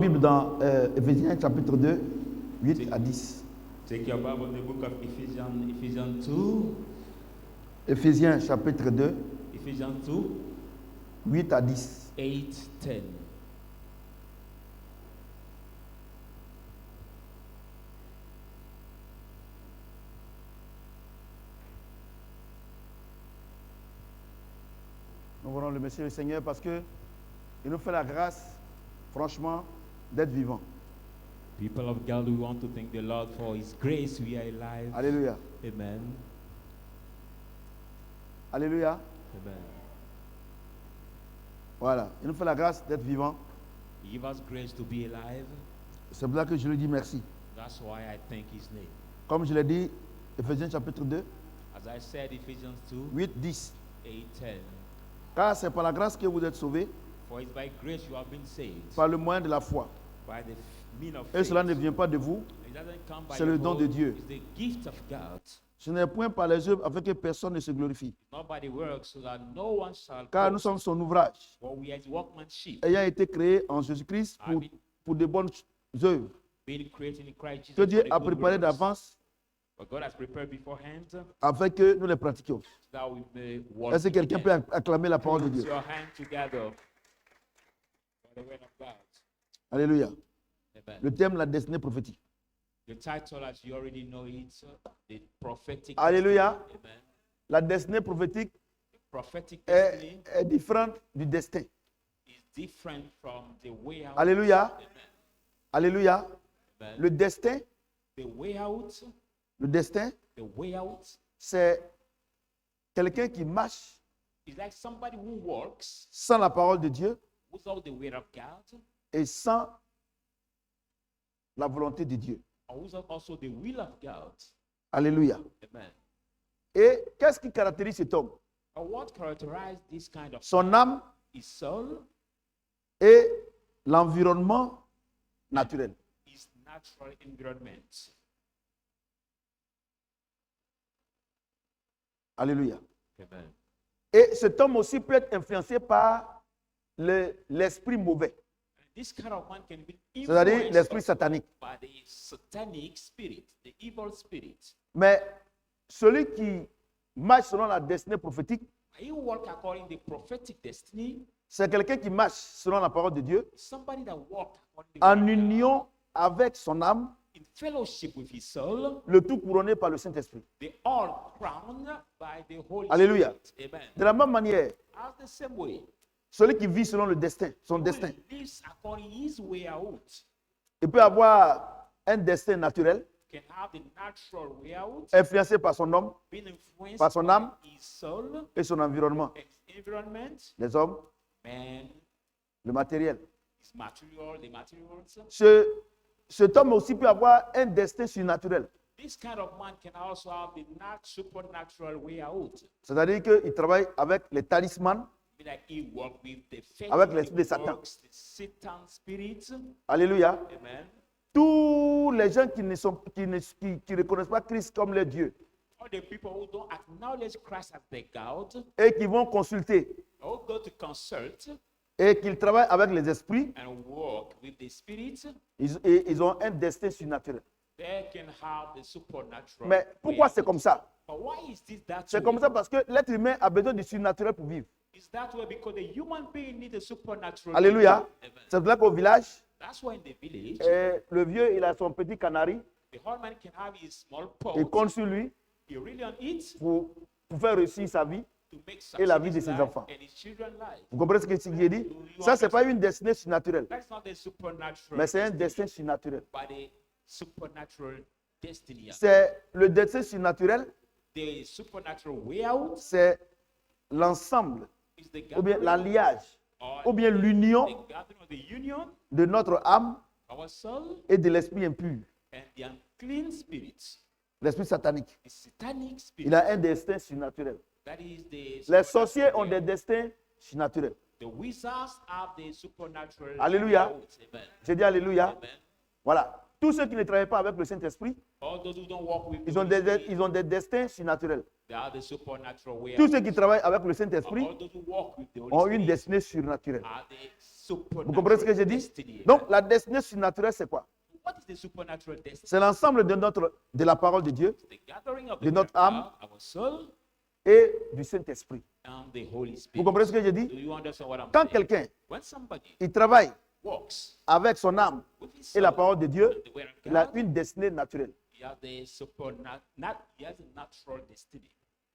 Bible dans Éphésiens chapitre 2, 8 à 10. Take your Bible, the book of Ephesians 2. Éphésiens chapitre 2, Ephesians 2, 8 à 10. 8, 10. Nous voulons remercier le Seigneur parce qu'il nous fait la grâce, franchement, d'être vivants. People of God, we want to thank the Lord for His grace. We are alive. Alléluia. Amen. Alléluia. Amen. Voilà. Il nous fait la grâce d'être vivants. He give us grace to be alive. C'est pour ça que je lui dis merci. That's why I thank His name. Comme je l'ai dit, Éphésiens chapitre 2, As I said, Ephesians 2, 8, 10. 8, 10. Car c'est par la grâce que vous êtes sauvés, For it's by grace you have been saved, par le moyen de la foi. by the mean of Et faith. cela ne vient pas de vous, It doesn't come by c'est le your don de own, Dieu. it's the gift of God. Ce n'est point par les œuvres afin que personne ne se glorifie. Not by the works, so that no one shall Car nous boast. sommes son ouvrage, For we are His workmanship, ayant été créés en Jésus-Christ pour de bonnes œuvres being created in Christ Jesus que Dieu for the a good préparées works, d'avance but God has prepared beforehand, afin que nous les pratiquions. so that we may walk Est-ce que in quelqu'un them. peut acclamer la parole de Put Dieu? your hand together for the word of God. Alléluia. Amen. Le thème, la destinée prophétique. The title, as you already know it, the prophetic Alléluia. destiny. Amen. La destinée prophétique The prophetic destiny est différente du destin. is different from the way out. Alléluia. Amen. Alléluia. Amen. Le destin, The way out, the way out c'est quelqu'un qui marche is like somebody who walks sans la parole de Dieu without the word of God, et sans la volonté de Dieu. or without also the will of God. Alléluia. Amen. Et qu'est-ce qui caractérise cet homme? And what characterizes this kind of Son âme his soul, et l'environnement naturel. his natural environment. Alléluia. Amen. Et cet homme aussi peut être influencé par l'esprit mauvais, This kind of man can be c'est-à-dire influenced l'esprit satanique. by the satanic spirit, the evil spirit. Mais celui qui marche selon la destinée prophétique, He walk according to the prophetic destiny. c'est quelqu'un qui marche selon la parole de Dieu, Somebody that walk according to the en word of God, union avec son âme, in fellowship with his soul, le tout couronné par le Saint-Esprit. they all crowned by the Holy Alléluia. Spirit. Amen. De la même manière, As the same way, celui qui vit selon le destin, son who destin, lives according his way out il peut avoir un destin naturel, can have the natural way out, influencé par son homme being influenced par son by âme his soul, et son environnement, his environment, les hommes, man, le matériel. his material, the materials. Cet homme aussi peut avoir un destin surnaturel. This kind of man can also have the supernatural way out. C'est-à-dire qu'il travaille avec les talismans. Be like he work with the faith, Avec l'esprit de Satan. the Satan spirit. Alléluia. Amen. Tous les gens qui ne reconnaissent pas Christ comme leur Dieu All the people who don't acknowledge Christ as their God, et qui vont consulter or go to consult et qu'ils travaillent avec les esprits, and work with the spirit, ils ont un destin surnaturel. they can have the supernatural. Mais pourquoi way c'est out. comme ça? But why is this that C'est way? comme ça parce que l'être humain a besoin du surnaturel pour vivre. Is that way because the human being needs a supernatural. Alléluia. Amen. C'est pour ça qu'au village, That's why in the village, le vieux, il a son petit canari, the old man can have his small il pot. compte sur lui He really on it pour faire réussir sa vie. to make Et la success vie in de his ses life enfants. and his children's life. Vous comprenez ce que j'ai dit? Ça, ce n'est pas une destinée surnaturelle, That's not the supernatural, mais c'est un destin surnaturel. but the supernatural destiny. C'est le destin surnaturel, The supernatural way out c'est l'ensemble, is the ou bien gathering, l'alliage, or ou bien l'union the gathering of the union, de notre âme our soul, et de l'esprit impur, and the unclean spirit, l'esprit satanique. the satanic Il spirit. a un destin surnaturel. That is the Les supernatural sorciers ont way des out. destins surnaturels. The wizards have the supernatural Alléluia. way out. Amen. J'ai dit Alléluia. Amen. Voilà. Tous ceux qui ne travaillent pas avec le Saint-Esprit, All those who don't walk with ils the ont Holy Spirit, des destins surnaturels. There are the supernatural way. Tous ceux qui travaillent avec le Saint-Esprit All those who walk with the Holy ont une Spirit destinée surnaturelle. are the Vous comprenez ce que j'ai supernatural dit? destiny. Donc, la destinée surnaturelle, c'est quoi? What is the supernatural destiny? C'est l'ensemble de la parole de Dieu The gathering of de the notre word of âme. God, our soul, et du Saint-Esprit. and the Holy Vous Spirit. comprenez ce que je Do dis? you understand what I'm Quand saying? quelqu'un When somebody il travaille walks avec son âme with his et la soul parole de Dieu, and the word of il a God, une destinée naturelle. he has the he has a natural destiny.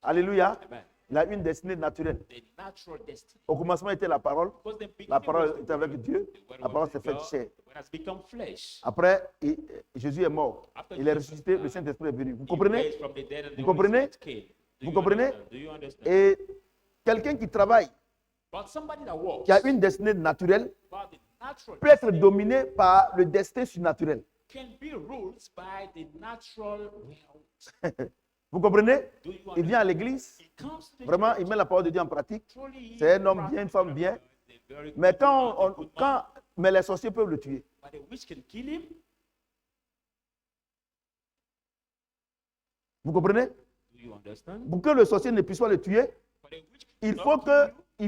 Alléluia. Amen. Il a une destinée naturelle. The natural destiny. Au commencement était la parole. Because the beginning La parole was the était avec word. Dieu. The word La parole was s'est with faite God. chair. The word has become flesh. Après, Jésus est mort. After Il est Jesus ressuscité. died, Le Saint-Esprit est venu. Vous He comprenez? raised from the dead and the Vous Holy comprenez? Spirit came. Do Vous you comprenez? understand? Do you understand? Et quelqu'un qui travaille, But somebody that walks qui a une destinée naturelle, about the natural peut être destiny dominé par le destin surnaturel. can be ruled by the natural will. Vous comprenez? Do you Il vient à understand? l'église, He comes to the vraiment, church. il met la parole de Dieu en pratique. Truly, he C'est un homme bien, une practices femme the bien. word. He's a very Mais good man, a good man. mais les sorciers peuvent le tuer. But the witch can kill him. Vous comprenez? Do you understand? Pour que le sorcier ne puisse pas le tuer, But the witch il cannot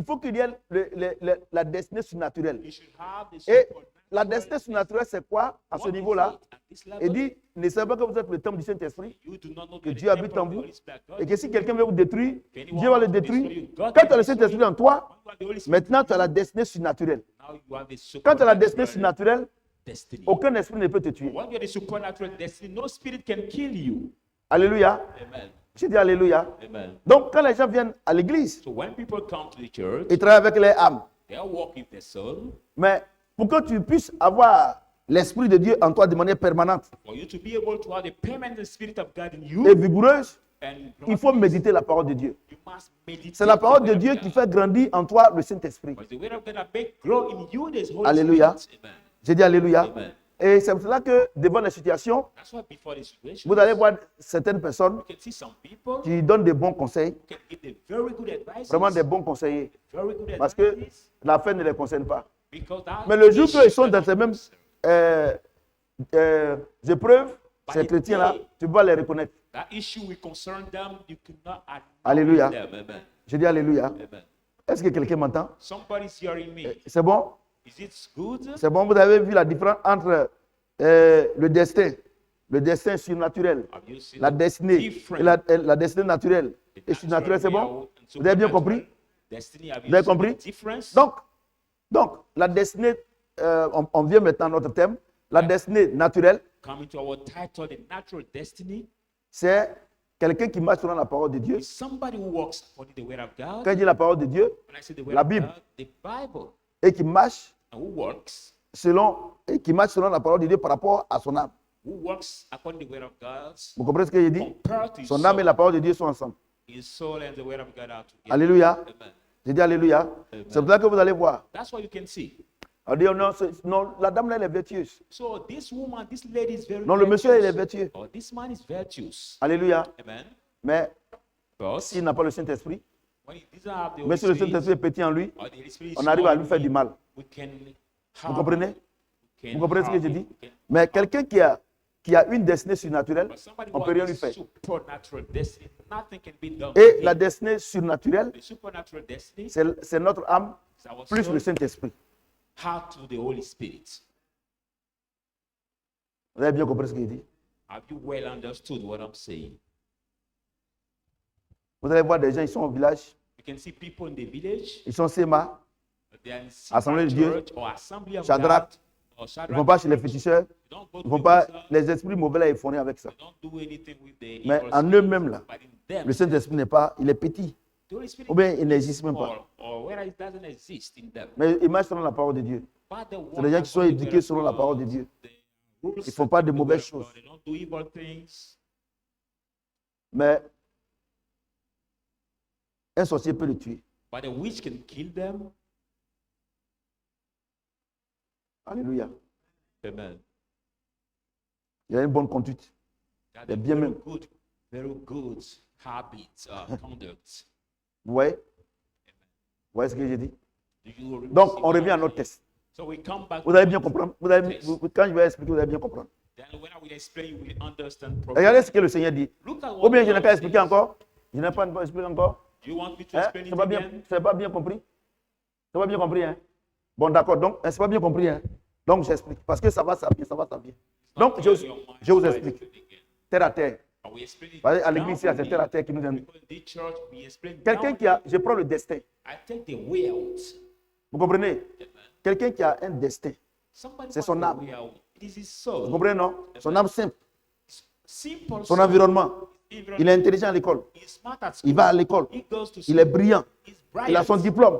faut kill qu'il y ait la destinée surnaturelle. you. You should have the Et supernatural la destinée surnaturelle, c'est quoi à ce What is niveau-là? it at this Il level? dit, ne savez pas que vous êtes le temple du Saint-Esprit, You do not know que the Dieu habite temple en of the vous, Holy Spirit of God. et que si quelqu'un veut vous détruire, If anyone Dieu va le wants to destroy détruire. you, God Quand can tu as le destroy Saint-Esprit you. en toi, When you have the Holy Spirit maintenant in tu as you, la destinée surnaturelle. now you have the Quand tu as la destinée supernatural surnaturelle, destiny. aucun esprit ne peut te tuer. When you have the supernatural destiny, no spirit can kill you. Alléluia. Amen. Je dis Alléluia. Amen. Donc, quand les gens viennent à l'église, So when people come to the church, ils travaillent avec les âmes. they are walking their soul. Mais pour que tu puisses avoir l'Esprit de Dieu en toi de manière permanente For you to be able to have the permanent spirit of God in et you, vigoureuse, and il faut méditer la parole de Dieu. you must meditate. C'est la parole the de word of Dieu God. qui fait grandir en toi le Saint-Esprit. But the word of God that make grow in you this Holy Alléluia. Spirit. Amen. J'ai dit Alléluia. Amen. Et c'est pour cela que devant les situations, That's why before the situation, vous allez voir certaines personnes you can see some people qui donnent des bons conseils, who can give the very good advice. vraiment des bons conseillers, Very good parce que advice. la fin ne les concerne pas. Because that Mais le jour issue qu'ils sont dans doesn't ces mêmes concern. épreuves, By ces the chrétiens-là, day, tu vas les reconnaître. That issue will concern them. You cannot acknowledge Alléluia. them. Amen. Je dis Alléluia. Amen. Est-ce que quelqu'un m'entend? Somebody's hearing me. C'est bon? Is it good? C'est bon, vous avez vu la différence entre le destin surnaturel, Have you seen la the destinée, difference? et la destinée naturelle The et surnaturelle, c'est natural bon? and Vous avez bien supernatural compris? Destiny, have Vous you avez seen compris? the difference? Donc, la destinée, on vient maintenant à notre thème, la destinée naturelle, Coming to our title, the natural destiny c'est quelqu'un qui marche selon la parole de Dieu. is somebody who walks according to the word of God. Quand il dit la parole de Dieu When I say the word La of Bible. God, the Bible, et qui marche and who works selon la parole de Dieu par rapport à son âme. according to the word of God, Vous comprenez ce que je dis? compared to his Son âme et soul. la parole de Dieu sont ensemble. His soul and the word of God are together. Alléluia. Amen. J'ai dit Alléluia. Amen. C'est pour ça que vous allez voir. That's what you can see. On dit non, non, la dame là elle est vertueuse. So this woman, this lady is very Non, le monsieur il est virtuous. vertueux. Or this man is virtuous. Alléluia. Amen. Mais But s'il n'a pas le Saint-Esprit, when he doesn't have the mais Holy si le Spirit, Saint-Esprit est petit en lui, or the Holy Spirit is on arrive à small lui in faire him, du mal. we can Vous harm comprenez? him. We can Vous comprenez ce que harm je him. dis? We can Mais harm quelqu'un qui a une destinée surnaturelle, But somebody on who ne peut rien has lui faire. supernatural destiny, nothing can be done. Et to la him. destinée surnaturelle, The supernatural destiny c'est notre âme is our plus soul, le Saint-Esprit. heart to the Holy Spirit. Vous avez bien compris ce que je dis? Have you well understood what I'm saying? Vous allez voir des gens, ils sont au village, You can see people in the village, ils sont Séma, they are in Assemblée de Simba Dieu, church or assembly of Shadrach, God, or ils Shadrach ne vont pas chez les church. féticheurs, They don't go ils to ne vont the pas, wizard. les esprits mauvais là, ils font rien avec ça. They don't do anything with the Mais evil en spirits. eux-mêmes là, But in them, le Saint-Esprit n'est pas, il est petit, the Holy Spirit ou bien il n'existe même pas. or whether it doesn't exist in them. Mais ils marchent selon la parole de Dieu. But the C'est des gens qui sont éduqués selon la parole de Dieu. Ils ne font pas de mauvaises choses. They don't do evil things. Mais un sorcier peut le tuer. But the witch can kill them. Alléluia. Amen. Il a une bonne conduite. That They're a bien very même. good habits, conduct. Vous voyez? Vous voyez ce que j'ai dit? Do you Donc, see on what revient I'm à notre saying? test. So we come back. Vous to allez bien the comprendre. test. Quand je vais expliquer, vous allez bien comprendre. Then when I will explain, you will understand Regardez properly. ce que le Seigneur dit. Look at Ou what bien the je n'ai Lord qu'à expliquer says. encore. Je n'ai pas expliqué encore. Do you want me to Hein? explain it C'est pas bien, again? c'est pas bien compris? C'est pas bien compris, hein? Bon, d'accord. Donc, c'est pas bien compris, hein? Donc, j'explique. Parce que ça va, ça vient, ça va, ça vient. Donc, je vous explique. Terre à terre. À l'église, c'est terre à terre qui nous aime. Quelqu'un qui a, je prends le destin. Vous comprenez? Quelqu'un qui a un destin. C'est son âme. Vous comprenez, non? Son âme simple. Son environnement. Il est intelligent à l'école. Il va à l'école. Il est brillant. Il a son diplôme.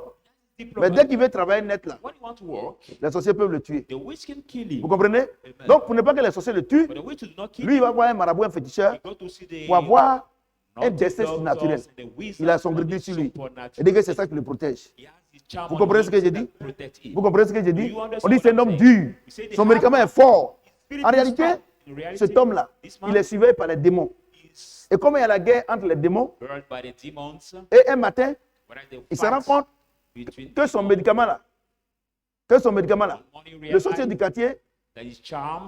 Mais dès qu'il veut travailler net là, les sorciers peuvent le tuer. Vous comprenez? Donc, pour ne pas que les sorciers le tuent, lui, il va voir un marabout, un féticheur, pour avoir un destin surnaturel. Il a son grédit sur lui. Et dès que c'est ça qui le protège. Vous comprenez ce que j'ai dit? Vous comprenez ce que j'ai dit? On dit c'est un homme dur. Son médicament est fort. En réalité, cet homme-là, il est surveillé par les démons. Et comme il y a la guerre entre les démons, et un matin, il se rend compte que son médicament-là, le sorcier du quartier,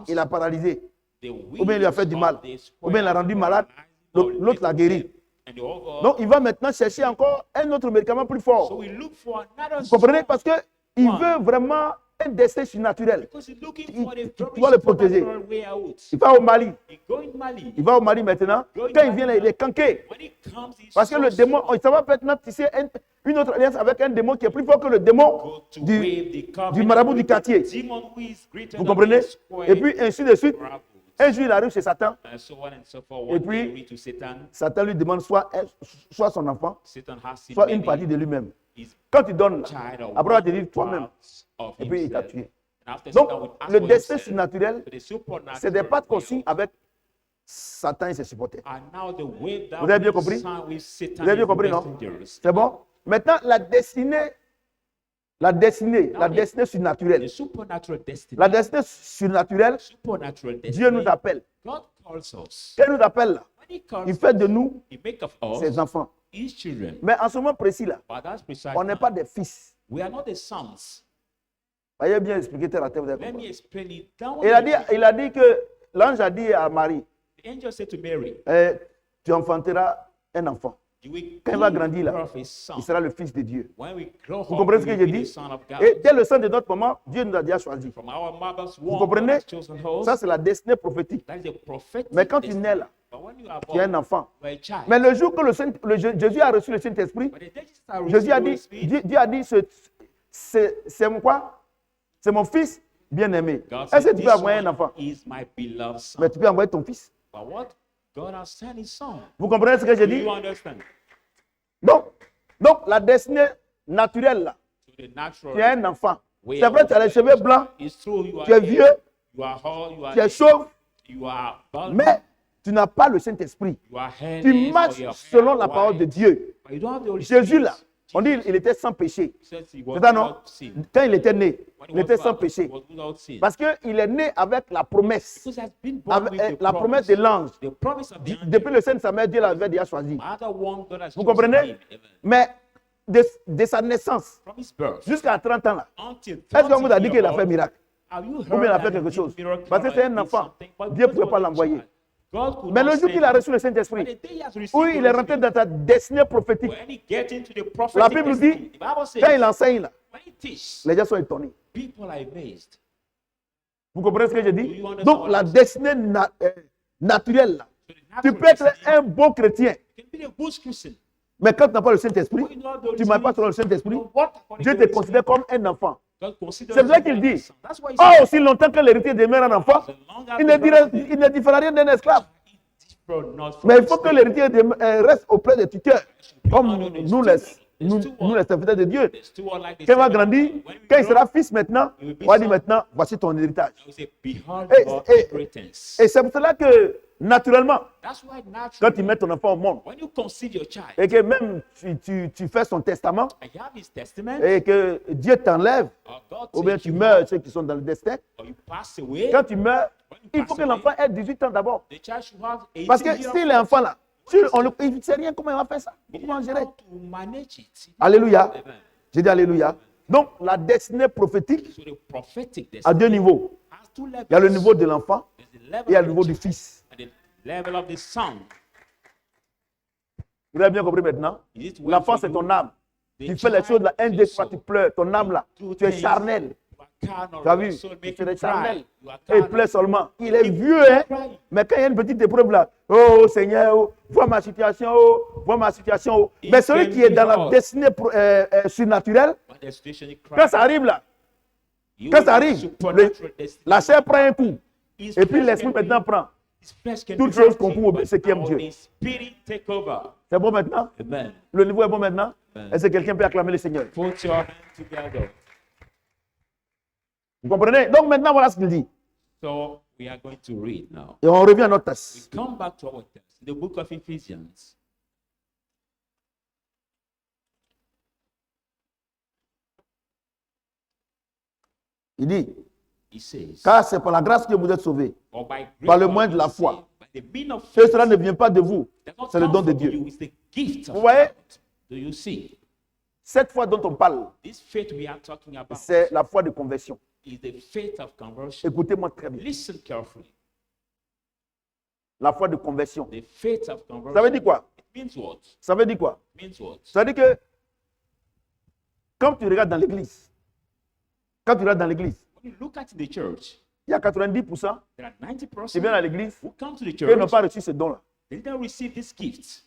il a paralysé. Ou bien il lui a fait du mal. Ou bien il l'a rendu malade. L'autre l'a guéri. Donc il va maintenant chercher encore un autre médicament plus fort. Vous comprenez? Parce qu'il veut vraiment un destin surnaturel. Tu dois le protéger. Il va au Mali. Il va au Mali maintenant. Quand il vient là, il est canqué. Parce que le démon, ça va maintenant tisser une autre alliance avec un démon qui est plus fort que le démon du marabout du quartier. Vous comprenez? Et puis ainsi de suite. Un jour, il arrive chez Satan. Et puis, Satan lui demande soit son enfant, soit une partie de lui-même. Quand tu donnes, après, il va te dire toi-même. Et puis, il t'a tué. Donc, le destin surnaturel, c'est des pactes qu'on signe avec Satan et ses supporters. Vous avez bien compris? Vous avez bien compris, non? C'est bon? Maintenant, la destinée surnaturelle. La destinée surnaturelle, Dieu nous appelle. Quand il nous appelle là, il fait de nous ses enfants. Mais en ce moment précis là, on n'est pas des fils. Voyez bien expliquer terre à terre. Il a dit que l'ange a dit à Marie, tu enfanteras un enfant. Quand il va grandir là, il sera le fils de Dieu. Vous comprenez ce que j'ai dit? Et dès le sein de notre maman, Dieu nous a déjà choisi. Vous comprenez? Ça, c'est la destinée prophétique. Mais quand tu nais là, tu es un enfant. Mais le jour que Jésus a reçu le Saint-Esprit, Jésus a dit, Dieu a dit, c'est quoi? C'est mon fils bien-aimé. Est-ce que tu peux envoyer un enfant? Mais tu peux envoyer ton fils. Vous comprenez ce que j'ai dit? Donc, la destinée naturelle, là, tu es un enfant. C'est vrai, tu as les cheveux blancs, tu es vieux, tu es chauve, mais tu n'as pas le Saint-Esprit. Tu marches selon la parole de Dieu. Jésus, là, on dit qu'il était sans péché. C'est ça, non? Quand il était né, il était sans péché. Parce qu'il est né avec la promesse. Avec la promesse de l'ange. Depuis le sein de sa mère, Dieu l'avait déjà choisi. Vous comprenez? Mais de sa naissance jusqu'à 30 ans, là, est-ce qu'on vous a dit qu'il a fait un miracle? Ou bien il a fait quelque chose? Parce que c'est un enfant. Dieu ne pouvait pas l'envoyer. Mais le jour qu'il a reçu le Saint-Esprit, où il est rentré dans sa destinée prophétique, la Bible dit, quand il enseigne là, les gens sont étonnés. Vous comprenez ce que je dis? Donc la destinée naturelle, là, tu peux être un bon chrétien. Mais quand tu n'as pas le Saint-Esprit, tu ne marches pas sur le Saint-Esprit, Dieu te considère comme un enfant. C'est vrai qu'il dit, oh, aussi longtemps que l'héritier demeure un enfant, il ne diffère rien d'un esclave. Mais il faut que l'héritier reste auprès des tuteurs, comme nous les serviteurs de Dieu. Quand il va grandir, quand il sera fils maintenant, on va dire maintenant, voici ton héritage. Et c'est pour cela que, naturellement, quand tu mets ton enfant au monde, et que même tu fais son testament, et que Dieu t'enlève, ou bien tu meurs, ceux qui sont dans le destin, quand tu meurs, il faut que l'enfant ait 18 ans d'abord. Parce que s'il est enfant là, il ne sait rien comment il va faire ça. Comment gérer? Alléluia. J'ai dit alléluia. Donc la destinée prophétique à deux niveaux. Il y a le niveau de l'enfant et il y a le niveau du fils. Vous avez bien compris maintenant? Is it well L'enfant, for c'est you? ton âme. The Tu fais les child choses là, un is des your fois, soul. tu pleures, ton âme là. Do Tu es things, charnel. you are carnal, Tu as your vu? soul Tu make es you charnel. cry. You are Et il carnal. pleure seulement. Il est Keep vieux, hein? crying. Mais quand il y a une petite épreuve là, oh Seigneur, oh, vois ma situation, oh, vois ma situation. Oh. It Mais celui can qui est be dans la hard. destinée surnaturelle, When the situation is quand crying, ça arrive là, you quand ça will arrive, supernatural destiny. la chair prend un coup. His Et puis flesh l'esprit can be- maintenant prend. his flesh can Toutes be choses hurting, concourent au but ce qui aime now Dieu. the spirit take over. C'est bon maintenant? Amen. Le niveau est bon maintenant? Amen. Est-ce que quelqu'un peut acclamer le Seigneur? Put your hands together. Vous comprenez? Donc maintenant, voilà ce qu'il dit. So we are going to read now. Et on revient à notre We texte. come back to our text, the book of Ephesians. Il dit, He says, car c'est par la grâce que vous êtes sauvés. "For by grace par le you are moyen de la saved, foi. by the means of Et faith, cela ne vient pas de vous, does not c'est le come don de from Dieu. you, it's the gift of Vous voyez? God." Do you see? Cette foi dont on parle, This faith we are talking about c'est la foi de conversion. is the faith of conversion. Écoutez-moi très bien. Listen carefully. La foi de conversion. The faith of Ça veut conversion. dire quoi? It means what? Ça veut dire quoi? It means what? Ça veut dire que quand tu regardes dans l'église, quand tu regardes dans l'église, When you look at the church, il y a 90% there are 90% qui viennent à l'église who come to the qui n'ont church, pas reçu ce don-là. they didn't receive this gift.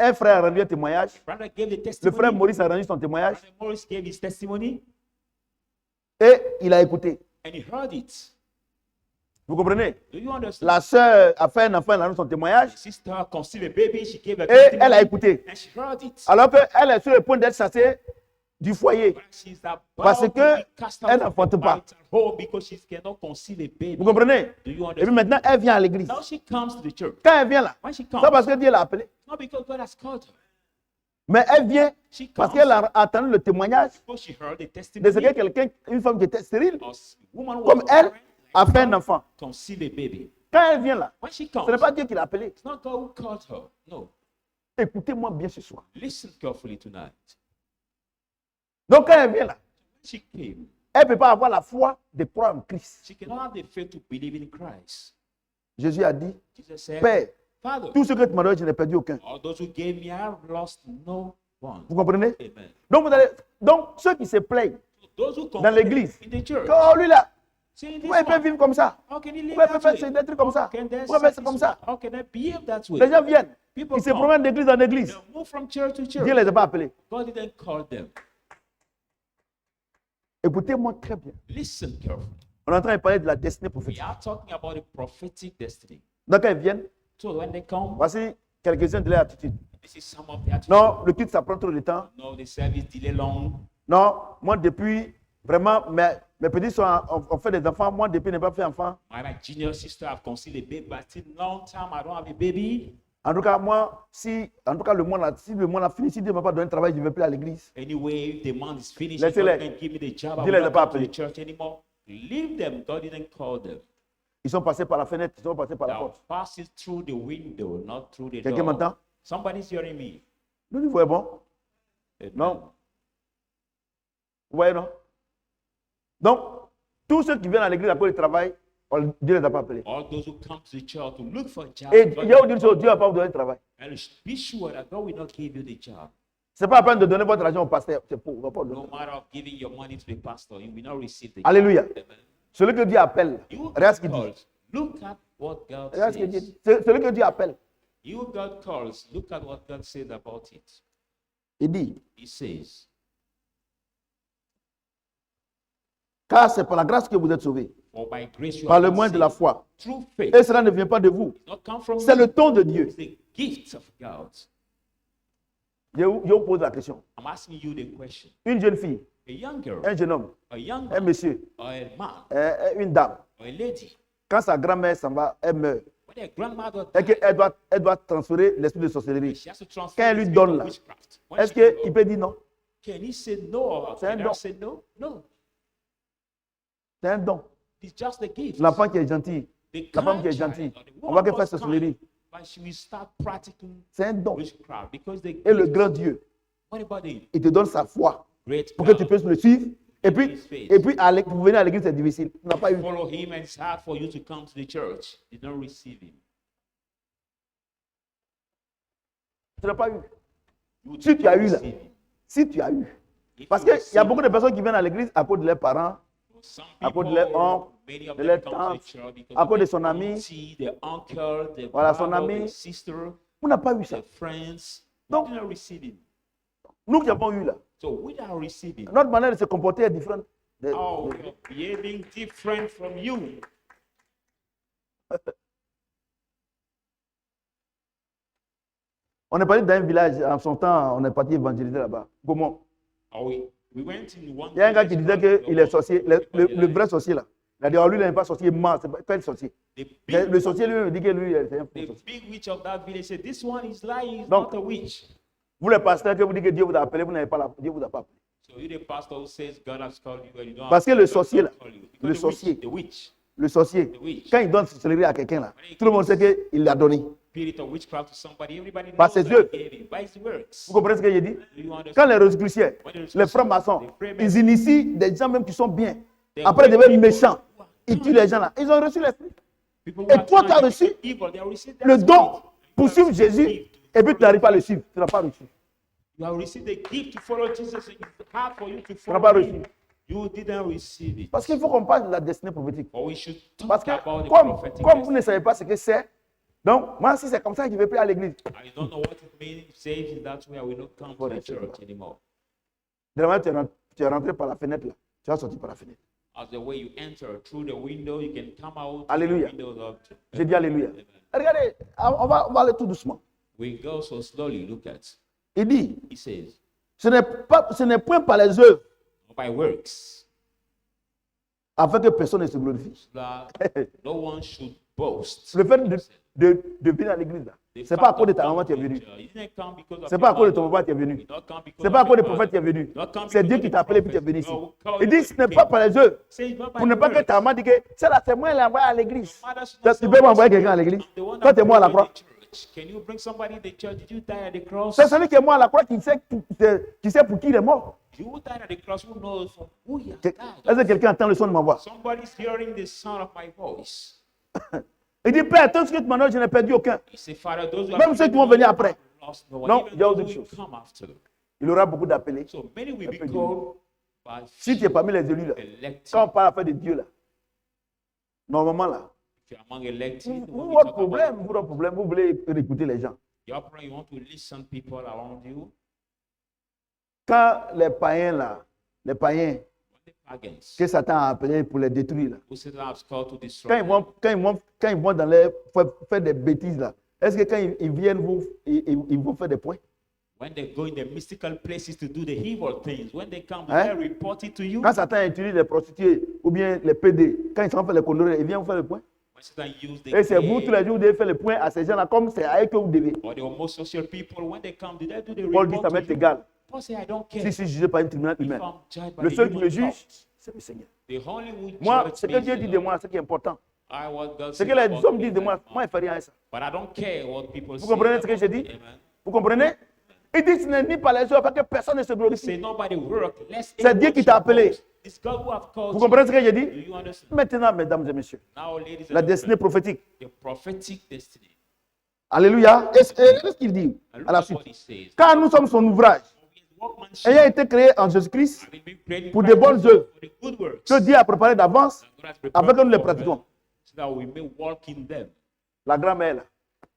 Un frère a rendu un témoignage. Brother gave the Le testimony. frère Maurice a rendu son témoignage Brother Morris gave his testimony et il a écouté. and he heard it. Vous comprenez? Do you understand? La sœur a fait un enfant, elle a rendu son témoignage The sister conceived a baby, she gave a et elle a testimony écouté. and she heard it. Alors qu'elle est sur le point d'être chassée du foyer. But she's about Parce to que be cast elle out of n'enfante the pas. marital home because she cannot conceive a baby. Vous comprenez? Do you Et puis understand? maintenant, elle vient à l'église. Now she comes to the church. Quand elle vient là, When she c'est comes, parce que Dieu l'a appelée. not because God has called her. Mais elle vient She parce comes qu'elle a entendu le témoignage because she heard the de testimony. ce que quelqu'un, une femme qui était stérile, A woman comme was elle, barren, a fait un enfant. conceive a baby. Quand elle vient là, When she ce n'est comes, pas Dieu qui l'a appelée. it's not God who called her. No. Écoutez-moi bien ce soir. Listen carefully tonight. Donc quand elle vient là, When she came, elle ne peut pas avoir la foi de croire en Christ. she cannot have the faith to believe in Christ. Jésus a dit, Jesus said, Père, Father, tout ce que tu m'as donné, je n'ai perdu aucun. all those who gave me, I have lost no one. Vous comprenez? Amen. Donc ceux qui se plaignent Those who come dans l'église, in the church, oh lui là, saying comment il this peut one, vivre comme ça? how can he live Pourquoi il peut that faire way? des trucs comme ça? Can they Pourquoi faire say comme this ça? way? How can I behave that way? Les gens viennent, People ils se come. promènent d'église en église. They move from church to Dieu church. ne les a pas appelés. God didn't call them. Écoutez-moi très bien. Listen carefully. On est en train de parler de la destinée We prophétique. are talking about the prophetic destiny. Donc quand ils viennent, So when they come, voici quelques-uns de leur attitude. this is some of the attitude. Non, le culte, ça prend trop de temps. No, the service delay long. Non, moi depuis, vraiment, mes petits sont, on fait des enfants. Moi depuis, je n'ai pas fait enfant. My junior sister have conceived a baby, but still long time I don't have a baby. En tout cas, moi, si le mois a fini, si Dieu ne m'a pas donné de travail, je ne vais plus à l'église. Anyway, if the month is finished, Laissez-les. God didn't give me the job. I Dieu will les a not pas come to the appelés. church anymore. Leave them. God didn't call them. Ils sont passés par la fenêtre, ils sont passés par la Now, porte. pass it through the window, not through the Quelqu'un door. m'entend? Somebody's hearing me. Le niveau est bon? Amen. Non. Vous voyez, non? Donc, tous ceux qui viennent à l'église après le travail, Dieu ne les a pas appelés. All those who come to the church to look for a job, Et God il y a didn't une chose, Dieu ne va pas vous donner de travail. And be sure that God will not give you the job. Ce n'est pas la peine de donner votre argent au pasteur. C'est pour, on va pas le No donner. matter of giving your money to the pastor, you will not receive the Alléluia. job. Amen. Celui que Dieu appelle, You regarde ce qu'il God dit. calls. Look at what God Regarde ce qu'il says. dit. Celui que Dieu appelle, You God calls. Look at what God says about it. il dit, He says, car c'est par la grâce que vous êtes sauvés, for by grace you par are le moyen de la saved foi. through faith. Et cela ne vient pas de vous. It not come from C'est you. le don de Dieu. It's the gift of God. Je vous pose la question. I'm asking you the question. Une jeune fille, A young girl, un jeune homme, a young un man, monsieur, or a man, une dame, or a lady, quand sa grand-mère s'en va, elle meurt. when their grandmother Et died, qu'elle doit transférer l'esprit de sorcellerie. she has to transfer Quand elle the lui spirit donne of là, witchcraft. When est-ce she gives qu'il up, peut dire non? can he say no or C'est un can don. I say no? No. C'est un don. It's just a gift. L'enfant qui est gentil, The la femme qui est kind child, gentille, or the on va woman qu'elle fasse was sorcellerie. kind, but she will start practicing C'est un don. witchcraft because the Et le gift- grand Dieu, what about the il te donne sa foi great pour que tu God? puisses le suivre. Et puis pour venir à l'église, c'est difficile. Tu n'as pas eu. Follow him and it's hard for you to come to the church. You don't receive him. Tu n'as pas eu. You Si did tu as not eu là, receive it. si tu as eu. If Parce you qu'il y a receive beaucoup de personnes qui viennent à l'église à cause de leurs parents, some à cause de people, leur oncle, many of de them leur come to tante, church because à of cause de their son ami. auntie, their uncle, their Voilà, son brother, ami. their sister, On n'a pas eu ça. their friends. Donc- You did not receive it. Nous qui avons eu là, So without receiving, notre manière de se comporter est différente. our way of behaving different from you. On est parti dans un village, en son temps, on est parti évangéliser là-bas. Comment? We went in one. Il y a un gars qui disait village qu'il est sorcier, le called vrai sorcier là. Il a dit, oh, lui, il n'est pas sorcier, il ment, c'est pas le sorcier. the big, Le sorcier, lui, il dit que lui, c'est un faux the sorcier. big witch of that village said, "This one is lying. He's Donc- not a witch." Vous, les pasteurs, que vous dites que Dieu vous a appelé, vous n'avez pas la, Dieu vous a pas appelé. So you the pastor who says God has called you and you don't Parce que have le God sorcier, là, call you. Because le the sorcier. witch, the witch, Le sorcier, the witch, quand il donne sorcellerie à quelqu'un là, tout le monde sait qu'il l'a donné. spirit of witchcraft to somebody, everybody Par knows ses that yeux. he gave it. By his works. Vous comprenez ce que j'ai dit? Do you understand? Quand les Rosicruciens, les francs-maçons, ils initient des gens même qui sont bien. Après, ils deviennent méchants. Ils tuent les gens là. Ils ont reçu l'esprit. People who Et are toi, tu as trying to reçu be evil, they have received that le don spirit. pour You suivre have received the Jésus gift et puis tu n'arrives pas à le suivre. Tu n'as pas reçu. You have received the gift to follow Jesus and it's hard for you to Tu n'as pas follow reçu. him. You didn't receive it. Parce qu'il faut qu'on parle de la destinée prophétique. But we should talk Parce que about the comme prophetic vous ne destiny. savez pas ce que c'est, donc moi si c'est comme ça, je ne vais plus à l'église. I don't know what it means. Says in that way I will not come to the church anymore. De la manière tu es rentré par la fenêtre là, tu vas sortir par la fenêtre. As the way you enter through the window, you can come out Alléluia. the windows of. J'ai dit Alléluia. Regardez, on va aller tout doucement. We go so slowly. Look at. Il dit, He says, ce n'est point par les œuvres by works, afin que personne ne se glorifie. that no one should boast. Le fait de venir à l'église là, The c'est pas à fact cause de of ta maman qui est coming venue. to church, you didn't come because of C'est pas à your cause de ton mother. papa qui est venu. You did not come because C'est of pas à cause your des prophètes qui est father. venu. You did not come C'est because Dieu of qui the t'a appelé et qui t'a prophets. venu ici. No, we call Il you dit, when ce you n'est pas came. par les œuvres. Say it's not by Pour ne pas que works. ta maman dise que c'est là, c'est moi qui l'ai envoyé à l'église. Mother should not Tu say, peux "Oh, m'envoyer yes, quelqu'un à l'église. I'm the one Toi, that t'es moi à la brought you croix. in the church. Can you bring somebody in the church? Did you die at the cross? C'est celui qui est mort à la croix qui sait pour qui il est mort. You died at the cross. Who knows for who you have Est-ce died? que quelqu'un entend le son de ma voix? Somebody's hearing the sound of my voice. Il dit, Père, tout ce que tu m'as donné, je n'ai perdu aucun. He said, Father, those who Même have ceux qui vont taken venir you, après. I've lost no one. Non, Even il y a those autre who will chose. come after. Il aura beaucoup d'appelés. So many will be Appelés. called by Si tu es parmi les élus là, elected. quand on parle affaire de Dieu là, normalement là, If you're among elected, when we votre talk problème, about vous voulez écouter les gens. your problem, you want to listen people around you. Quand les païens là, les païens When the pagans que Satan a appelés pour les détruire là, who Satan has called to destroy, quand ils vont dans les faire des bêtises là, est-ce que quand ils viennent ils vont faire des points? when they go in the mystical places to do the evil things, when they come, Hein? they report it to you. Quand Satan utilise les prostituées ou bien les PD, quand ils sont faire les conneries, ils viennent vous faire le point. When Satan use the Et c'est vous gay tous les jours vous devez faire le point à ces gens là comme c'est à eux que vous devez. or the homosexual people, when they come, do they do the Paul dit report ça m'est to you? égal. Paul say, I don't care. Si jugé par un tribunal If humain. I'm judged by Le the seul qui me human juge, court. c'est le Seigneur. The only who Moi, judges ce que me Dieu is dit the de Lord. moi, c'est qui est important. I what God Ce says que les about hommes me disent de is moi, that- moi, il ne fait rien à ça. But I don't care what people Vous say. comprenez ce que about j'ai dit? me. Amen. Vous comprenez? Il dit ce n'est ni par les œuvres, parce que personne ne se Say glorifie. nobody work. Let's C'est Dieu qui t'a appelé. It's God who have called Vous comprenez ce que j'ai you. dit? Do you understand? Maintenant, mesdames et messieurs, Now, ladies la and destinée gentlemen, prophétique. the prophetic destiny. Alléluia. Et qu'est-ce qu'il dit And look à la at suite? what he says. Car nous sommes son ouvrage, Workmanship, ayant été créé en Jésus-Christ having been created in pour de Christ bonnes Jesus œuvres, for the good works que Dieu a préparé d'avance that God has afin prepared que nous les for pratiquions. us, so that we may walk in them. La grand-mère, là,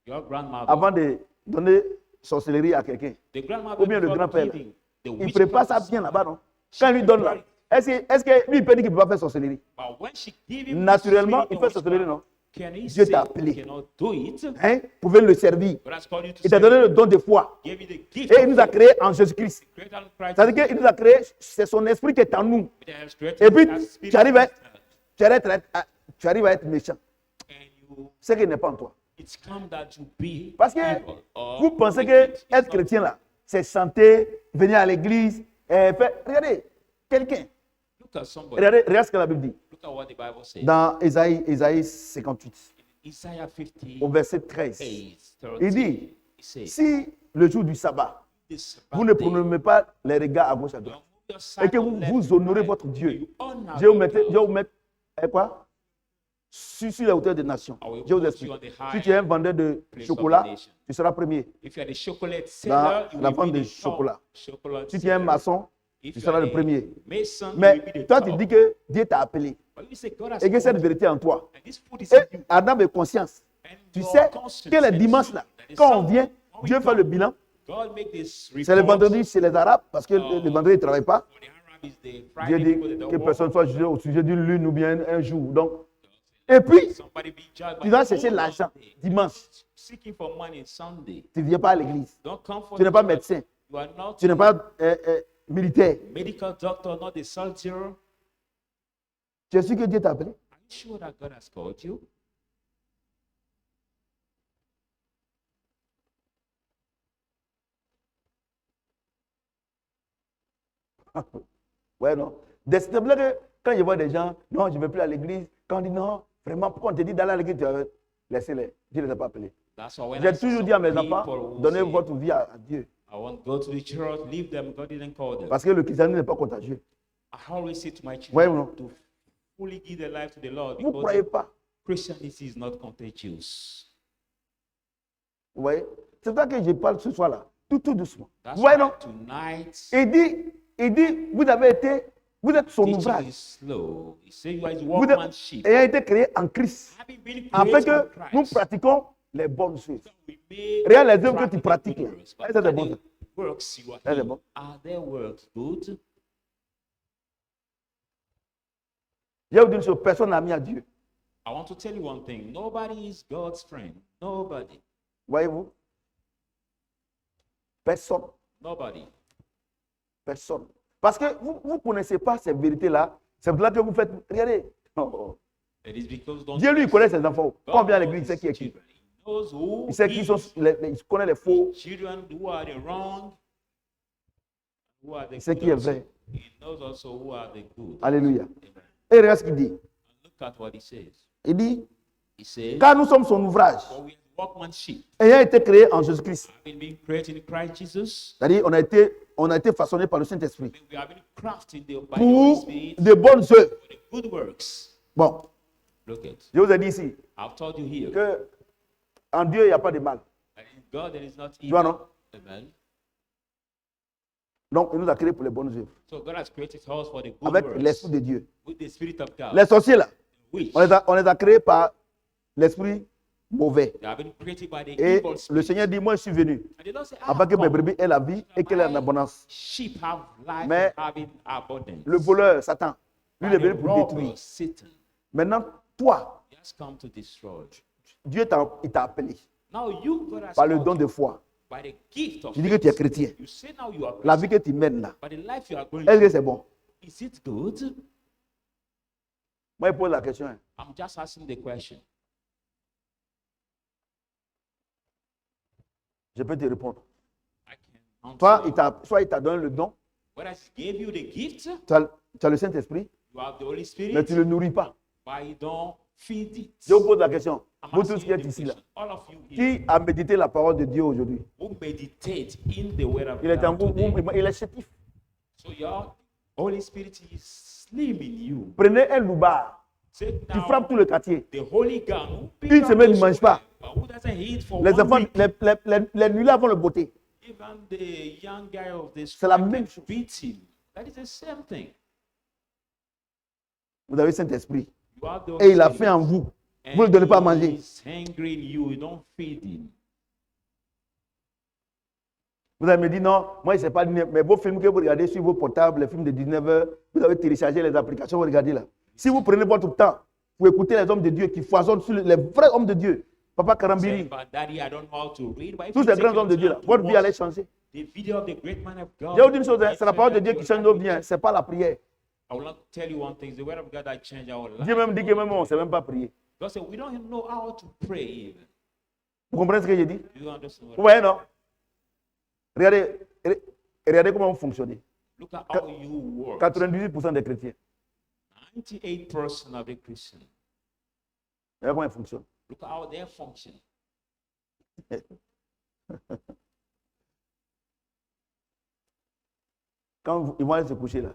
Your grandmother, avant de donner sorcellerie à quelqu'un, the grandmother, ou bien le before grand-père, là, giving the il prépare ça witchcraft bien là-bas, non? She Quand il lui donne là, prepared est-ce que lui, il peut dire qu'il ne peut pas faire sorcellerie? But when she give him Naturellement, the il spirit fait of sorcellerie, non? can he Dieu say t'a he appelé. cannot do it? Hein? Vous pouvez le servir. God has called you to Il t'a serve. donné le don de foi. Give you the gift Et il of nous a faith. créés en Jésus-Christ. Created in Christ. C'est-à-dire qu'il nous a créés, c'est son esprit qui est en nous. It has created Et puis, that spirit tu arrives à in être, us. tu arrives à être méchant. And you, C'est qu'il n'est pas en toi. it's come that you be Parce que evil or vous pensez wicked. que It's être not- chrétien là, c'est chanter, venir à l'église, regardez, quelqu'un. Look at somebody. Regarde ce que la Bible dit. Look at what the Bible says. Dans Ésaïe 58, Isaiah 50, au verset 13. 30, Il dit, he says, si le jour du sabbat, this vous ne Sabbath day, pronommez pas les regards à gauche à don't droite, move your et que side vous, left vous and honorez right, votre Dieu, you honor je vais vous your mettre, God. quoi? sur les hauteurs des nations. I will Je vous put explique. you on the Si high tu es un vendeur de place of chocolat, the nation. tu seras premier If you are the chocolate dans seller, you la will vente be de the chocolat. top chocolate Si tu es un seller. maçon, If tu you seras are le a premier. mason, you will Mais be the toi, top. tu dis que Dieu t'a appelé But you say God has et que cette called you, vérité est en toi. and this food is Et in you. Adam est conscience. And Tu your sais conscience que les tells dimanches you là, that quand on Sunday, vient, when we Dieu fait le come, bilan. God make this C'est le report. vendredi chez les Arabes parce que le vendredi ils ne travaillent pas. For the Arab is the Dieu Friday dit people that don't que work. personne soit jugé au sujet d'une lune ou bien un jour. Donc, et puis, Somebody be judged by tu vas the chercher moon l'argent on day. dimanche. Seeking for money Sunday. Tu ne viens pas à l'église. Don't come for Tu n'es the pas church. médecin. You are not Tu n'es pas militaire. medical doctor, not a soldier. Are Tu es sûr que Dieu t'a appelé? you sure that God has called you? Ouais, non. C'est vrai que quand je vois des gens, non, je ne vais plus à l'église. Quand on dit non, vraiment, pourquoi on te dit d'aller à l'église, tu vas laisser-les. Dieu ne les a pas appelés. That's why when I J'ai see toujours dit some à mes people enfants, who donnez say, votre vie à Dieu. I want to go to the church, leave them. God didn't call them. Parce que le christianisme n'est pas contagieux. I always say to my Ouais ou children non? to fully give their life to the Lord Vous ne because croyez pas. Christianity is not contagious. Vous voyez? C'est ça que je parle ce soir-là. Tout doucement. That's Vous voyez, why non? tonight, Il dit, vous êtes son teaching ouvrage. is slow. He said you are his Vous êtes, workmanship. ayant été créé en Christ. Having been Afin created que in nous Christ, pratiquons les bonnes choses. we may Regarde les œuvres que tu practice pratiques. the là. good works, Est-ce but que c'est are bon, the ça? works you are Ça, c'est in, bon. are their works good? Je vais vous dire une chose, personne n'a mis à Dieu. I want to tell you one thing. Nobody is God's friend. Nobody. Voyez-vous? Personne. Nobody. Personne. Parce que vous ne connaissez pas ces vérités-là. C'est pour cela que vous faites. Regardez. Oh. It is because don't Dieu, lui, il connaît ses enfants. Quand on God vient à knows l'église, il sait his qui est qui. children. He knows who Il sait qui sont. is Il connaît les faux. children, who are the wrong, who are the Il sait good qui est also. vrai. He knows also who are the good. Alléluia. Amen. Et regarde ce qu'il dit. And look at what he says. Il dit, He says, car nous sommes son ouvrage, for we are workmanship, ayant été créés en Jésus-Christ. having been created in Christ Jesus, C'est-à-dire, on a été façonné par le Saint-Esprit we have been crafted by the Holy pour Spirit de bonnes œuvres. for the good works. Bon, Look at. je vous ai dit ici I've told you here. que en Dieu, il n'y a pas de mal. that in God there is not Tu vois, evil. non? Amen. Donc, il nous a créés pour les bonnes œuvres. So God has created us for the good Avec works l'Esprit de Dieu. with the Spirit of God. Les sorciers, là, Which on les a créés par l'Esprit mauvais. they have been created by the Et evil le spirit. Seigneur dit, moi, je suis venu And they don't say, afin que mes come, brebis aient la vie et qu'elle ait en abondance. sheep have life Mais and having abundance. Le voleur, Satan, lui, il est But venu the pour détruire. robber, Satan, Maintenant, toi, he has come to destroy. Dieu il t'a appelé Now you, God has par le called don you de foi. by the gift of Tu dis que tu es faith. chrétien. You say now you are La Christian, vie que tu mènes là, but the life you are going est-ce que through, c'est bon? is it good? Moi, je pose la question. Hein. I'm just asking the question. Je peux te répondre. I can answer. Toi, soit il t'a donné le don, Whether he gave you the gift, tu as le Saint-Esprit, you have the Holy Spirit, mais tu ne le nourris pas. but you don't feed it. Je vous pose la question. I'm Vous asking tous qui you êtes the ici là, question. All of you here qui a médité la parole de Dieu aujourd'hui? who meditate in the word of Il est en God vous, today. il est chétif. So your Holy Spirit is slim in you. Prenez un loubar, Take tu now frappes tout le quartier. the Holy gun. Who pick Une up semaine, those il mange who pas. wear, but who doesn't eat for Les one enfants, week? les nullards vont le botter. Even the young guy of this C'est la tribe même can chose. beat him. That is the same thing. Vous avez le Saint-Esprit. You have the Et il a Holy fait en Spirit, vous. Vous ne le donnez pas à manger. he's hungry in you. You don't feed him. Vous avez me dit non, moi je ne sais pas, mais vos films que vous regardez sur vos portables, les films de 19h, vous avez téléchargé les applications, vous regardez là. Si vous prenez votre temps pour écouter les hommes de Dieu qui foisonnent sur les vrais hommes de Dieu, Papa Say, Karambiri, but Daddy, I don't know how to read. But if tous you ces take grands your hommes de Dieu là, time to votre vie watch allait changer. the video of the great man of God, Je vous dis une chose, hein, it c'est la parole de changes Dieu your qui change life. nos vies, hein, ce n'est pas la prière. I will not tell you one thing. It's the word of God that changed our life. Dieu même dit que même on ne sait même pas prier. God said, we don't even know how to pray even. Vous comprenez ce que je dis? You don't understand what Vous voyez, non? Regardez comment vous fonctionnez. Look at how you work. 98% des chrétiens, 98% of the Christians. regardez comment ils fonctionnent. Look at how they function. Quand ils vont aller se coucher là,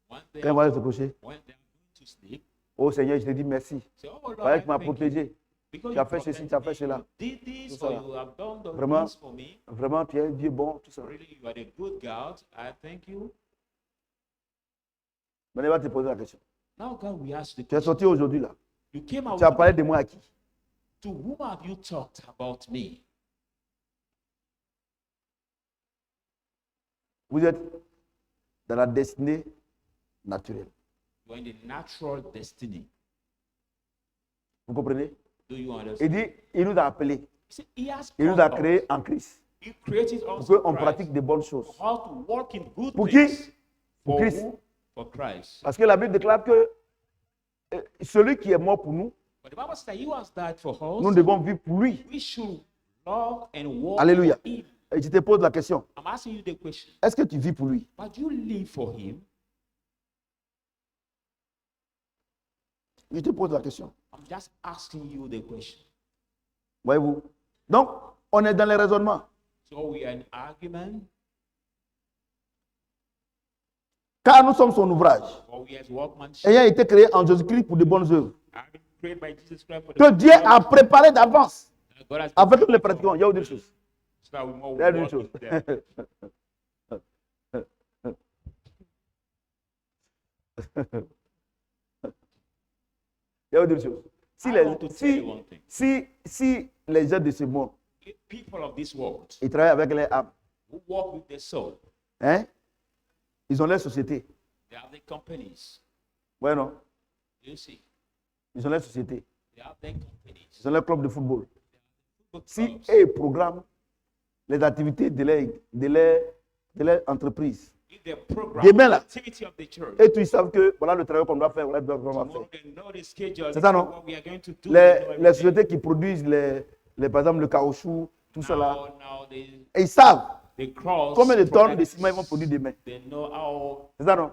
When they quand ils vont aller se coucher, when they are going to sleep, Oh Seigneur, je te dis merci. Say, oh Lord, Parce I que tu m'as thank you. protégé. Because Tu as you fait ceci, protected tu as fait me, cela. you did this, Tout ça or là. you have done Vraiment, this for me. vraiment, tu es un Dieu bon, tout ça. Really, you are a good God. I thank you. Maintenant, il va te poser la question. Now, God, we ask the Tu es question. sorti aujourd'hui là. You came out Tu as parlé de moi à qui? to whom have you talked about me? Vous êtes dans la destinée naturelle. You are in the natural destiny. Vous comprenez? Do you Il understand? dit, il nous a appelés. He said, He has Il nous a called créés us. en Christ. He created Pour us qu'on in pratique Christ. de bonnes choses. How to walk in good Pour qui? things. Pour For Christ. who? For Christ. Parce que la Bible déclare que celui qui est mort pour nous, But the Bible says that He has died for us. nous devons vivre pour lui. We should love and walk Alléluia. for Him. Et je te pose la question. I'm asking you the question. Est-ce que tu vis pour lui? But you live for Him. Je te pose la question. I'm just asking you the question. Voyez-vous? Donc, on est dans les raisonnements. So we are in argument, Car nous sommes son ouvrage, or we are workmanship. ayant été créés en Jésus-Christ pour de bonnes œuvres, I've been created by Jesus Christ for the que Dieu a préparé d'avance, God has afin que nous les prepared pratiquions. Il y a autre chose. so that we more Il y a walk autre chose. in them. Il y a autre chose. Si I want to tell you one thing. si les gens de ce monde, If people of this world ils travaillent avec les âmes, who walk with their soul, hein? Ils ont leur société. they have their companies. Ouais, non? You see, Ils ont leur société. they have their companies. Ils ont leur club de football. Football Si clubs. eux programment les activités de leur entreprise, If they program Demain, là. the activity of the church, et ils savent que voilà le travail qu'on doit faire, voilà le travail qu'on doit tomorrow faire. they know the schedule. C'est ça, non? What we are going to do. Les sociétés qui produisent par exemple le caoutchouc, tout ça là, Now they et ils savent cross. combien de tonnes de products. ciment ils vont produire demain. They know how. C'est ça non?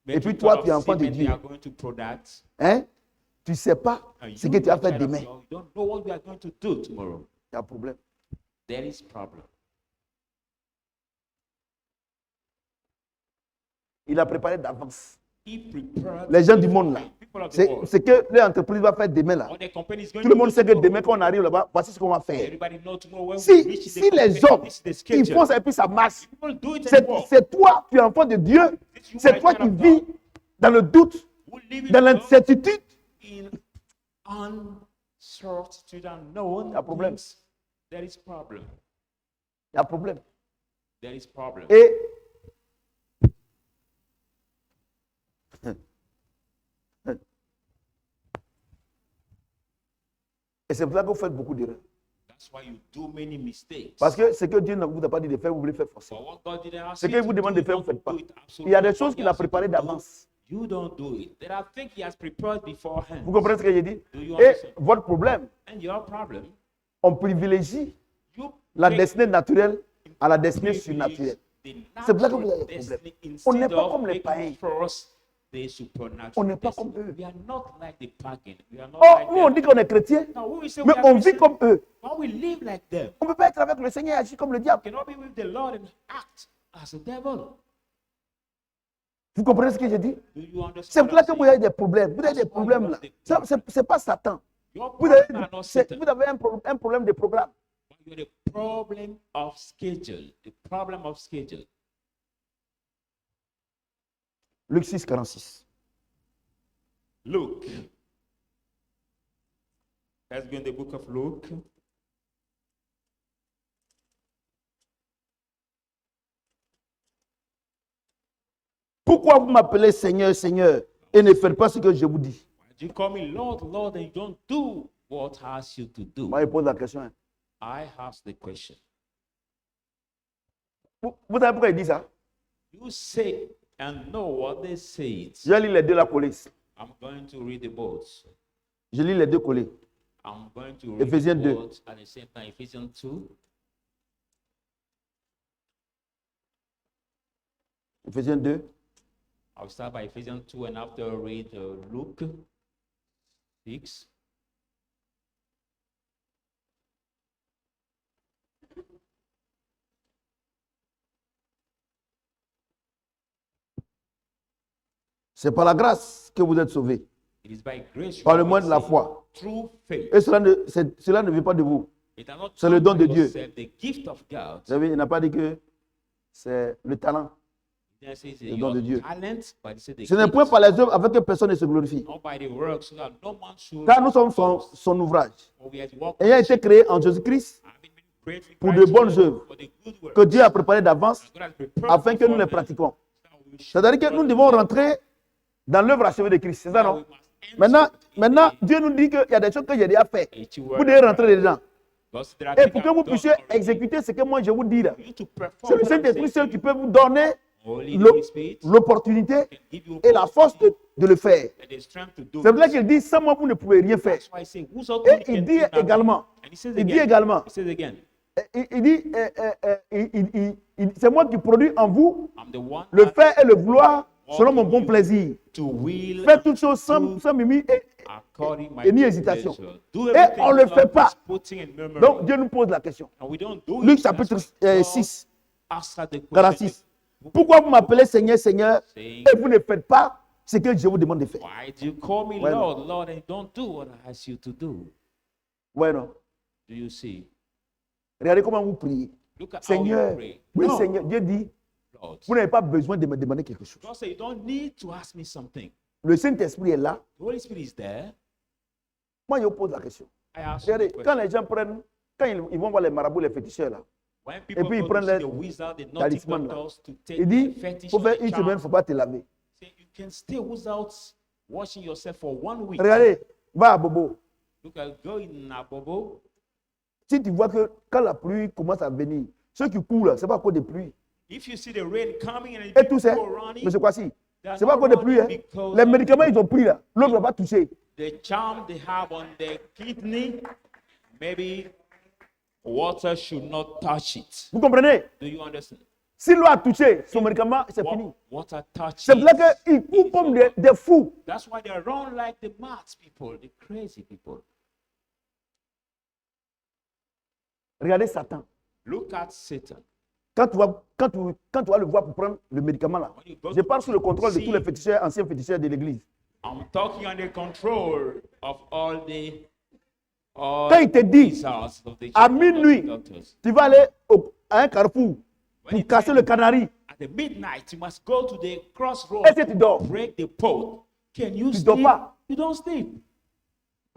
Et puis many toi, ton tu es of enfant de cement Dieu. they are going to product. Hein? Tu ne sais pas And ce you, que tu vas the faire child of demain. God, you don't know what we are going to do tomorrow. Il y a un problème. There is problem. Il a préparé d'avance. He prepared Les gens du monde là, people of the c'est world. ce que l'entreprise va faire demain là. All the companies going Tout le to monde do sait que tomorrow. demain quand on arrive là-bas, voici ce qu'on va faire. Everybody know tomorrow when we Si, reach the si les company, hommes, this is the ils schedule. font ça et puis ça marche, People do it and work. c'est toi, tu es enfant de Dieu, c'est toi qui vis dans le doute, Who live in dans God l'incertitude. in uncertainty and known Il y a problème. things. There is problem. Il y a un problème. There is problem. Et c'est pour ça que vous faites beaucoup d'erreurs. That's why you do many mistakes. Parce que ce que Dieu ne vous a pas dit de faire, vous voulez faire forcément. For what God didn't ask Ce you qu'il to vous do, demande de you faire, don't vous ne faites pas. do it. Il y a des Absolutely. choses qu'il a What he préparées asks you to do, d'avance. You don't do it. There are things He has prepared beforehand. Vous comprenez ce que j'ai dit? Do you Et understand? votre problème, And your problem, on privilégie you la take destinée naturelle à la destinée privilege surnaturelle. the C'est pour ça que vous natural avez des problèmes. destiny On n'est instead pas of comme les making païens. first the supernatural On n'est pas destiny. comme eux. We are not like the pagan. We are not Oh, like nous on them. dit qu'on est chrétien, Now, when we say mais we are on vit Christian, comme eux. but we live like them. On ne peut pas être avec le Seigneur et agir comme le diable. Cannot be with the Lord and act as a devil. Vous comprenez ce que j'ai dit? Do you understand? C'est what pour là I'm que vous saying? avez des problèmes. Vous avez des problèmes là. C'est pas Satan. Your Vous avez, problem are not c'est- Satan. vous avez un problème de programme. But you're the problem of schedule. The problem of schedule. Luc 6, 46. Luke. Let's go in the book of Luke. Pourquoi vous m'appelez Seigneur, Seigneur, et ne faites pas ce que je vous dis? Why do you call me Lord, Lord, and you don't do what I ask you to do? Moi, je pose la question. Hein. I ask the question. Vous savez pourquoi il dit ça? You say and know what they say. Je lis les deux la police. I'm going to read the both. Je lis les deux collés. I'm going to read Éphésiens the 2. both at the same time. Ephesians 2. Éphésiens 2. I'll start by Ephesians 2 and after I read Luke 6. C'est par la grâce que vous êtes sauvés, It is by grace you par le are moyen de la saved foi. through faith. Et cela ne vient pas de vous. It does not C'est le come don by de Dieu. yourself, the gift of God. Vous savez, il n'a pas dit que c'est le talent. It doesn't say Le don de your Dieu. talent, but it says the Ce n'est point gift. par les œuvres afin que personne ne se glorifie. Not by the works, so that no man should Car nous sommes boast. son ouvrage, For we are the work ayant été créés en Jésus-Christ having been created in pour Christ de bonnes Jesus œuvres for the good works que Dieu a préparées d'avance that God has prepared afin que nous les beforehand, pratiquions. that we should C'est-à-dire que nous devons rentrer dans l'œuvre achevée de Christ. C'est ça, that non? we must enter Maintenant, in Dieu nous dit qu'il y a des choses que j'ai déjà faites. the Vous devez rentrer dedans. because there are Et things pour que that vous God puissiez already exécuter ce que moi je vous dis là, for you to perform c'est le what I'm Saint-Esprit saying seul to qui you. peut vous donner Holy Holy Spirit l'opportunité can give you et la force de le faire. and the strength to do C'est pour ça it. qu'il dit, sans moi, vous ne pouvez rien faire. That's why I say, who's out Et there il can dit do nothing. également, And he says il dit again, également, he says again, il dit, c'est moi qui produis en vous I'm the one le that faire et le vouloir selon mon bon plaisir. to will Faites toutes choses sans mimi according my et ni good hésitation. pleasure. Do Et everything on ne le without fait pas. putting and murmuring. Donc Dieu nous pose la question. And we don't do Luc it. That's chapitre why God 6, asks us the question, 46. Pourquoi vous m'appelez Seigneur, Seigneur, et vous ne faites pas ce que je vous demande de faire? why do you call me Well- Lord, Lord, and you don't do what I ask you to do? Bueno, Do you see? regardez comment vous priez. Look at how Seigneur, you pray. oui No, Seigneur, Dieu dit, Lord. vous n'avez pas besoin de me demander quelque chose. God said you don't need to ask me something. Le Saint-Esprit est là. The Holy Spirit is there. Moi, je vous pose la question. I ask you Regardez, the quand question. les gens prennent, quand ils vont voir les marabouts, les féticheurs là, When people puis ils go prennent to see les the wizard, the naughty talismans là, doctors to take il dit, the fetish faut or faire the une semaine, il ne charm, faut pas te laver. say you can stay without washing yourself for 1 week. Regardez, va à Bobo. Look at go in Nabobo. Si tu vois que quand la pluie commence à venir, ceux qui courent là, ce n'est pas à cause de pluie. If you see the rain coming and Et people tout ça, go running, monsieur Kwasi, they ce are n'est pas à cause not de pluie. Hein. running because Les of médicaments, ils ont pris là. L'autre ne va pas toucher. the charm they have on their kidney. Maybe water should not touch it. Vous comprenez? Do you understand? Si l'eau a touché son médicament, c'est fini. Water touches. C'est pour ça qu'ils courent comme des fous. That's why they run like the mad people, the crazy people. Regardez Satan. Look at Satan. Quand tu vas le voir pour prendre le médicament là, When you go je to parle sous le contrôle de see- tous les féticheurs, anciens féticheurs de l'église. I'm talking on the control of all the Quand il te dit, wizards of the à church, minuit, doctors. tu vas aller à un carrefour pour casser le canari. At the midnight, you must go to the crossroads, Est-ce que tu dors? break the pole. Can you Tu dors sleep? pas. You don't sleep.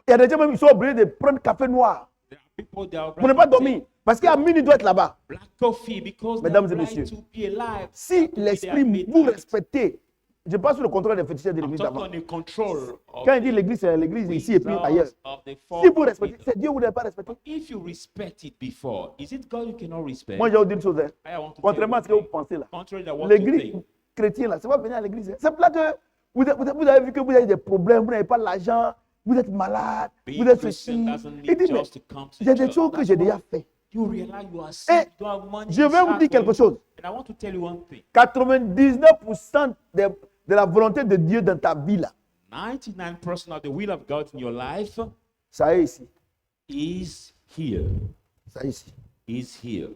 Il y a des gens même qui sont obligés de prendre café noir There are people that are pour ne pas dormir. Parce qu'à minuit, il doit être là-bas. black coffee because they Mesdames are et right messieurs, to be alive. Si to be l'esprit there at vous midnight. respectez, je parle sous le contrôle des féticheurs de I'm l'église talking d'avant. on the control of Quand il dit l'église, c'est l'église ici et puis wizards ailleurs. of the Si four vous respectez, kingdoms. c'est Dieu que vous n'avez pas respecté. If you respect it before, is it God you cannot respect? Moi, je vais vous dire une chose. Hein. I want to Contrairement à ce que tell vous you, pensez là. contrary to what you L'église think. chrétienne là, c'est pas venir à l'église. Hein. C'est pour là que vous avez vu que vous avez des problèmes, vous n'avez pas l'argent, vous êtes malade, Being vous êtes Christian ceci. doesn't Il need dit, mais just to come to il y a des church. choses que That's j'ai why déjà fait. you realize you are Et sick, you don't have money. je to vais vous start dire quelque with. chose. And I want to tell you one thing. 99% de la volonté de Dieu dans ta vie là, 99% of the will of God in your life ça est ici. is here. Ça est ici. Is here.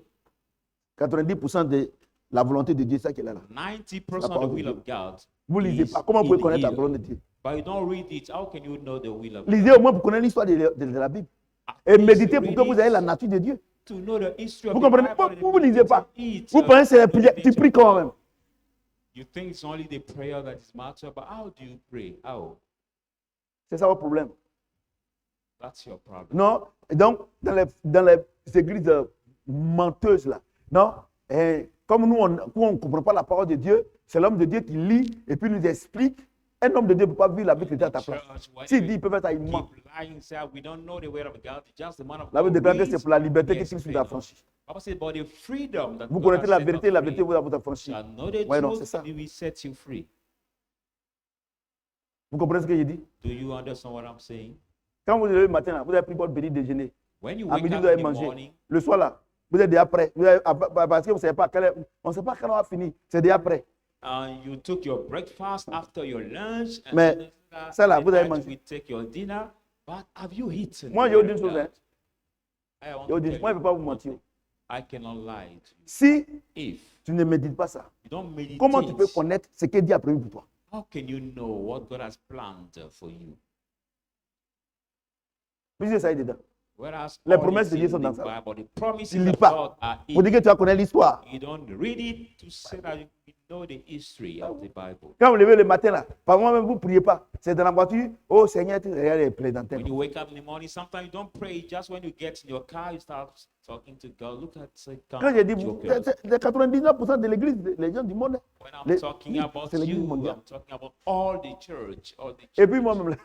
90% de la volonté de Dieu, c'est ça qui est là. 90% La of parole the de will Dieu. of God. Vous ne lisez is pas. Comment vous pouvez in connaître la here. volonté de Dieu? But you don't read it. How can you know the will of God? Lisez au moins pour connaître l'histoire de la Bible. At Et least méditez pour read que vous it ayez la nature de Dieu. to know the history of Vous the comprenez? Bible and Vous ne lisez pas. it, Vous pensez que c'est la prière. Tu meditate. pries quand même. You think it's only the prayer that is matter, but how do you pray? How? C'est ça votre problème. That's your problem. Non? Et donc, dans les églises menteuses là, non? Et comme nous, on ne comprend pas la parole de Dieu, c'est l'homme de Dieu qui lit et puis nous explique. Un homme de Dieu ne peut pas vivre la vie chrétienne à ta place. Church, when S'il you dit, il peut faire ça, il ment. keep lying, say we don't know the word of God. It's just the man of La Bible God déclare que reads, c'est pour la liberté que yes, Christ nous freedom. a franchi. Bible says, but the freedom that Vous God connaissez has la set vérité, us la vérité free, vous a franchi. shall know the Ouais, non, c'est truth, ça. and it will set you free. Vous comprenez ce que j'ai dit? Do you understand what I'm saying? Quand vous levez le matin, là, vous avez pris votre petit déjeuner. When you À wake midi, up vous avez in the mangé. morning, Le soir, là, vous êtes déjà prêt. Parce que vous ne savez pas on ne sait pas quand on va finir. C'est déjà prêt. you took your breakfast after your lunch, and Mais then ça là, the vous avez night mangé. we take your dinner. But have you eaten? Moi, the je vous word dis une of chose. God? Hein. I want Je vous to dis, tell moi, je ne you peux pas vous one mentir. thing. I cannot lie to you. Si If tu ne médites pas ça, you don't meditate, comment tu peux connaître ce que Dieu a prévu pour toi? How can you know what God has planned for you? Puisque ça est dedans. Whereas Les all promesses is de Dieu in sont the dans ça. Bible, the promises Tu lis of pas. God are Pour dire in. que tu vas connaître l'histoire. You don't read it to say that you know the history of the Bible. Quand vous levez le matin là, par moi-même vous ne priez pas. C'est dans la voiture. Oh Seigneur, tu regardes les plaisantin. When you wake up in the morning, sometimes you don't pray. Just when you get in your car, you start talking to God. Look at Quand j'ai dit, Joker. c'est 99% de l'église, les gens du monde. When I'm Les- talking about c'est l'église you, mondiale. I'm talking about all the church, all the Et puis church. moi-même, là,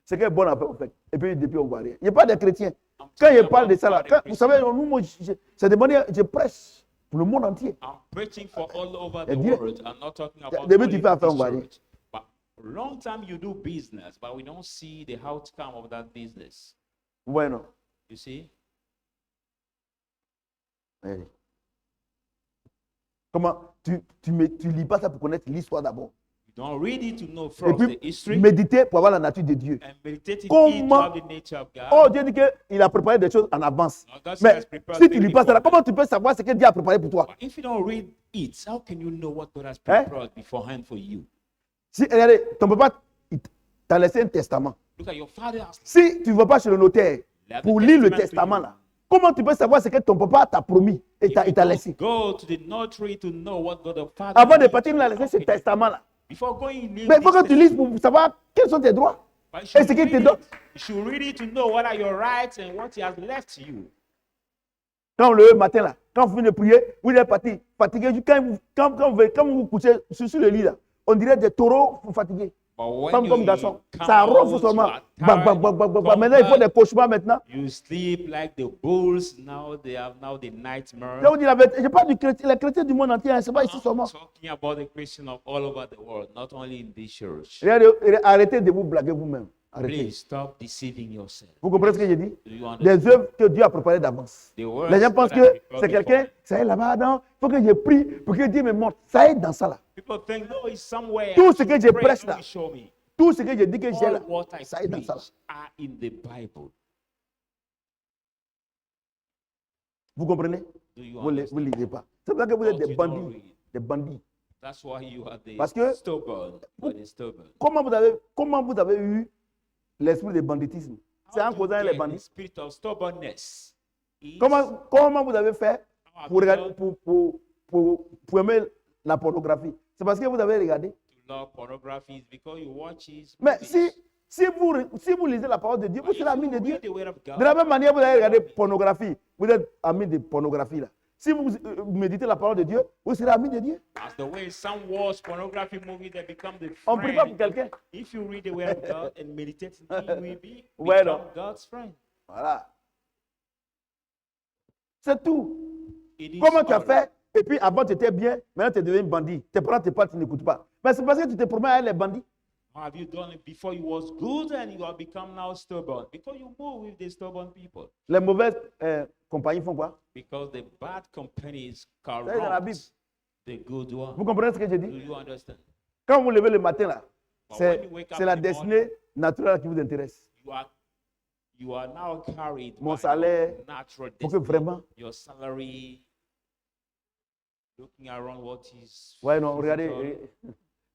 c'est quel bon affaire, en fait. Et puis depuis, on ne voit rien. Il n'y a pas de chrétiens. I'm Quand talking je parle de about ça, là, all the quand, vous savez, Christians. nous, moi, c'est de manière, je prêche pour le monde entier. I'm preaching for all over Et the dire- world. I'm not talking about début, only tu fais affaire, on this va dire. church. But long time you do business, but we don't see the outcome of that business. Bueno. You see? Oui. Comment tu lis pas ça pour connaître l'histoire d'abord. You don't read it to know Et first puis, the history méditer pour avoir la nature de Dieu. and meditate it Comment- to have the nature of God. Oh, Dieu dit qu'il a préparé des choses en avance. Now, God Mais has prepared si tu things lis pas ça, là, beforehand. comment tu peux savoir ce que Dieu a préparé pour toi? But if you don't read it, how can you know what God has Hein? prepared beforehand for you? Si, regardez, ton papa t'a laissé un testament. Look at your father has Si tu ne vas pas chez le notaire pour lire le testament, là, comment tu peux savoir ce que ton papa t'a promis et If t'a you t'a don't laissé? go to the notary to know what God the Father Avant de needs partir, il a laissé ce to- testament-là. Before going, leave Mais il faut this que tu lises pour savoir quels sont tes droits. But you Et should ce qu'il te read donne. it. You should read it to know what are your rights and what He has left you. Quand vous le matin, là, quand vous venez de prier, vous êtes parti, fatigué. Quand vous vous couchez sur le lit, là, on dirait des taureaux fatigués. But when Femme comme you garçon. come Ça out, ronfle you seulement. are Bang, bang, tired, bang, bang, bang. come Maintenant, il faut back, des cauchemars maintenant. you sleep like the bulls. Now they have now the nightmare. Je vous dis la vérité. Je parle du chrétien, les chrétiens du monde entier. Ce n'est pas ici I'm seulement. talking about the Christian of all over the world, not only in this church. Regardez, arrêtez de vous blaguer vous-même. Arrêtez. Please stop deceiving yourself. Vous comprenez ce que j'ai dit? Do you understand? Des œuvres que Dieu a préparées d'avance. The words Les gens pensent that I que prepared c'est quelqu'un, before. ça est là-bas, non? Il faut que je prie pour que Dieu me montre. Ça est dans ça là. People think, no, it's somewhere. Tout I ce que should je pray, prêche God là. will show me. Tout ce que je dis que j'ai là, All what I ça est dans ça là. preach are in the Bible. Vous comprenez? Do you Vous ne understand? lisez pas. C'est pour ça que vous êtes But des you don't bandits. read. Des bandits. That's why you are the Parce que- stubborn. You are the stubborn. Comment vous avez eu l'esprit de banditisme? C'est How en to causant get les the bandits. spirit of stubbornness is Comment vous avez fait how pour, to regarder, pour aimer la pornographie? C'est parce que vous avez regardé. love pornography is because you watch his Mais movies. si vous lisez la parole de Dieu, vous But serez if ami you de Dieu. read the word of De God, la même manière, vous allez regarder pornographie. Vous êtes ami de pornographie là. Si vous méditez la parole de Dieu, vous serez ami de Dieu. as the way some watch pornography movies, they become the On ne prie pas pour friend. quelqu'un. If you read the word of God and meditate in it, you will be Ouais, become non. God's friend. Voilà. C'est tout. It is Comment tu as all. fait? Et puis avant, tu étais bien, maintenant tu es devenu bandit. Tes parents te parlent, tu n'écoutes pas. Mais c'est parce que tu te promets à être les bandits. How have you done it before you was good and you have become now stubborn? Because you move with the stubborn people. Les mauvaises compagnies font quoi? Because the bad companies dans la Bible. corrupt the good one. Vous comprenez ce que je Do dis? you understand? Quand vous vous levez le matin, là, But c'est when you wake up c'est la in the destinée naturelle qui vous intéresse. You are now carried Mon by salaire, your natural Pour que destiny, vraiment. your salary, looking around what is Ouais, non, physical.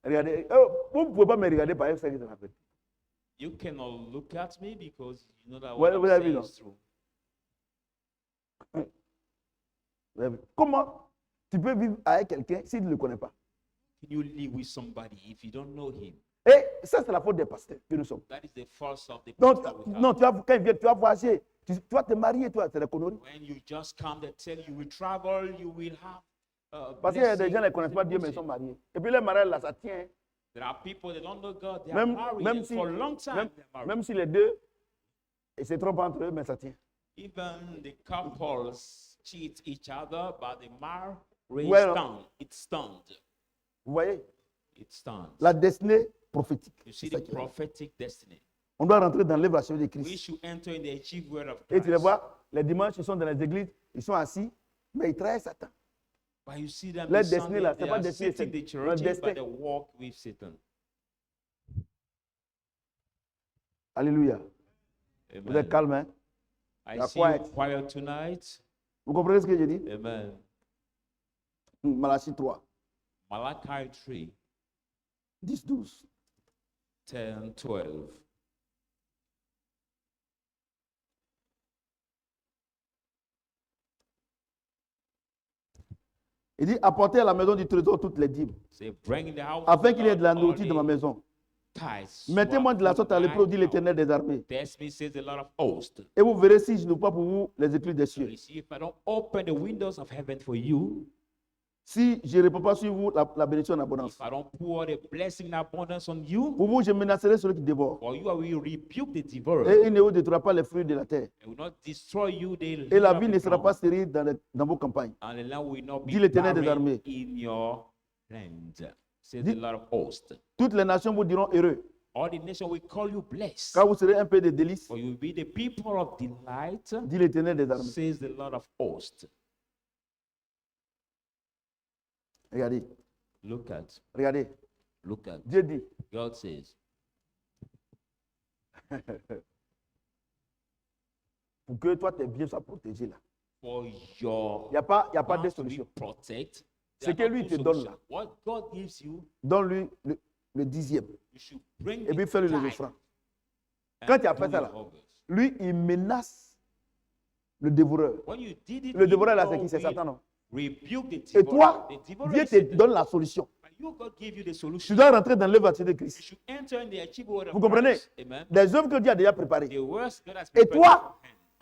regardez. Oh, vous ne pouvez pas me regarder par exemple, ça que ça fait. You cannot look at me because you know that Ouais, what vous I'm avez vu, saying non? is true. Vous avez vu. Comment tu peux vivre avec quelqu'un s'il ne le connaît pas? Can you live with somebody if you don't know him? Et ça, c'est la faute des pasteurs que nous sommes. That is the force of the Donc, pastor we have. non, quand il vient, tu vas voyager. Tu vas te marier, toi, c'est la connerie. When you just come, they tell you will travel, you will have. Parce qu'il y a des gens qui ne blessing, connaissent pas Dieu, mais ils sont mariés. Et puis les mariages, là, ça tient. There are people that don't know God. They Même, are married même, and si, for a long time. même, they're married. même si les deux ils se trompent entre eux, mais ça tient. Even the couples cheat each other, but the marriage Well- stand. It stands. Vous voyez? It stands. La destinée prophétique. You see C'est ça the qui est là. prophetic destiny. On doit rentrer dans l'œuvre achevée de We Christ. should enter in the achieved word of Et tu les Christ. vois, les dimanches, ils sont dans les églises, ils sont assis, mais ils travaillent Satan. But you see them Leur this destinée, Sunday, là, c'est they pas are destinée, sitting c'est the church, leur but destin. they walk with Satan. Alléluia. Vous êtes Amen. calme, hein? I are see you quiet. quiet tonight. Vous comprenez ce que je dis? Amen. Malachie 3. Malachi 3. 10, 12. 10, 12. Il dit, apportez à la maison du trésor toutes les dîmes, Say, bring in the house afin of qu'il y ait God de la all nourriture dans ma the maison. tithes. Mettez-moi de la sorte à l'épreuve, dit l'Éternel des armées. Test me, says the Lord of hosts. Et vous verrez si je n'ouvre pas pour vous les éclus des cieux. You see, if I don't open the windows of heaven for you, Si je ne réponds pas sur vous la bénédiction en abondance. if I don't pour the blessing in abundance on you, Pour vous, je menacerai celui qui dévore. for you I will rebuke the devourer. Et il ne vous détruira pas les fruits de la terre. I will not destroy you. Et la vie ne sera pas stérile dans vos campagnes. And the land will not Dit be l'Éternel des barren armées. in your land, says Dit- the Lord of hosts. Toutes les nations vous diront heureux, All the nations will call you blessed, car vous serez un peu de délices, for you will be the people of delight, dit l'Éternel des armées. says the Lord of hosts. Regardez, Look at, regardez. look at. Dieu dit, God says, pour que toi tes biens soient protégés là. for your Il n'y a pas house de to be solution. protect, Ce que lui te donne là, what God gives you, donne-lui le dixième. you should bring Et puis fais-lui les tithe offrandes. and Quand tu as do fait ça your là, offers. lui, il menace le dévoreur. When you did it, Le dévoreur là, c'est you qui? C'est will Satan, non? rebuke the Et devourer. toi, The devourer Dieu is te Satan. donne la solution. But you, God give you the Tu solution. dois rentrer dans l'œuvre de You Christ. should enter in the achievable word of Vous comprenez? Christ. Amen. Les œuvres que Dieu a déjà préparées. The words God has Et prepared toi, beforehand.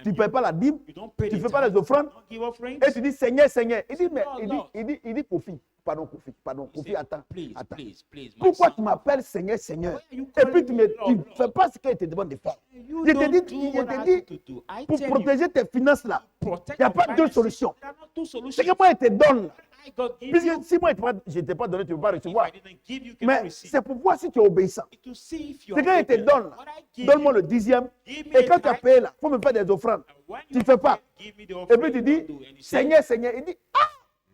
tu ne And payes pas la dîme, you don't pay tu ne the fais pas les tithe, offrandes, don't give offerings. et tu dis Seigneur, Seigneur. Il dit, mais, Lord, il Lord. dit Kofi. Pardon, You Kofi, say, attends. Please, Attends. please, please, my Pourquoi son. tu m'appelles Seigneur, Seigneur? Why are you Et puis calling me tu Lord, ne Lord? fais pas ce qu'il te demande de faire. You Je te don't dis, do what I ask you to do. I pour tell you, protéger tes finances là, protect il n'y a your pas deux finances. solutions. There are not two Ce solutions. que moi, il te donne là. I God give you. Puisque si moi, je ne t'ai pas donné, tu ne peux pas If recevoir. I didn't give you, cannot Mais receive. c'est pour voir si tu es obéissant. To see if you C'est quand il te donne là. What I give Donne-moi you, le dixième. give me Et the quand tu as tithe, payé là, il faut me faire des offrandes. and when Tu you ne fais pas. give me the Et offering, puis tu you dis, don't do. And you say, Seigneur, Seigneur. Il dit, ah,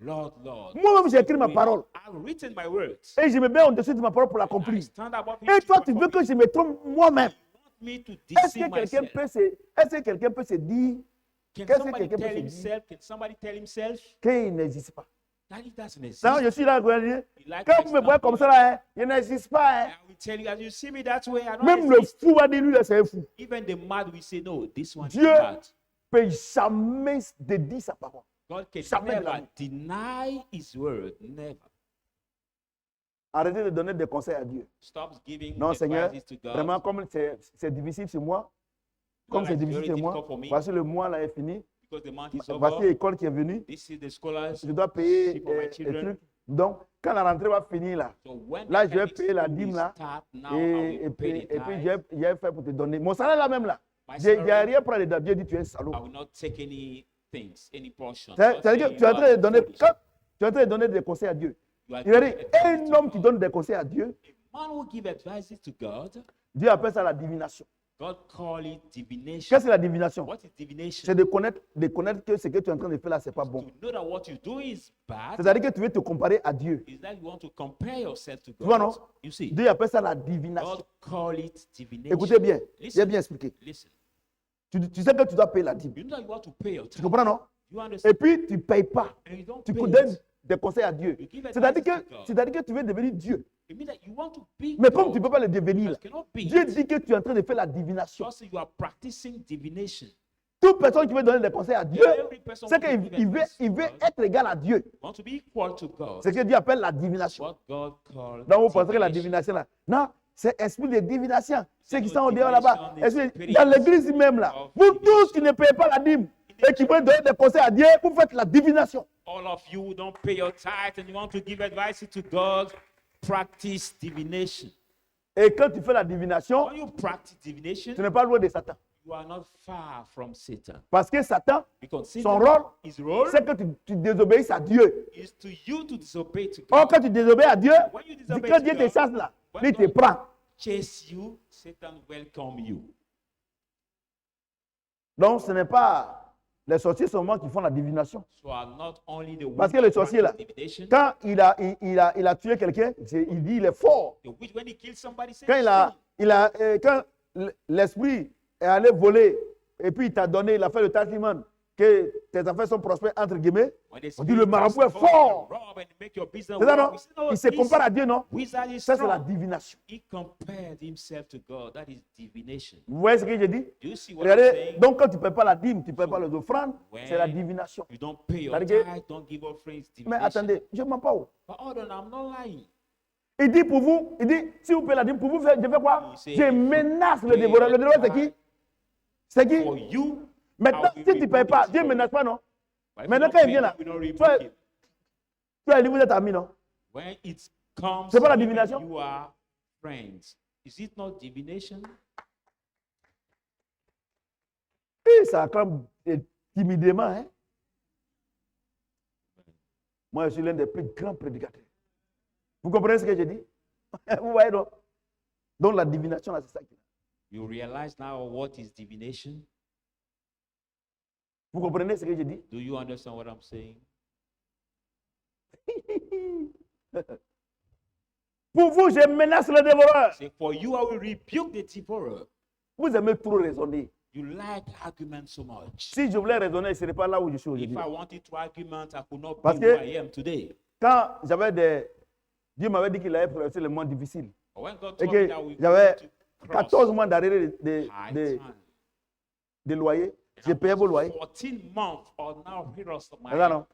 Lord, Lord, moi-même j'ai écrit ma read. parole. I've written my words. Et je me mets au-dessus de ma parole pour I l'accomplir. stand above it Et to toi, tu veux perform que it. je me trompe moi-même. You want me to Est-ce deceive que quelqu'un myself? peut se dire Can qu'est-ce que somebody quelqu'un peut tell se dire himself? Can somebody tell himself qu'il n'existe pas? that it doesn't exist? Non, je suis là, vous voyez. You like Quand my vous me voyez stuff, comme ça, là, hein, il n'existe pas. Hein. I will tell you, as you see me that way, I don't Même le exist. fou va dire, lui, là, c'est un fou. Even the mad will say, no, this one is Dieu mad. ne peut jamais dédier sa parole. God can Jamais de never la vie. deny his word. Never. Arrêtez de donner des conseils à Dieu. Stop giving Non, Seigneur, advices to God. vraiment, comme c'est difficile sur moi, comme God, c'est it's difficile very sur moi, difficult for me. voici le mois là est fini. Because the month is Voici over. l'école qui est venue. This is the scholars. Je dois payer See for my les children. trucs. Donc, quand la rentrée va finir là, So when là, the je vais academic payer la school dîme will là. start, now I will pay the Et puis tithe. j'ai fait pour te donner. Mon salaire là même là. My J'ai salary, rien pris dedans. Dieu dit tu es un salaud. I will not take any things, any portion. C'est-à-dire que tu es en train de donner, quand tu es en train de donner des conseils à Dieu. Il a dit, un homme qui donne des conseils à Dieu, Man who give advices to God, Dieu appelle ça la divination. God call it divination. Qu'est-ce que c'est la divination? What is divination? C'est de connaître que ce que tu es en train de faire là, ce n'est pas bon. To know that what you do is bad. C'est-à-dire que tu veux te comparer à Dieu. Is that you want to compare yourself to God? Tu vois, non? You see, Dieu appelle ça la divination. God call it divination. Écoutez bien, j'ai Listen, bien expliqué. listen. Tu sais que tu dois payer la dîme. You know that you want to pay your Tu tithe. comprends, non? You understand? Et puis, tu ne payes pas. And you don't Tu pay donnes it. des conseils à Dieu. You give C'est-à-dire advices to que, God. c'est-à-dire que tu veux devenir Dieu. It means that you want to be Mais comme God, tu ne peux pas le devenir, but you cannot be Dieu it. dit que tu es en train de faire la divination. Just you are practicing divination. Toute personne qui veut donner des conseils à Dieu, Every person c'est who qu'il give il veut, advice il to veut God être égal à Dieu. want to be equal to God. C'est ce que Dieu appelle la divination. What God calls Donc, vous pensez que la divination. divination là, non, c'est esprit de divination. Ceux qui no sont au dehors là-bas, divination, esprit- dans l'église même là, of vous tous qui ne payez pas la dîme et qui veulent donner des conseils à Dieu, vous faites la divination. All of you who don't pay your tithe and you want to give advice to God, practice divination. Et quand tu fais la divination, When you practice divination, tu n'es pas loin de Satan. you are not far from Satan. Parce que Satan, Because son Satan, rôle, his role c'est que tu désobéisses à Dieu. is to you to disobey to Or, God. quand tu désobéis à Dieu, When you c'est disobey quand to Dieu te God, chasse là, when il te God prend. chase you, Satan welcome you. Donc, ce n'est pas les sorciers seulement qui font la divination. So are not only the Parce que witch le that sorcier là, practice divination, quand il a tué quelqu'un, il dit il est fort. the witch, when he kills somebody, says, Quand l'esprit est allé voler et puis il t'a donné, il a fait le testament que tes affaires sont prospères, entre guillemets, When the on dit le spirit marabout est comes forth fort. and rob and make your business C'est ça, work, non? we say, no, Il se compare à Dieu, non? wizard is Ça, c'est la strong. divination. He compared himself to God. That is divination. Vous voyez ce que je dis? Do you see what I'm Regardez, saying? donc quand tu ne paies pas la dîme, tu ne paies pas les offrandes, When c'est la divination. You don't pay your C'est-à-dire que- tithe, don't give offerings, Mais divination. attendez, je ne mens pas. But hold on, I'm not lying. Il dit pour vous, il dit, si vous payez la dîme, pour vous, je fais quoi? Il sait, Je menace le dévoreur. Le dévoreur, c'est qui? C'est qui? For you, Maintenant, I will si tu ne payes rebuke pas, it Dieu ne for menace you. pas, non? But if Maintenant, you quand don't il vient pay, là, you will not toi, rebuke him. toi, vous êtes amis, non? When it comes, C'est pas la to divination? you are friends. Is it not divination? Et ça acclame timidement, hein? Moi, je suis l'un des plus grands prédicateurs. Vous comprenez ce que je dis? Vous voyez, non? Donc, la divination, là, c'est ça qui est. You realize now what is divination? Vous comprenez ce que je dis? Do you understand what I'm saying? Pour vous, je menace le dévoreur. Say, for you, I will rebuke the devourer. Vous aimez trop raisonner. You like argument so much. Si je voulais raisonner, ce n'est pas là où je suis If aujourd'hui. I wanted to argument, I could not Parce be que- who I am today. Quand j'avais des... Dieu m'avait dit qu'il allait traverser le monde difficile. But when God Et told me que that we j'avais to 14 mois d'arrêt high time, de loyer. and J'ai I payé vos was loyers. 14 months or now heroes of my C'est ça, non?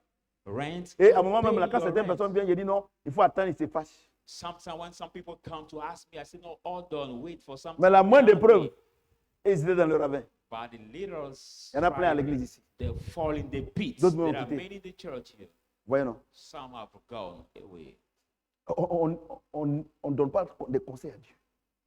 rent. Et à un I moment même, pay là, quand your certaines rent. personnes viennent, j'ai dit non, il faut attendre, ils se fâchent. Sometimes when some people come to ask me, I say, no, hold on, wait for some Mais la time, moindre I'll preuve, pay. ils étaient dans le ravin. But the little Il y en a plein à l'église ici. they fall in the pits. D'autres m'ont There are quitté. many in the church here. Voyez, non? Some have gone away. On ne donne pas des conseils à Dieu.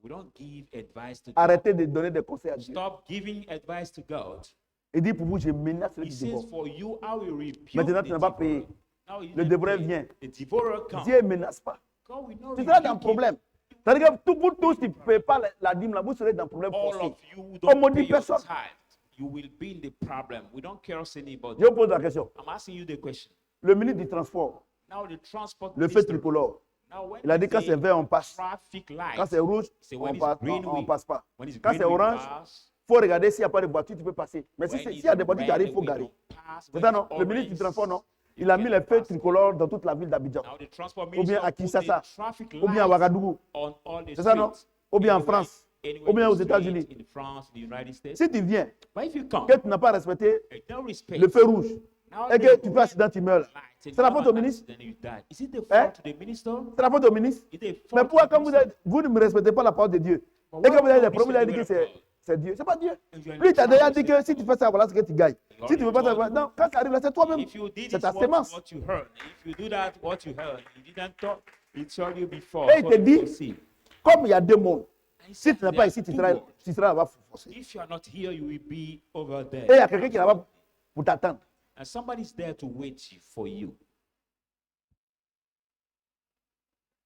We don't give advice to God. Arrêtez de donner des conseils à Dieu. Stop giving advice to God. Il dit pour vous, je menace le He says, dévoreur. for you, I will rebuke Maintenant, the tu n'as pas devourer. payé. Now you Le didn't dévoreur pay. vient. The devourer comes. Dieu ne menace pas. God will not C'est ça dans le rebuke him. problème. C'est-à-dire que vous tous qui ne payez pas la dîme, là, vous serez dans le problème All forcé. of you who On don't maudit pay your personne. tithe, you will be in the problem. We don't curse anybody. Je vous pose la question. I'm asking you the question. Le ministre du Transport, Now the transport le feu minister, tricolore, now when il a dit there's quand c'est a vert, on passe. traffic light, Quand c'est rouge, say on when it's passe, green, on we- passe pas. when it's Quand green, c'est we orange, pass. il faut regarder s'il n'y a pas de voiture, tu peux passer. Mais When s'il it's y a des voitures qui red, arrivent, il faut we garer. don't pass. C'est When ça, it's non? Le ministre du orange, Transport, non? you Il a mis can les feux pass. tricolores dans toute la ville d'Abidjan. Now the transport Ou bien minister à put the Kinshasa, traffic ou bien à lights Ouagadougou. on all the C'est ça, non? streets. Ou bien en Anywhere- France. anywhere Ou bien in aux the États-Unis. street, in France, in the United States. Si tu viens, But if you come, que tu n'as pas respecté and no respect, le feu rouge, now et the que tu fais red accident, tu meurs. light, and C'est you la have faute an au ministre? accident and you die. Is it the Hein? fault to the minister? C'est la faute au ministre. Is it the Mais fault pourquoi, to the quand minister? vous ne me respectez pas la parole de Dieu, But et que why vous avez des don't problèmes, vous you avez dit que listen to c'est Dieu. C'est pas Dieu. And you are in Lui, il t'a déjà trouble, dit que si tu fais ça, voilà ce que tu gagnes. You Si tu ne veux pas ça, already voilà. Non, quand ça arrive là, c'est toi-même. If you did C'est this, ta sémence. what you heard. If you do that, what you heard, he didn't talk. He told you before. Et il what te you dit, will see. comme il y a deux mondes, And he si said tu n'es there pas are ici, two tu worlds. seras là-bas forcé. If you are not here, you will be over there. Et il y a quelqu'un qui est là-bas pour t'attendre. And somebody's there to wait for you.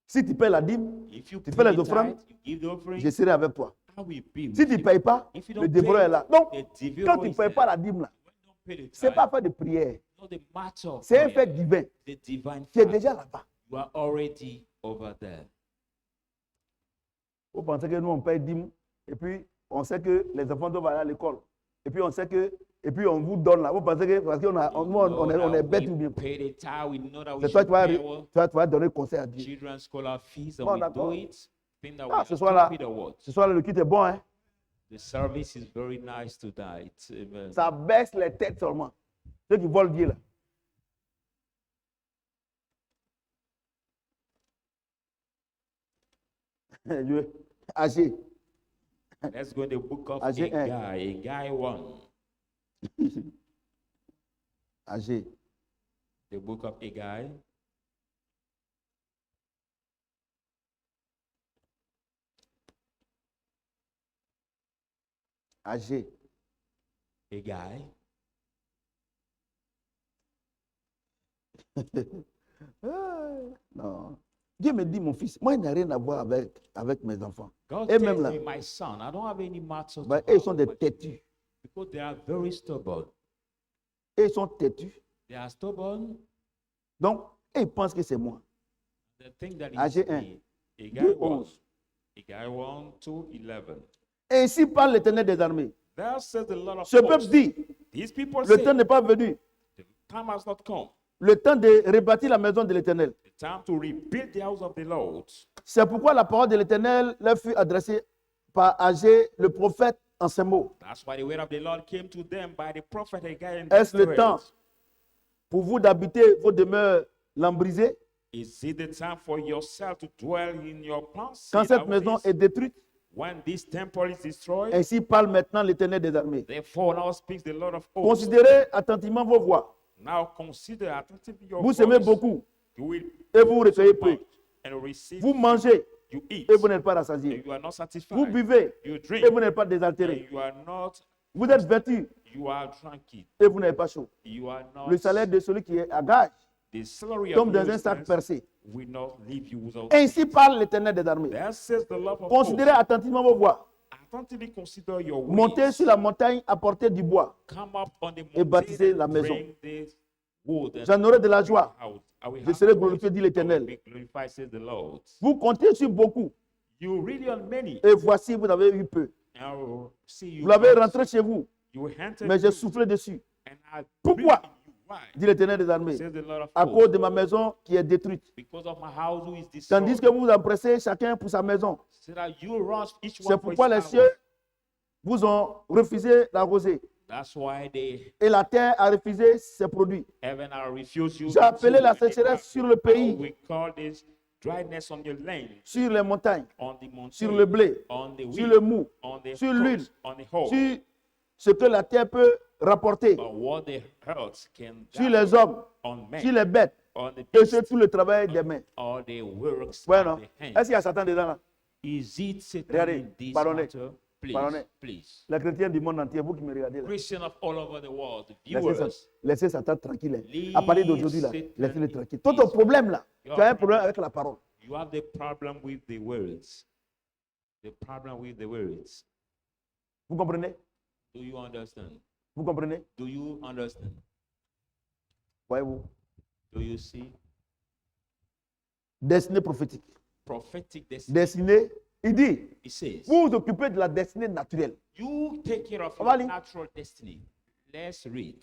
Si tu payes la dîme, If you Tu pay fais les the offrandes, tithe, you give the offering, je serai avec toi. I will be with Si tu ne you. payes pas, If you le don't dévoreur pay, est là. Donc, the devourer quand tu ne is payes there. pas la dîme là, When you don't pay the ce n'est pas tithe, fait de prière. not the matter of C'est un fait prayer, divin. the divine Tu es fact. déjà là-bas. You are already over there. Vous pensez que nous, on paye dîme, et puis on sait que les enfants doivent aller à l'école. Et puis on sait que, et puis on vous donne là. Vous pensez que, parce qu'on on est bête ou bien. Pay the tithe, we know that we C'est toi should qui pay our vas donner conseil à Dieu. children's scholar fees, and Bon, we d'accord. do it. Think that Ah, we ce are soir-là, stupid or what? ce soir le culte est bon, hein. The service is very nice tonight. Amen. Ça baisse les têtes seulement. Ceux qui volent Dieu là. Agé. Let's go to the book of Agé un. Agai 1. Agé. The book of Agai. Agé. Agai. Non. Dieu me dit, mon fils, moi, il n'y a rien à voir avec mes enfants. God Et tells même là, me, my son, I don't have any matter to bah, have ils sont des with- têtus. because they are very stubborn. Ils sont têtus. They are stubborn. Donc, ils pensent que c'est moi. The thing that is Agé un. me. Agai 2, 1. 11. Agai 1, 2, 11. Ainsi parle l'Éternel des armées. Thou says the Lord of Ce peuple hosts, dit, These people Le say temps n'est pas venu. the time has not come. Le temps de rebâtir la maison de l'Éternel. The time to rebuild the house of the Lord. C'est pourquoi la parole de l'Éternel leur fut adressée par Agé, le prophète, en ces mots. That's why the word of the Lord came to them by the prophet Haggai. In Est-ce these le temps words. pour vous d'habiter vos demeures lambrisées Is it the time for yourself to dwell in your plans? quand cette maison est détruite? When this temple is destroyed, Ainsi parle maintenant l'Éternel des armées. therefore now speaks the Lord of hosts. Considérez attentivement vos voies. Now consider attentively your Vous semez voice. beaucoup You will et vous recueillez peu. and receive. Vous mangez You eat et vous n'êtes pas and rassasié. you are not satisfied. Vous buvez You et drink vous n'êtes pas and désaltéré. you are not. Vous êtes vêtus You are drunken. et vous n'avez pas chaud. You are not. Le salaire de celui qui est à gage The salary tombe of dans un sac useless percé. will not leave you without. Ainsi parle l'Éternel des armées. That says the Lord of Considérez hosts. attentivement vos voies. Attentively consider your ways. Montez sur la montagne, apportez du bois. Come up on the et mountain bâtissez and la maison. bring this wood and J'en aurai de la joie. out. I will Je have serai joy. glorifié, dit I will l'Éternel. be glorified, says the Lord. Vous comptez sur beaucoup You really on many. et voici, vous avez eu peu. Now see you. Vous l'avez not. rentré chez vous, You enter mais j'ai you, soufflé dessus, and I Pourquoi? breathe in you. Why? dit l'Éternel des armées, Says the Lord of à hosts. cause de ma maison qui est détruite. Because of my house who is Tandis destroyed. que vous vous empressez chacun pour sa maison. So that you rush each C'est one for pourquoi les his cieux house. vous ont refusé la rosée That's why they et la terre a refusé ses produits. heaven I refuse you. J'ai appelé la to- sécheresse sur le pays, We call this dryness on your land, sur les montagnes, on the mountain, sur le blé, on the sur wheat, le mou, on the sur crops, l'huile, on the hoe, sur ce que la terre peut rapporter, on what the earth can sur gather, les hommes, on men, sur les bêtes on the et beasts, sur tout le travail des mains. all the works Bueno, of the est-ce hands. qu'il y a Satan dedans là? Is it Satan Regardez, in this pardonnez, matter? Please, pardonnez. please. Les chrétiens du monde entier, vous qui me regardez là, Christian of all over the world, laissez, viewers, laissez Satan tranquille. Hein. Leave À partir d'aujourd'hui là, Satan laissez-le in tranquille. peace. Ton problème là, tu Your as un problème avec la parole. you have the problem with the words. The problem with the words. Vous comprenez? Do you understand? Vous comprenez? Do you understand? Voyez-vous? Do you see? Destinée prophétique. Prophetic destiny. Destinée, il dit, It says, vous vous occupez de la destinée naturelle. you take care of On va your lire. natural destiny. Let's read.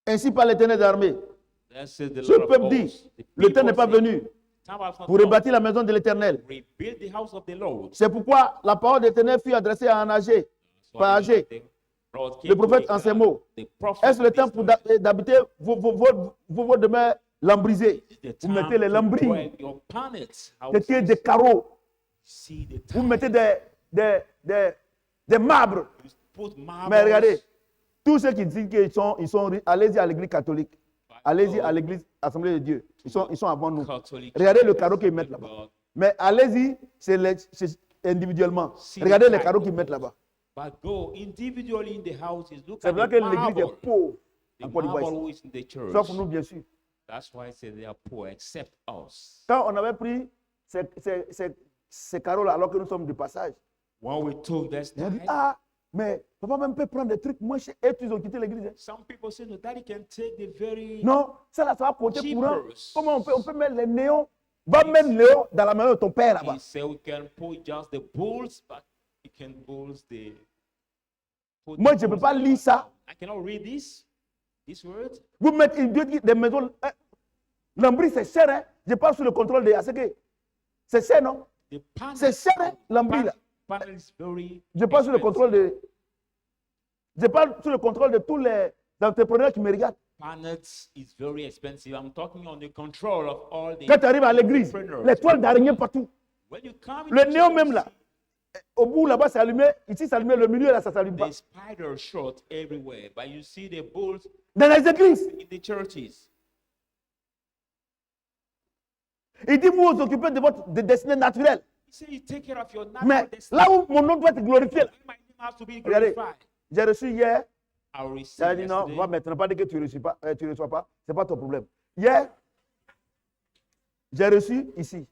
Ainsi par l'Éternel des armées. That says the Ce Lord of peuple dit, hosts. The le temps people n'est pas say, venu time has not pour come. rebâtir la maison de l'Éternel. Rebuild the house of the Lord. C'est pourquoi la parole de l'Éternel fut adressée à Anagé, So par the Agé, Lord came le to prophète en Haggai, ces mots. the prophet Est-ce le in temps this pour words. d'habiter vos demeures lambrisées? The Vous mettez time les to lambris, dwell your planets, mettez houses. des carreaux, See the vous time. mettez des marbres. You put marbles. Mais regardez, tous ceux qui disent qu'ils sont allez-y à l'église catholique, allez-y à l'église Assemblée de Dieu. Ils sont avant nous. Catholic Regardez le churches, carreau qu'ils mettent là-bas. but- Mais allez-y, c'est individuellement. See Regardez the les carreaux type qu'ils of mettent house. là-bas. But go individually in the houses. Look C'est at vrai the que l'église marble. est pauvre The en Côte d'Ivoire marble ici. who is in the church. Sauf nous, bien sûr. That's why I say they are poor, except us. Quand on avait pris ces carreaux-là, alors que nous sommes de passage, When we took this on a dit, time, ah, mais papa même peut prendre des trucs moins chers. Et ils ont quitté l'église. Hein. some people say, no, daddy can take the very Non, ça là, ça va compter courant. Cheapers. Comment on peut mettre les néons? Va mettre néons dans la maison de ton père là-bas. He said we can put just the bulls, but you can bulls the. put Moi, the je ne peux bulls pas in lire the ça. house. I cannot read this word. Vous mettez des maisons. L'ambri, c'est cher. Hein? Je parle sous le contrôle de ACG. C'est cher, non? The panel, C'est cher, hein, l'ambri là. panel is very. Je parle sous le expensive. contrôle de. Je parle sous le contrôle de tous les entrepreneurs qui me regardent. Panels is very expensive. I'm talking on the control of all the. Quand tu arrives à l'église, les toiles d'araignée partout. When you come Le into néon church, même là. Au bout là-bas, c'est allumé. Ici, c'est allumé. Le milieu là, ça ne s'allume pas. the spider shot everywhere, but you see the bulls Dans les églises, in the churches. il dit vous vous occupez de votre destinée naturelle. He said you take care of your natural Mais destiny. là où mon nom doit être glorifié, là, My name has to be regardez, glorified. j'ai reçu hier. I Il a received dit non, yesterday. va maintenant pas dire que tu ne reçois pas, tu reçois pas, c'est pas ton problème. Hier, j'ai reçu ici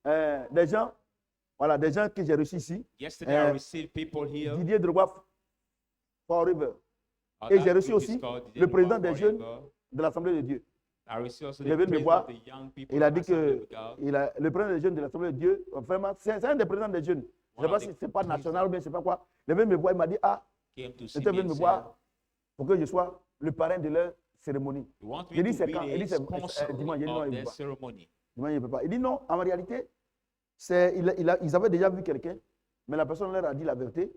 des gens, voilà, des gens que j'ai reçus ici. Yesterday I received people here. Didier Drogba for River. Oh, Et that j'ai reçu group is aussi called le président Didier des jeunes Drogba. de l'Assemblée de Dieu. I receive also Il the est venu me praise voir. of the young people. Il a dit Assembly que of God. le président des jeunes de l'Assemblée de Dieu, vraiment, c'est un des présidents des jeunes. Je ne sais pas si c'est pas national ou bien je ne sais pas quoi. Il est venu me voir, il m'a dit, ah, Came to il see était me venu and me said, voir pour que je sois le parrain de leur cérémonie. "You want J'ai me dit, to c'est quand? Il dit, be the sponsor dimanche. J'ai dit, non, of il ne their veut pas. ceremony?" Dimanche, il ne veut pas. Il dit, non, en réalité, ils avaient déjà vu quelqu'un, mais la personne leur a dit la vérité,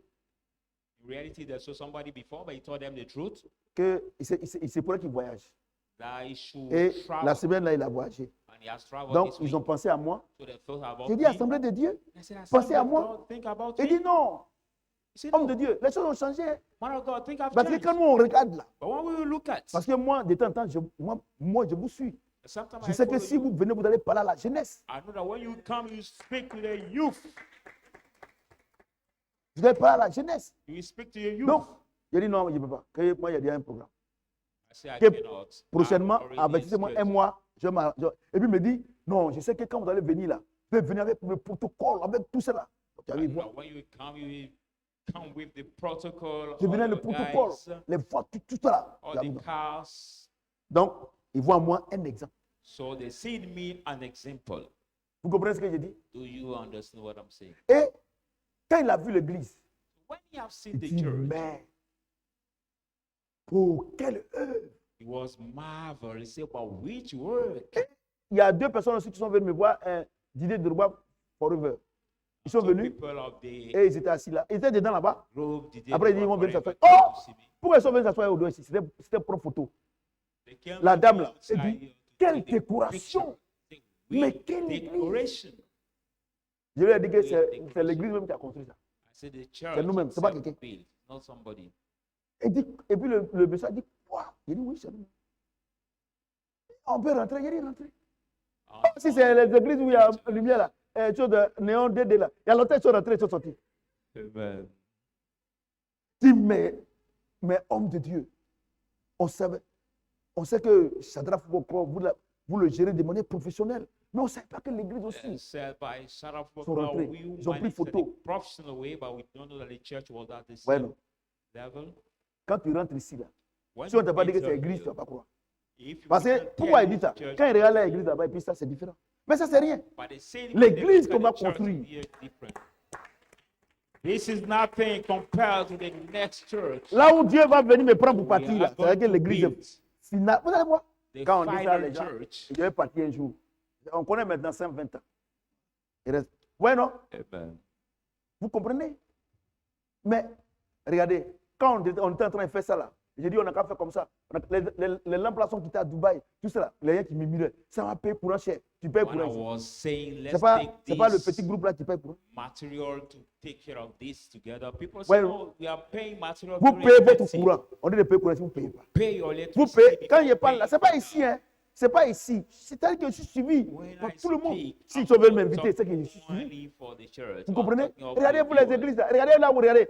In reality, they saw somebody before, but he told them the truth qu'il c'est pour eux qu'il voyage. that he should Et travel, la semaine là, il a voyagé. and he has traveled Donc, this ils week. ont pensé à moi. So they thought about J'ai dit, me. Assemblée de Dieu, I said, pensez à "Assembly of moi. God, think about Il dit, me." non, He said, homme "No, de Dieu, les choses ont changé. man of God, think I've Parce que changed." quand nous, on regarde là, But when we look at, parce que moi, de temps en temps, moi, je vous suis. sometimes Je I sais que follow si you. vous venez, vous allez parler à la jeunesse. I know that when you come, you speak to the youth. Vous allez parler à la jeunesse. You speak to your youth. Donc, j'ai dit, non, je ne peux pas. Que moi, il y a déjà un programme. I say, I Que cannot. prochainement, I'm already avertissez-moi scheduled. un mois. Et puis il me dit, non, je sais que quand vous allez venir là, vous allez venir avec le protocole, avec tout cela. Donc, I j'arrive know voir. when you come with the protocol, Je venais all le your protocole, guys, les voitures, tout ça. all J'arrive the voir. cars. Donc, il voit en moi un exemple. So they see in me an example. Vous comprenez ce que j'ai dit? Do you understand what I'm saying? Et quand il a vu l'église, When you have seen il the dit, church, mais pour quelle œuvre? it was marvelous. He said, "But which work?" Il y a deux personnes aussi qui sont venues me voir, Didier Drouba Forever. Ils sont Some venus people of the et ils étaient assis là. Ils étaient dedans là-bas. group did Après, ils vont venir s'asseoir. forever Oh! to see me. Pourquoi ils sont venus s'asseoir au dos ici? C'était pour photo. They came La to dame me là, outside elle dit, to quelle take the décoration! picture. Say, Mais "With quelle église!" decoration. Je lui ai dit que c'est l'église même qui a construit ça. I said the church nous-mêmes, c'est pas itself quelqu'un. built, not somebody. Et puis le monsieur a dit, quoi? J'ai dit, oui, c'est nous. On peut rentrer, j'ai dit, rentrer. Ah, Oh, si c'est les églises où il y a la lumière là, chose de néon 2D là, il y a longtemps ils sont rentrés, ils sont sortis. Amen. Dis, mais homme de Dieu, on sait que Shadrach, vous le gérez de manière professionnelle. Mais on ne sait pas que l'église aussi. Said by Sarah Sont rentrés. Ils ont pris photo. professional way, but we don't know that the church was at the Ouais, same non. level. Quand tu rentres ici là, When si on ne you t'a pas dit que enter c'est église, tu here, ne vas pas croire. if you Parce can't que tell pourquoi il you dit ça? the church, Quand il regarde l'église là-bas et puis ça, c'est différent. Mais ça, c'est rien. but they say L'église they qu'on look va at the church construire. here different. This is nothing compared to the next church. Là où Dieu va venir me prendre pour We partir là, are c'est-à-dire going que to l'église build finale. Vous allez voir. the Quand on dit ça, final les gens, church. je vais partir un jour. On connaît maintenant 5-20 ans. Il reste. Ouais, non? Amen. Vous comprenez? Mais regardez, quand on était en train de faire ça là, j'ai dit on n'a qu'à faire comme ça. Les lampes là sont quittées à Dubaï, tout ça là, les gens qui me miraient, ça va payer pour un cher. Tu payes pour When I un cher. was saying, let's C'est pas le take petit this groupe là qui paye pour eux. material to take care of this together. People Ouais. say, oh, we are paying material. Vous during payez votre electricity. courant. On dit de payer courant si vous ne payez pas. Pay your Vous electricity. payez, quand before je parle là, paying ce n'est pas for ici, that. hein. C'est pas ici. C'est-à-dire que je suis suivi When par I tout le monde. speak, Si I'm ils veulent not m'inviter, c'est que je suis talking suivi. only for the church. Vous I'm comprenez? talking of Regardez the vous les viewers. églises là. Regardez là où regardez.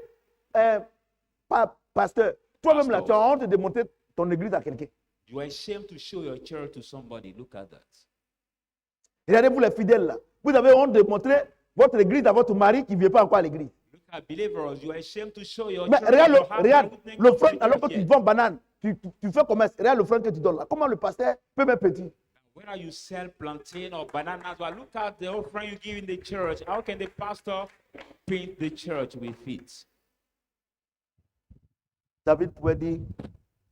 Pasteur, toi-même là, tu Pastor. as honte de monter ton église à quelqu'un. You are ashamed to show your church to somebody. Look at that. Regardez vous les fidèles là. Vous avez honte de montrer votre église à votre mari qui ne vient pas encore à l'église. Look at believers. You are ashamed to show your Mais church. regarde, your husband regarde who didn't le come to front, the alors que church tu yet. vends banane, tu fais commerce. Regarde le front que tu donnes là. Comment le pasteur peut mettre petit? Whether you sell plantain or bananas, but look at the offering you give in the church. How can the pastor paint the church with it? David pouvait dire,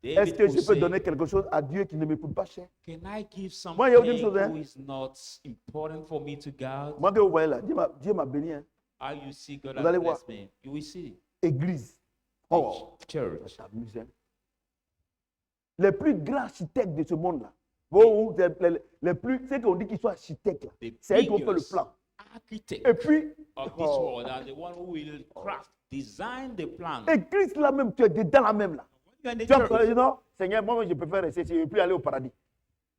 est-ce David que could je peux say, donner quelque chose à Dieu qui ne me coûte pas cher? can I give Moi, il y a une something chose, hein. who is not important for me to God? Moi que vous voyez là, Dieu m'a béni. Hein. How you see God Vous allez has voir. blessed me? You will see. Église. Oh, Church. ça t'amuse, hein. Les plus grands architectes de ce monde-là, c'est qu'on dit qu'ils sont architectes, là. The C'est eux qui ont fait le biggest plan. architect Et puis, of this world are the one who will craft, design the plan. église là même, tu es dedans là même là. When you are in the Tu as church, dit non, Seigneur, moi je préfère rester ici, je ne veux plus aller au paradis.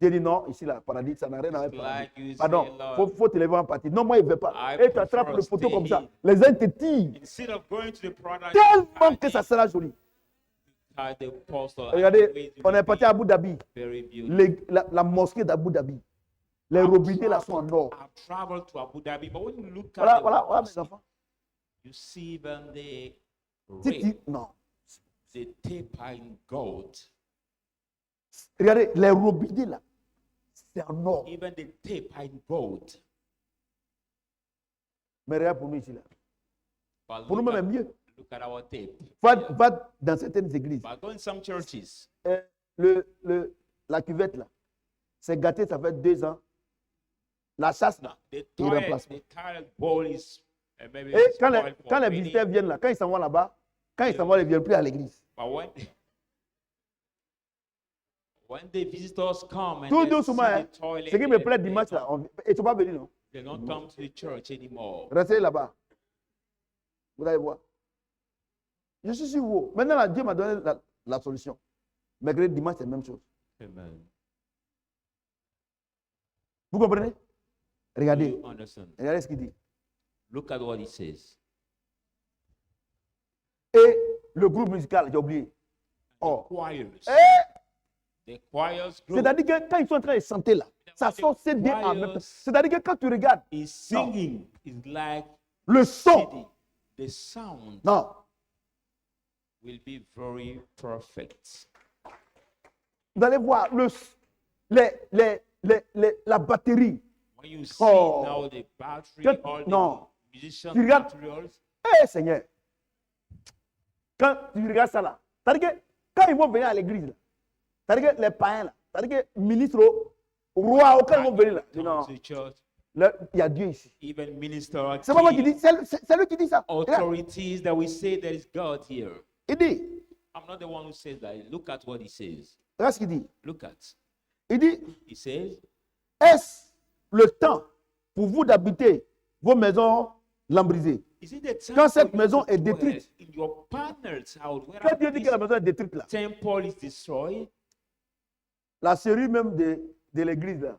J'ai dit non, ici là, paradis, ça n'a rien à voir avec le paradis. like you say, Pardon, Lord, faut te lever en partie. Non, moi, il ne veut pas. I Et tu attrapes prefer le photo comme ça. staying. Les uns te tirent instead of going to the paradise, tellement que ça sera joli. the apostle, Regardez, on est parti à Abu Dhabi. very beautiful. La mosquée d'Abu Dhabi. Les robinets là sont en or. I've traveled to Abu Dhabi, but when you look Voilà, at the voilà mosque, mes enfants. you see even the Si non. the taper in gold. Regardez, les robinets là. c'est en or. Even the tape are in gold. Mais regarde pour nous ici là. But Pour look nous-mêmes, at, mieux. look at our tape. Va dans certaines églises. But go in some churches. La cuvette là, c'est gâté, ça fait 2 ans. La chasse là, The il remplace. toilet bowl is maybe Et quand spoiled for les many. visiteurs viennent là, quand ils s'en vont là-bas, quand ils s'en vont, ils ne viennent plus à l'église. But when the visitors come and Tout they doucement, see hein. the toilet, Ce qui me plaît they dimanche là, ils ne sont pas venus, non? don't come to the church anymore. Restez là-bas. Vous allez voir. Je suis sur vous. Maintenant, là, Dieu m'a donné la solution. Malgré dimanche, c'est la même chose. Amen. Vous comprenez? Do Regardez. you understand? Regardez ce qu'il dit. Look at what he says. Et le groupe musical, j'ai oublié. Oh. Choirs. Eh, The choirs group c'est-à-dire que quand ils sont en train de chanter là, ça sort CD en même temps. C'est-à-dire que quand tu regardes, is singing is like le son, CD. The sound non, will be very perfect. vous allez voir la batterie. When you see Oh. now the battery, Que- all non. the musician Tu regardes- materials, Eh Seigneur, quand tu regardes ça là, c'est-à-dire que quand ils vont venir à l'église, là, c'est-à-dire que les païens là, c'est-à-dire que ministres, rois, quand ils vont venir là, come non, to the church, là, il y a Dieu ici. even minister, C'est pas moi qui king, dis, c'est lui qui dit ça. Regarde, authorities that we say there is God here. il dit, I'm not the one who says that. Look at what he says. regarde ce qu'il dit. Look at. Il dit, He says, est-ce le temps pour vous d'habiter vos maisons lambrisées? is it the time Quand for cette you maison to est dwell détruite, in your partner's house where quand Dieu dit que la maison est détruite là, temple is destroyed? la série même de l'église là,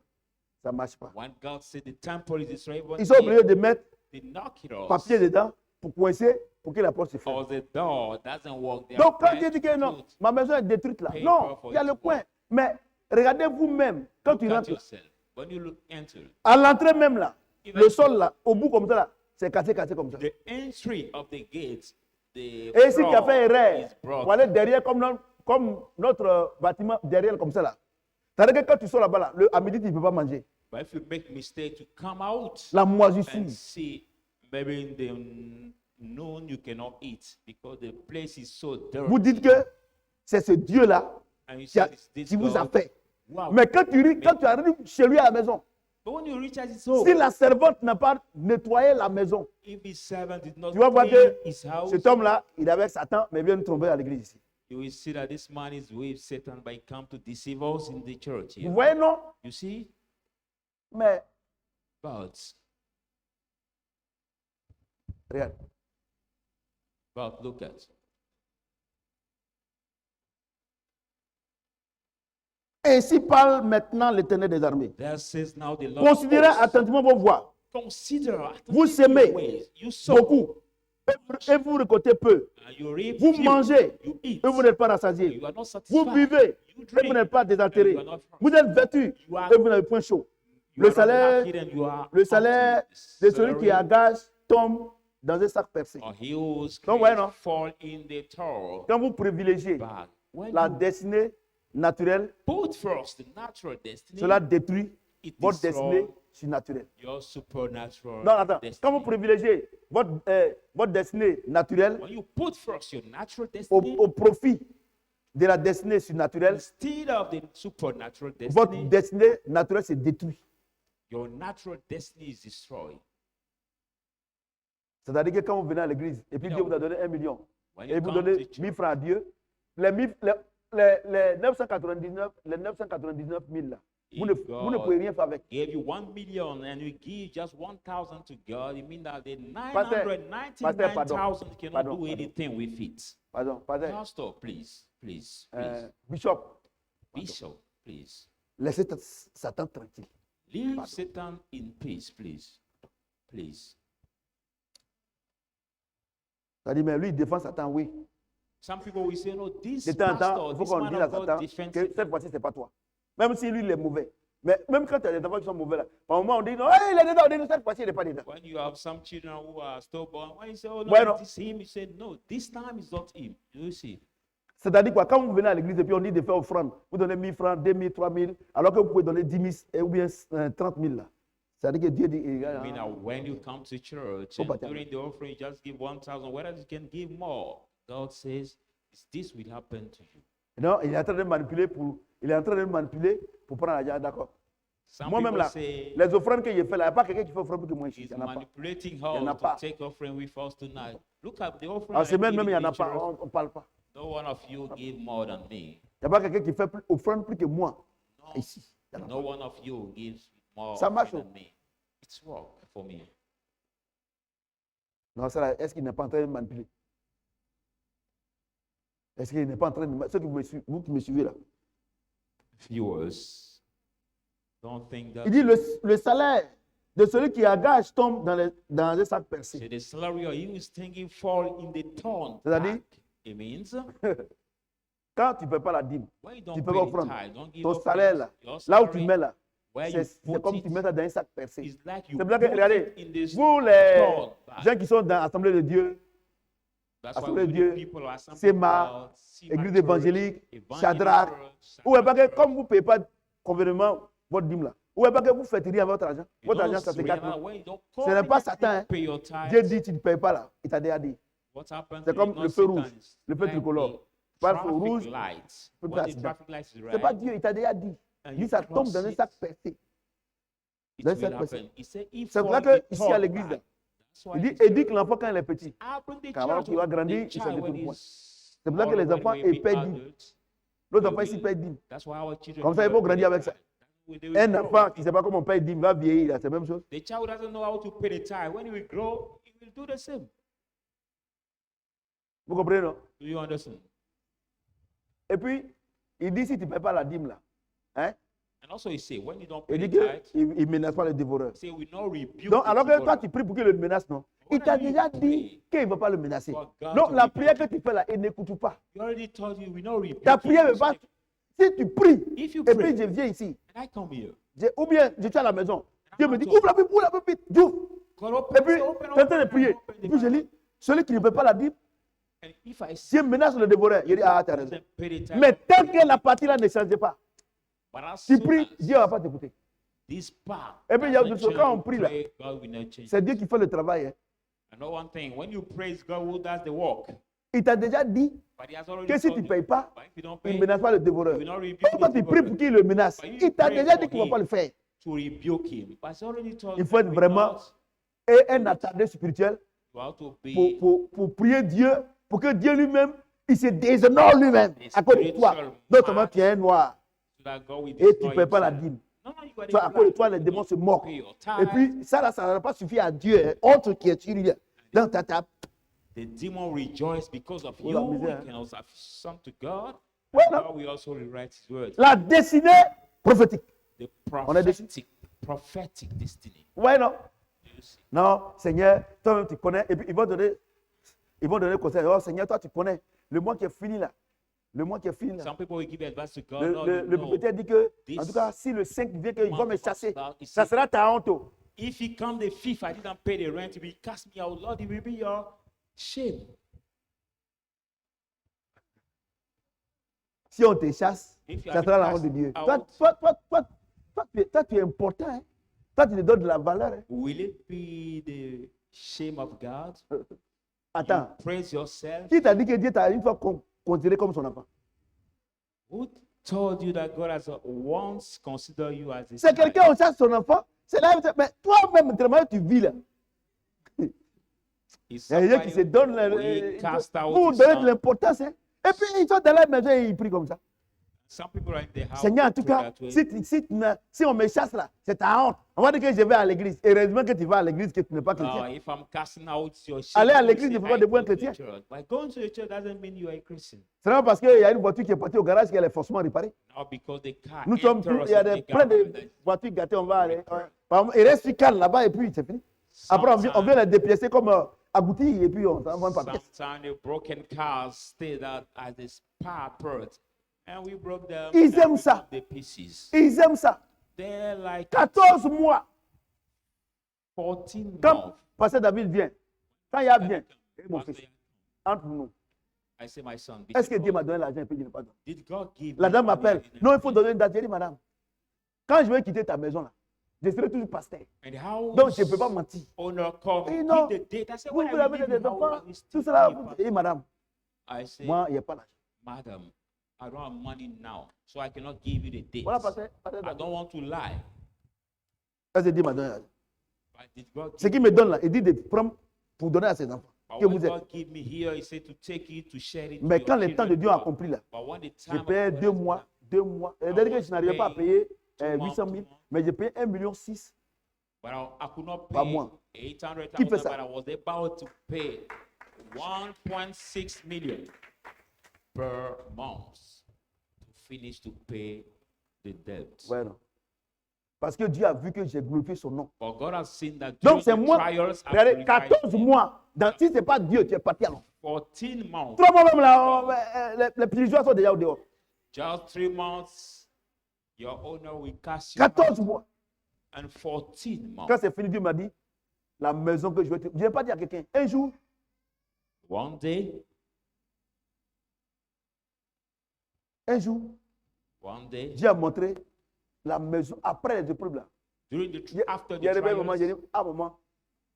ça ne marche pas. When God said the temple is destroyed, Ils sont obligés de mettre they knock it off. papier dedans pour coincer, pour que la porte se ferme. Or the door doesn't work. They Donc are quand Dieu dit que obliged to non, put- ma maison est détruite là, paper non, for il y a it le to coin. work. Mais regardez vous-même, quand tu Look at rentres, yourself. When you enter, à l'entrée même là, Even- le sol là, au bout comme ça là, c'est cassé comme ça. the entry of the gates, the Et ici, qui a floor fait erreur, is broken. pour aller derrière comme notre bâtiment derrière comme ça là. C'est-à-dire que quand tu sors là-bas là, à midi tu ne peux pas manger. But if you make mistake to come out La and moisissure. see, maybe in the noon you cannot eat because the place is so dirty. Vous dites que c'est ce Dieu là And you qui, say, "Is this qui vous a God?" fait. Wow. Mais quand tu arrives chez lui à la maison, But when you reach at his home, si la servante n'a pas nettoyé la maison, if his servant did not tu vas voir clean que his house, cet homme-là, il est avec Satan, mais il vient nous tromper à l'église ici. you will see that this man is with Satan by come to deceive us in the church Vous here. voyez, non? You see? Mais But regarde, look at. ainsi parle maintenant l'Éternel des armées. There says now the Lord. Considérez hosts. attentivement vos voies. Consider Vous attentively semez your ways. You sow beaucoup et vous récoltez peu. and you reap Vous few. mangez You eat. et vous n'êtes pas rassasiés. You are not Vous satisfied. buvez You et drink. vous n'êtes pas désaltérés. You are not Vous êtes vêtus You are- et vous n'avez point chaud. You Le are not salaire, naked and you are le salaire empty. de celui qui est à Salary gage tombe dans un sac percé. or he whose Donc, clothes ouais, non? fall in the tower Quand vous privilégiez bag. When la you destinée naturelle, put first the natural destiny, cela détruit it votre destroys destinée surnaturelle. your supernatural Non, attends. destiny. Quand vous privilégiez votre destinée naturelle When you put first your natural au, destiny au profit de la destinée surnaturelle, instead of the supernatural votre destiny, destinée naturelle se détruit. your natural destiny is destroyed. C'est-à-dire que quand vous venez à l'église et puis You Dieu know, vous a donné 1 million When et you vous come donnez to church, 1000 francs à Dieu, les 999 000 là, vous ne pouvez rien faire avec. gave you 1 million and you give just 1,000 to God, it means that the Pasteur, 999,000 cannot pardon, do anything with it. Pardon, pardon. Pastor, please, please, Bishop, Bishop, please. laissez Satan tranquille. Leave Pardon. Satan in peace, please. Please. C'est-à-dire, mais lui, il défend Satan, oui. Some people will say, no, this De temps en temps, pastor, il faut this qu'on man dise à of God Satan defends que Satan. cette fois-ci, ce n'est pas toi. Même si lui, il est mauvais. Mais même quand il y a des enfants qui sont mauvais, là, par moment, on dit, non, hey, il est dedans, on dit, cette fois-ci, il n'est pas dedans. When you have some children who are stillborn, when you say, oh no, Bueno. it is him, you say, no, this time is not him. You see, C'est-à-dire quoi? Quand vous venez à l'église et puis on dit de faire offrande, vous donnez 1000 francs, 2000, 3000, alors que vous pouvez donner 10 000 ou bien 30 000 là. C'est-à-dire que Dieu dit. I mean, when you come to church and during the offering, you just give 1,000, whereas you can give more. God says, this will happen to you. Non, il est en train de manipuler pour prendre l'argent, d'accord. Moi-même là, les offrandes que j'ai fait là, il n'y a pas quelqu'un qui fait offrande pour que moi ici. Il n'y en a pas. Manipulating her to take offering with us tonight. Look at the offering. En semaine même, il n'y en a pas, on ne parle pas. No one of you give more than me. Il n'y a pas quelqu'un qui fait offrande plus que moi ici. No one of you gives more Ça marche. than me. It's work for me. Non, ça là, est-ce qu'il n'est pas en train de manipuler? Est-ce qu'il n'est pas en train de... Ceux qui vous qui me suivez là. Viewers, don't think that... Il dit le salaire de celui qui engage tombe dans un sac percé. So the salary of you is thinking fall in the thorn. C'est-à-dire, it means quand tu ne paies pas la dîme, when you tu don't ne pay peux pas the offrande. tithe, don't give Ton offering, salaire là, your là où tu salary, mets là, where you c'est put comme it, tu mets ça dans un sac percé. it's like you C'est pour ça que, put regardez, it in this vous les thorn bag. gens qui sont dans l'Assemblée de Dieu, That's why Assemblée de we Dieu, people are assembled Sema, about Sema Église Church, évangélique, Evangelist Shadrach. Church, Ou est pas que Shadrach. comme vous ne payez pas convenablement votre dîme là, ou est pas que vous faites rien avec votre argent. You Votre don't argent, ça se realize gâte. when you don't Ce n'est pas Satan. Hein. pay your tithes, Dieu dit tu ne payes pas là. Il t'a déjà dit. what happens C'est is comme not le feu Satan, rouge, it's le feu like tricolore. the Pas le feu traffic rouge, lights. feu When the d'accident. traffic light is C'est pas red, Dieu, il t'a déjà dit. and Il dit you ça tombe cross dans un it, sac percé. it Dans un will sac happen. percé. He said, if C'est pour ça fall in que the ici à thorn l'église, bag, that's why il dit it's éduque l'enfant quand il est petit. I bring the Car alors child qu'il va when grandir, the il se child when détourne. he's C'est pour ça que all les when enfants he will ils be payent adult, L'autre they enfant ici will- paye 10. That's why our children Comme ça, il will faut grandir avec ça. they will Un grow. enfant qui ne sait pas comment on paye 10, il va vieillir, là, c'est la même chose. The child doesn't know how to pay the tithe. When he will grow, he will do the same. Vous comprenez, non? Do you understand? Et puis, il dit si tu ne payes pas la dîme là, hein, And also he say, when you don't pay il the dit tithe, qu'il ne menace pas le dévoreur. he say we not rebuke Donc, the alors que devourer. toi, tu pries pour qu'il le menace, non? Il t'a déjà dit qu'il ne va pas le menacer. Donc, la prière que tu fais là, il n'écoute pas. He already told you we not rebuke Ta him. prière ne va pas. Si tu pries, If you et pray, puis je viens ici, and I come here, ou bien je suis à la maison, Dieu me dit ouvre la Bible, j'ouvre. God Et open, puis, say, open, tu es en train de open, prier. open Et the puis je Bible. lis, celui qui ne paie pas la dîme, And if I see Dieu menace le dévoreur. Il dit, ah, tu as raison. doesn't pay the tithe, Mais tant que la partie là ne change pas, but as tu soon pries, as Dieu ne va pas t'écouter. this part, Et puis, il y a doesn't d'autres choses, quand on change, prie là, pray, God will not change. c'est Dieu qui fait le travail. Hein. I know one thing, when you praise God, who does the work? Il t'a déjà dit But he has already que si told tu ne you, payes pas, but if you don't il ne pay, menace pas le he dévoreur. will not rebuke Pourquoi the tu pries devourer. pour qu'il le menace? But you Il t'a pray déjà for dit qu'il ne va him pas le faire. to rebuke him. But he's already told Il faut être you vraiment because un attardé spirituel you have to be pour prier Dieu, pour que Dieu lui-même, il se déshonore lui-même à cause de toi. Notamment, tu es un noir so that God will et tu ne destroy payes pas la himself. dîme. No, you got Soit à cause de toi, les démons se moquent. pay your Et tithe. puis, ça, là, ça n'a pas suffi à Dieu. Hein. Autre qui est sur lui, dans ta table. The demon rejoice because of Oh, you. la misère. He can also have some to God. Ouais, And non. God will also rewrite his word. La destinée prophétique. The On a des- prophetic destiny. Ouais, non? You see. Non, Seigneur, toi-même, tu connais. Et puis, ils vont donner conseil. Oh, Seigneur, toi, tu connais. Le mois qui est fini là. Le mois qui est fini là. Some people will give advice to God. Le, No, le, you le know, propriétaire dit que, this en tout cas, si le 5 vient, qu'il va me month chasser, about, he ça said, sera ta honte. Oh. if he come the fifth, I didn't pay the rent, he will cast me out. Lord, it will be your shame. Si on te chasse, If you ça are sera la cast honte de Dieu. out, Toi, tu es important. Hein? Toi, tu te donnes de la valeur. Hein? will it be the shame of God? Attends. You praise yourself. Qui t'a dit que Dieu t'a une fois considéré comme son enfant? Who told you that God has once considered you as a C'est child? quelqu'un qui chasse son enfant. C'est là, mais toi-même, tellement tu vis là. Is Il y a des gens qui se somebody donnent we cast out pour his donner son. de l'importance. Hein? Et puis ils sont dans la maison et ils prient comme ça. Some people are in the house. Seigneur, en tout pray cas, that way. si on me chasse là, c'est ta honte. On va dire que je vais à l'église. Heureusement que tu vas à l'église, que tu n'es pas chrétien. If I'm casting out your shame, Aller à don't l'église say ne fait pas I de vous un go to chrétien. church. But going to the church doesn't mean you are a Christian. C'est pas parce qu'il y a une voiture qui est partie au garage qu'elle est forcément réparée. Not because the car Nous sommes tous, il y a plein de voitures gâtées, on va aller. Par exemple, il reste une canne là-bas et puis c'est fini. Après, on vient les dépiécer comme agoutis et puis on s'envoie un papier. Sometimes the broken cars stay that as a spare part, and we broke them. Ils and aiment we ça. took the pieces. Ils aiment ça. They're like 14 mois. 14 Quand months. Pasteur David vient, quand il y a bien, eh, mon fils, entre nous, I say, my son, Est-ce que Dieu m'a donné l'argent et puis il n'a pas donné? did God give La you dame money m'appelle. and Non, il faut donner une date. J'ai dit, madame, quand je vais quitter ta maison là, je serai toujours pasteur. And how Donc, je ne peux pas mentir. owner come, Et non, give the date. I said, vous when I avez will leave des the house, enfants, I will tout still cela. give back. Et madame, I say, moi, il n'y a pas l'argent. madam, I don't have money now, so I cannot give you the date. Voilà, pasteur. I don't want to lie. Est-ce que Dieu m'a donné l'argent? But did God Ce qu'il me donne là, il dit de prendre pour donner à ses enfants. But Que when vous êtes. God give me here, He said to take it, to share it. Mais to quand your le temps de children. Dieu a accompli là, But when the j'ai time of payé God 2 has mois, come, 2 mois. C'est-à-dire que je n'arrivais pas à payer 800 000, mais j'ai payé 1,6 million. but I could not Par pay mois. 800,000, Qui fait but ça? I was about to pay 1.6 million per month to finish to pay the debt. Ouais, non. Parce que Dieu a vu que j'ai glorifié son nom. But God has seen that Donc during c'est the moi. trials, I've Regardez, glorified 14 Him. mois. Si ce n'est pas Dieu, tu es parti alors. 14 months, 3 mois même là, les prisonniers sont déjà au dehors. just 3 months, your owner will cast you 14 out. mois. And 14 months. Quand c'est fini, Dieu m'a dit, la maison que je vais te... Je n'ai pas dit à quelqu'un, un jour, One day, one day, Dieu a montré la maison après les épreuves là. during the after Il y a the des moments, j'ai trials, dit, ah maman,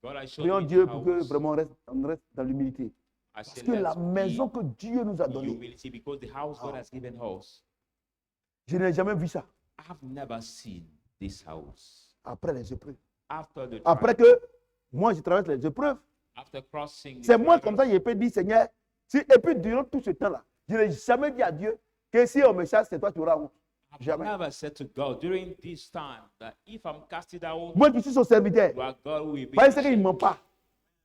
God has shown prions me Dieu the pour que house. vraiment on reste dans l'humilité. I Parce said, que la let's maison be que Dieu nous a in donnée, humility because the house God has given us. je n'ai jamais vu ça I've never seen this house. après les épreuves. After the Après trial, que moi je traverse les épreuves, after crossing the c'est moi trials, comme ça je peux dire Seigneur, et puis durant tout ce temps là, je n'ai jamais dit à Dieu que si on me chasse, c'est toi qui auras honte. I've Jamais. never said to God during this time that if I'm casted out, Moi qui suis son serviteur, you are God will be. voyez ce qu'il ne ment pas.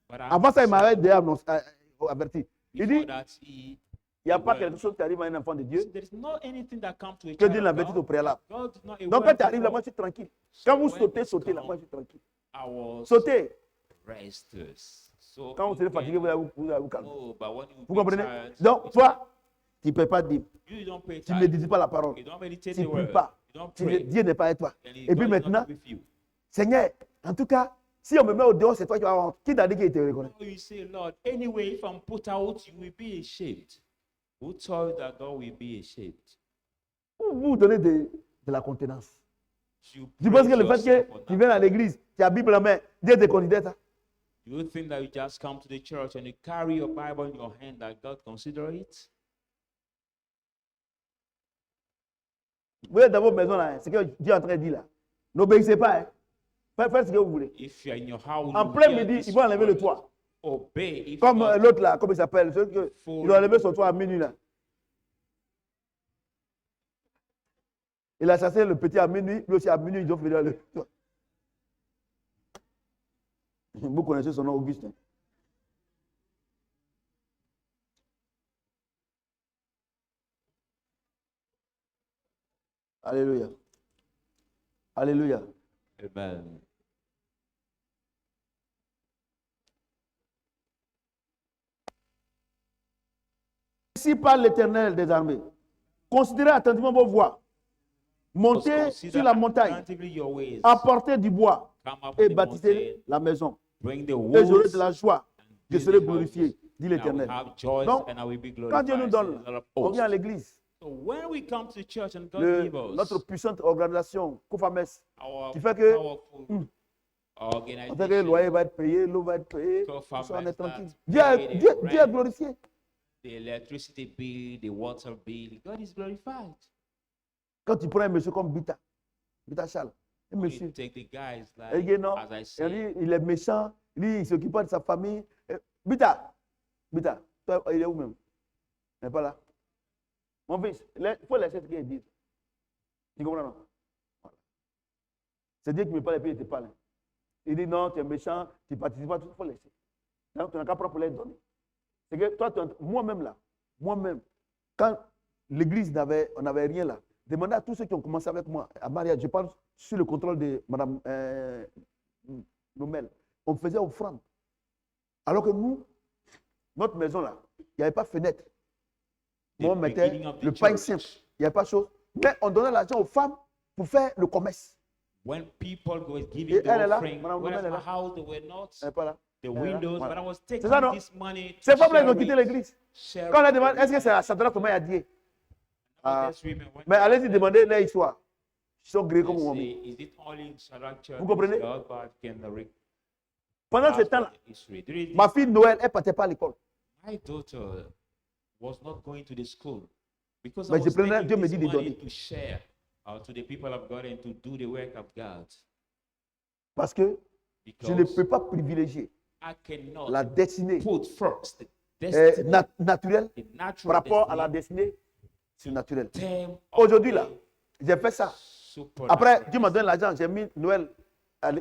But Avant ça, il m'avait déjà averti. Il before dit, that, il n'y a pas quelque chose qui arrive à un enfant de Dieu there is not anything that comes to a que child Dieu of l'avertit au God. préalable. God is not a Donc quand word tu arrives là, before. moi je suis tranquille. Quand vous when sautez, it's sautez là, come, moi je suis tranquille. I was Sautez. restless. So Quand vous serez you can- fatigué, vous allez vous calmer. Oh, but when you Vous be comprenez? tired, Donc toi, tu ne peux pas dire, you don't pay tu ne time. médites pas la parole, You don't meditate tu the ne pries word. pas. You don't Tu ne- pray. Dieu n'est pas avec toi. And Et God puis is not maintenant, with you. Seigneur, en tout cas, si on me met au dehors, c'est toi qui vas avoir honte. Qui t'a dit qu'il te reconnaît? So you say, Lord, anyway, if I'm put out, you will be ashamed. Who told you that God will be ashamed? Vous donnez de la contenance. You Tu penses que praise le fait yourself que for tu that. viens à l'église, tu as la Bible en main, Dieu te considère ça? You think that you just come to the church and you carry your Bible in your hand that God consider it? Vous êtes dans vos maisons là, hein, c'est ce que Dieu est en train de dire là. N'obéissez pas. Hein. Faites ce que vous voulez. If you're in your house, En you plein hear midi, this ils vont enlever le word. toit. Obey. If Comme not, l'autre là, comment il s'appelle? Celui que Faut- il a enlevé son toit à minuit là. Il a chassé le petit à minuit, lui aussi à minuit, ils ont fait le toit. Vous connaissez son nom, Augustin. Alléluia. Alléluia. Amen. Ainsi parle l'Éternel des armées. Considérez attentivement vos voies. Montez Consider sur la montagne, attentively your ways. apportez du bois Come up et on the bâtissez mountain, la maison. bring the Et j'aurai woods, de la joie. Je build serai the glorifié, house, dit and I will l'Éternel. have joy Donc, and I will be quand Dieu nous glorified. donne, says the Lord of on vient à hosts. l'église. So when we come to church and God gives us Notre puissante organisation, Kofames, our qui fait que powerful on fait que le organization, loyer va être payé, l'eau va être payée, Kofames tout ça, on est tranquille. that Dieu, pay the Dieu est rent, glorifié. the electricity bill, the water bill, God is glorified. Quand tu prends un monsieur comme Bita Charles, un When monsieur, you take the guys il like, dit non, as I il say, dit, il est méchant, lui, il ne s'occupe pas de sa famille. Bita, toi, il est où même? Il n'est pas là. Mon fils, il faut laisser ce qu'il dit. Tu comprends, non? Voilà. C'est Dieu qui me parle et puis il te parle. Il dit non, tu es méchant, tu ne participes pas, il faut laisser. Donc, tu n'as qu'à prendre pour les donner. C'est que toi, moi-même là, moi-même, quand l'église on n'avait rien là, demandez à tous ceux qui ont commencé avec moi, à mariage, je parle sur le contrôle de Mme Nomel, on faisait offrande. Alors que nous, notre maison là, il n'y avait pas de fenêtre. the On mettait beginning of the le pain church, simple, il n'y avait pas de chose. Mais on donnait l'argent aux femmes pour faire le commerce. when people were Et giving the elle est là, offering, Madame whereas Nomel est my là. house, they were not, Elle n'est pas là. the windows, voilà. but I was C'est taking ça, non? this money to Ces femmes-là, ils ont share quitté it, l'église. share Quand on a it demandé, with est-ce que c'est à Shadrach, comment il a dit? Ah. others women. When Mais they allez-y asked demander leur histoire. Ils sont gris them, comme they moi. say, is it only in Shadrach Church? Vous comprenez? God, but can the Pendant ce ask temps-là, for the history. During ma this, fille Noël, elle ne partait pas à l'école. my daughter was not going to the school because Mais I je was prenais, taking Dieu me this dit de money donner. to share to the people of God and to do the work of God. Parce que je ne Because peux pas privilégier I cannot la destinée put first the destiny, naturelle the par natural rapport à la destiny, destinée surnaturelle. term of Aujourd'hui, là, the j'ai fait ça. supernatural. Après, Dieu m'a donné l'argent. J'ai mis Noël à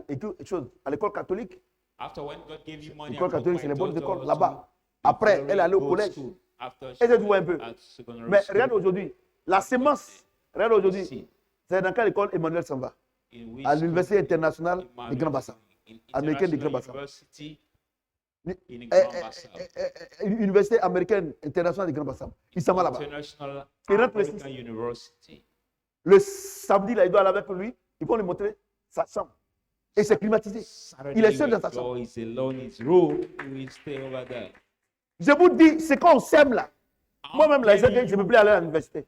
l'école catholique. After when God gave you money, L'école I took catholique, c'est my les bonnes daughter écoles to là-bas. a Après, very elle est allée au good collège. school. After she Et je vois un went peu. at secondary Mais school, regarde aujourd'hui, la sémence, regarde aujourd'hui, see c'est dans quelle école Emmanuel s'en va? in which À l'Université school internationale du Emmanuel Grand Bassam. in Américaine du Grand International Bassam. University Ni- in eh, Grand eh, Bassam. Université américaine internationale du Grand Bassam. Il s'en va là-bas. International Il rentre le American University. Le samedi, là, il doit aller avec lui. Ils vont lui montrer sa chambre. Et c'est climatisé. Il est seul dans sa chambre. So he's alone in his room. He will stay over there. Je vous dis, c'est quand on sème là. Moi-même, là, je ne peux plus aller à l'université.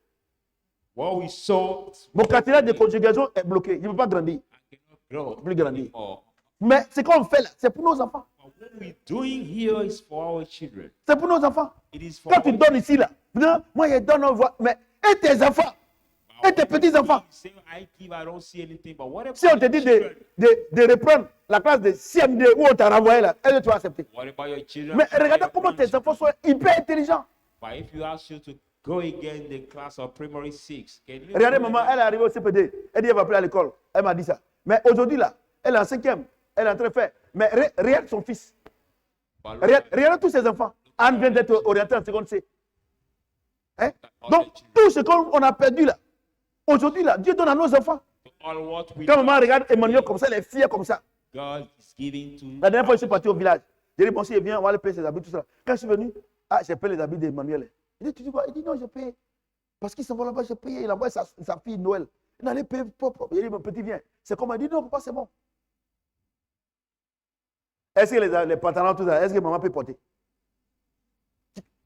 What we saw, Mon caténaire de conjugation est bloqué. Je ne peux pas grandir. I cannot grow Plus grandir. anymore. Mais c'est qu'on fait là, c'est pour nos enfants. But what we're doing here is for our children. C'est pour nos enfants. It is for Quand tu our donnes ici là, non, moi je donne, mais et tes enfants, et tes petits-enfants. Say I give, I don't see anything. But what about Si on te your dit children? de reprendre la classe de CM2 où on t'a renvoyé là, est-ce que tu vas accepter? What about your children? Mais regardez comment tes enfants sont hyper intelligents. But if you ask you to go again the class of primary 6, can you Regardez, do maman, it? elle est arrivée au CPD. Elle dit elle va plus à l'école. Elle m'a dit ça. Mais aujourd'hui là, elle est en cinquième. Elle est en train de faire. Mais regarde son fils. But Regardez tous ses enfants. Anne vient d'être orientée en seconde C. Hein? Donc, tout ce qu'on a perdu là, aujourd'hui là, Dieu donne à nos enfants. all what we Quand maman regarde Emmanuel comme ça, les filles comme ça. God is giving to La dernière fois, je suis parti au village. J'ai dit, bon, si il vient, on va aller payer ses habits, tout ça. Quand je suis venu, j'ai payé les habits d'Emmanuel. Il dit, tu dis quoi? Il dit, non, j'ai payé. Parce qu'il s'en va là-bas, j'ai payé. Il envoie sa fille Noël. Il allait payer propre. Il dit, mon petit, viens. C'est comme il dit, non, papa, c'est bon. Est-ce que les pantalons, tout ça, est-ce que maman peut porter?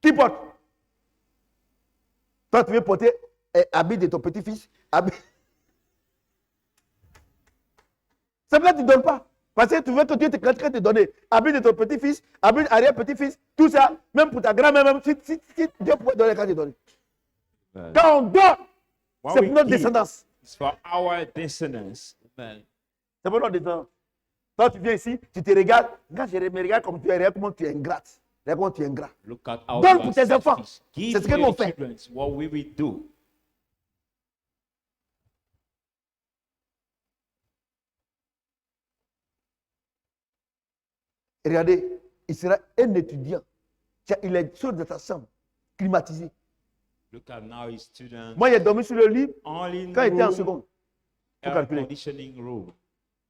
Qui porte? Toi, tu veux porter habit de ton petit-fils? C'est vrai que tu ne donnes pas. Parce que tu veux que Dieu te donne habit de ton petit-fils, habit arrière-petit-fils, tout ça, même pour ta grand-mère, même si Dieu pourrait donner quand tu donnes. Quand on donne, When c'est we pour notre give, descendance. it's for our descendants. Amen. C'est pour notre descendance. Toi, tu viens ici, tu te regardes. Quand je me regarde comme tu es, regarde comment tu es ingrate. Regarde comment tu es ingrat. Look at how Donne you pour are tes enfants. selfish. Give C'est ce for que your nous fait. children. What we will do. Regardez, il sera un étudiant. Il est sur de ta chambre, climatisé. Look at now his students. Moi, j'ai dormi sur le lit All in quand il était en room, seconde. Faut air calculer. conditioning room.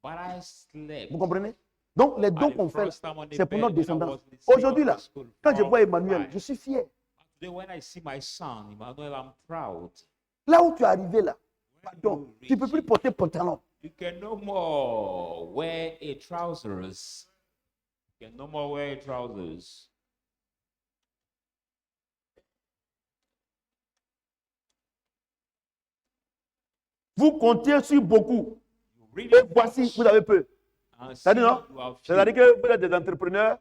But I slept. Vous comprenez? Donc, les dons At the qu'on fait, first time on the c'est pour bed notre when I descendance. was in the Aujourd'hui, là, secondary school, quand je from vois Emmanuel, five. je suis fier. Today when I see my son, Emmanuel, I'm proud. Là où tu es arrivé, là, When pardon, you tu ne peux reach plus it, porter pantalon. You can no more wear a trousers. You can no more wear a trousers. Vous comptez sur beaucoup. You really Et voici, vous avez peu. and see C'est-à-dire, non? you have few. C'est-à-dire que vous êtes des entrepreneurs,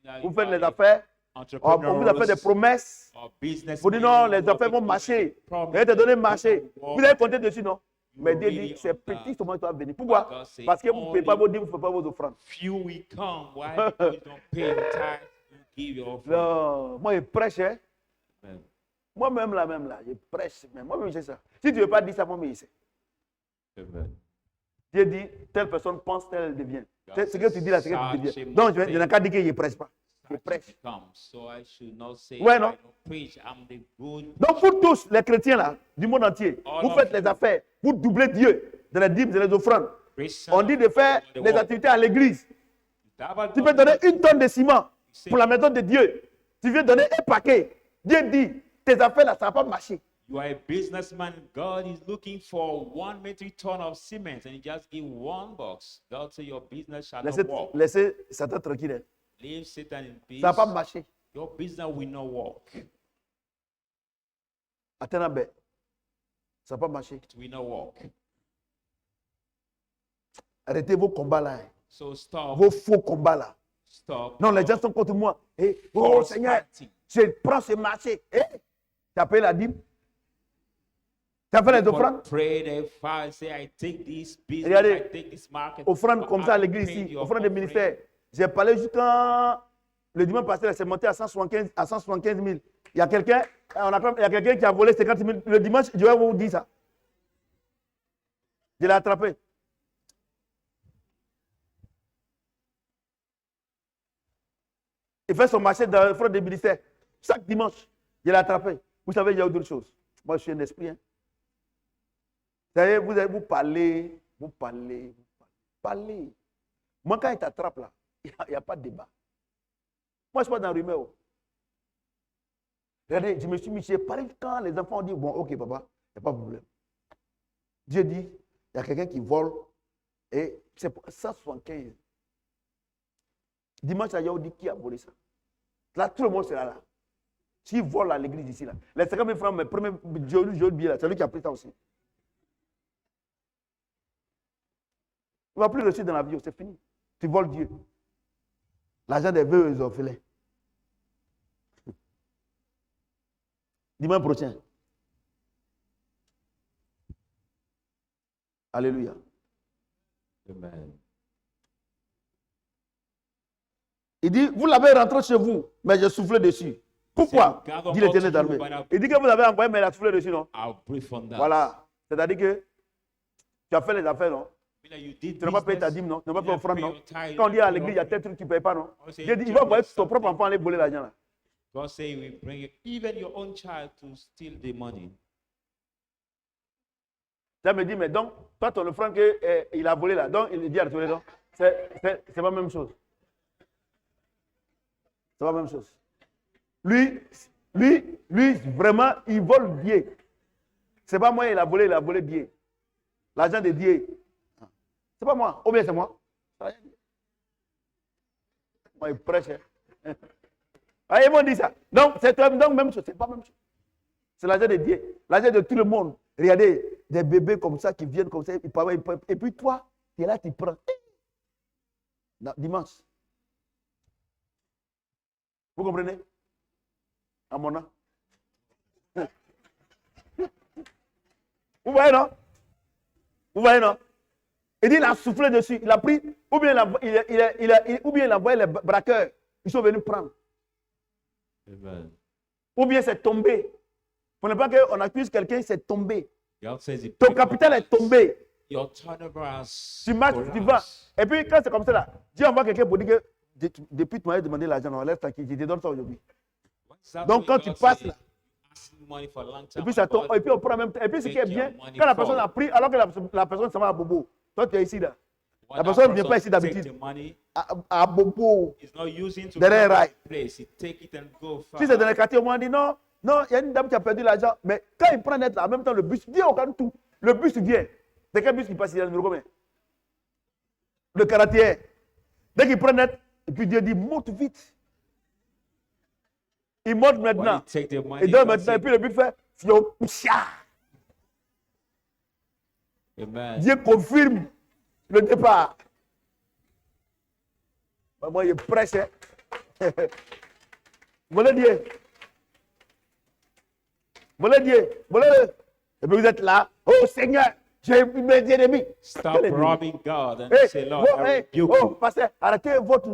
Now vous you faites are les affaires, on vous a fait entrepreneurs des promesses. or business. Vous dites non, les affaires vont marcher. Je vais te donner marché. Vous avez compté dessus, non? Mais Dieu dit, c'est petit seulement qui doit venir. Pourquoi? Parce que vous ne payez pas vos dîmes, vous ne faites pas vos offrandes. Few will come. Why? Because you don't pay your tithe, you give your offering. Non, moi, je prêche, hein. Amen. Moi-même, là, je prêche. Moi-même, c'est ça. Si tu ne veux pas dire ça, moi-même, je sais. Amen. Dieu dit, telle personne pense, telle elle devient. C'est ce que tu dis là, c'est ce que tu Such dis. a Donc, je n'ai qu'à dire que je ne prêche pas. Je Such prêche. it comes. So I should not say Ouais, I non? don't preach. I'm the good. Donc, vous tous, les chrétiens là, du monde entier, All vous of faites you. les affaires, vous doublez Dieu dans les dîmes et les offrandes. Christian, On dit de faire the les world. activités à l'église. That Tu peux donner 1 tonne de ciment pour la maison de Dieu. Tu viens donner un paquet. Dieu dit, tes affaires là, ça ne va pas marcher. You are a businessman. God is looking for 1 metric ton of cement, and you just give 1 box. God say your business shall not walk. Laissez Satan tranquille. Hein. Leave Satan in peace. Ça va pas marcher. Your business will not work. Attends, ben, ça va pas marcher. It will not work. Arrêtez vos combats là. So stop. Vos faux combats là. Stop. Non, les gens sont contre moi. Eh, oh false Seigneur, fighting. je prends ce marché. Eh, tu as payé la dîme? Tu as fait les offrandes? Pray the fast, say I take this business, Regardez, I take this market. Offrande but comme ça à I l'église paid ici. your Offrande des offering. ministères. J'ai parlé jusqu'à le dimanche passé, c'est monté à 175 000. Il y a quelqu'un qui a volé 50 000. Le dimanche, je vais vous dire ça. Je l'ai attrapé. Il fait son marché dans le front des ministères. Chaque dimanche, je l'ai attrapé. Vous savez, il y a d'autres choses. Moi, je suis un esprit. Hein. Vous savez, vous parlez. Moi, quand il t'attrape là, il n'y a pas de débat. Moi, je ne suis pas dans la rumeur. Regardez, je me suis mis, j'ai parlé quand les enfants ont dit, bon, ok, papa, il n'y a pas de problème. Dieu dit, il y a quelqu'un qui vole et c'est 175. Dimanche, il y a dit qui a volé ça. Là, tout le monde sera là. S'il vole à l'église ici, là, les 50 000 francs, mes premiers billets là, c'est lui qui a pris ça aussi. Il ne va plus réussir dans la vie, c'est fini. Tu voles Dieu. L'argent des vœux et des orphelins. Dimanche prochain. Alléluia. Amen. Il dit, vous l'avez rentré chez vous, mais j'ai soufflé dessus. Pourquoi? C'est Dit l'Éternel d'armée. Il dit que vous avez envoyé, mais il a soufflé dessus, non? I'll breathe on that. Voilà. C'est-à-dire que tu as fait les affaires, non? You did Tu n'as pas payé ta business, dîme, non? Tu n'as pas you fait didn't offrande, pay non? your tithe, Quand on dit à you l'église, il y a tel truc que tu ne payes pas, non? Oh, c'est Il dit, il va envoyer ton propre something. enfant aller voler l'argent, là. God say we bring even your own child to steal the money. Ça me dit, mais donc, toi, ton offrande qu'il a volé là, donc il dit à retourner, donc, c'est pas la même chose. C'est pas la même chose. Lui, vraiment, il vole Dieu. C'est pas moi, il a volé Dieu. L'argent de Dieu. C'est pas moi, ou bien c'est moi. Moi, il prêche. Hein. Ah, ils m'ont dit ça. Donc, c'est donc même chose, c'est pas la même chose. C'est l'argent de Dieu, l'argent de tout le monde. Regardez, des bébés comme ça qui viennent comme ça, et puis toi, tu es là, tu prends. Dimanche. Vous comprenez? À mon âme. Vous voyez, non? Vous voyez, non? Il dit, il a soufflé dessus, il a pris, ou bien il a envoyé les braqueurs, ils sont venus prendre. Amen. Ou bien c'est tombé. Pour ne pas qu'on accuse quelqu'un, c'est tombé. God says it Ton capital est tombé. Your turnover has Tu marches, tu vas. collapsed. Et puis quand c'est comme ça, là, Dieu envoie quelqu'un pour dire que depuis tu m'avais demandé l'argent, on laisse tranquille, je te donne ça aujourd'hui. What's that Donc way quand tu God passes says, là, asking money for a long et time, puis ça tombe, God et puis on prend en même temps. Et puis ce qui est take bien, your money quand la personne forward. a pris, alors que la personne s'en va à Bobo, toi tu es ici là. When La that personne ne vient person pas ici take d'habitude. the money, À Bobo. he's not using to Derrière come to rail. the place. He take it and go far. Si c'est dans les quartiers, on dit non, non, il y a une dame qui a perdu l'argent. Mais quand il prend net là, en même temps, le bus vient au calme tout. Le bus vient. C'est quel bus qui passe? Il y a le numéro combien? Le caractère. Dès qu'il prend net, et puis Dieu dit, monte vite. Il monte When maintenant. he take the money, Et donc God maintenant, say, et puis le but fait, fion, psia. Amen. Dieu confirme le départ. Moi, il est prêche. Hein. Voilà Dieu. Voilà Dieu. Voilà. Et puis vous êtes là. Oh Seigneur, j'ai mes ennemis. Stop Quel ennemi? robbing God and Hey, say, Lord, oh, I hey, rebuke oh, you. pasteur, arrêtez votre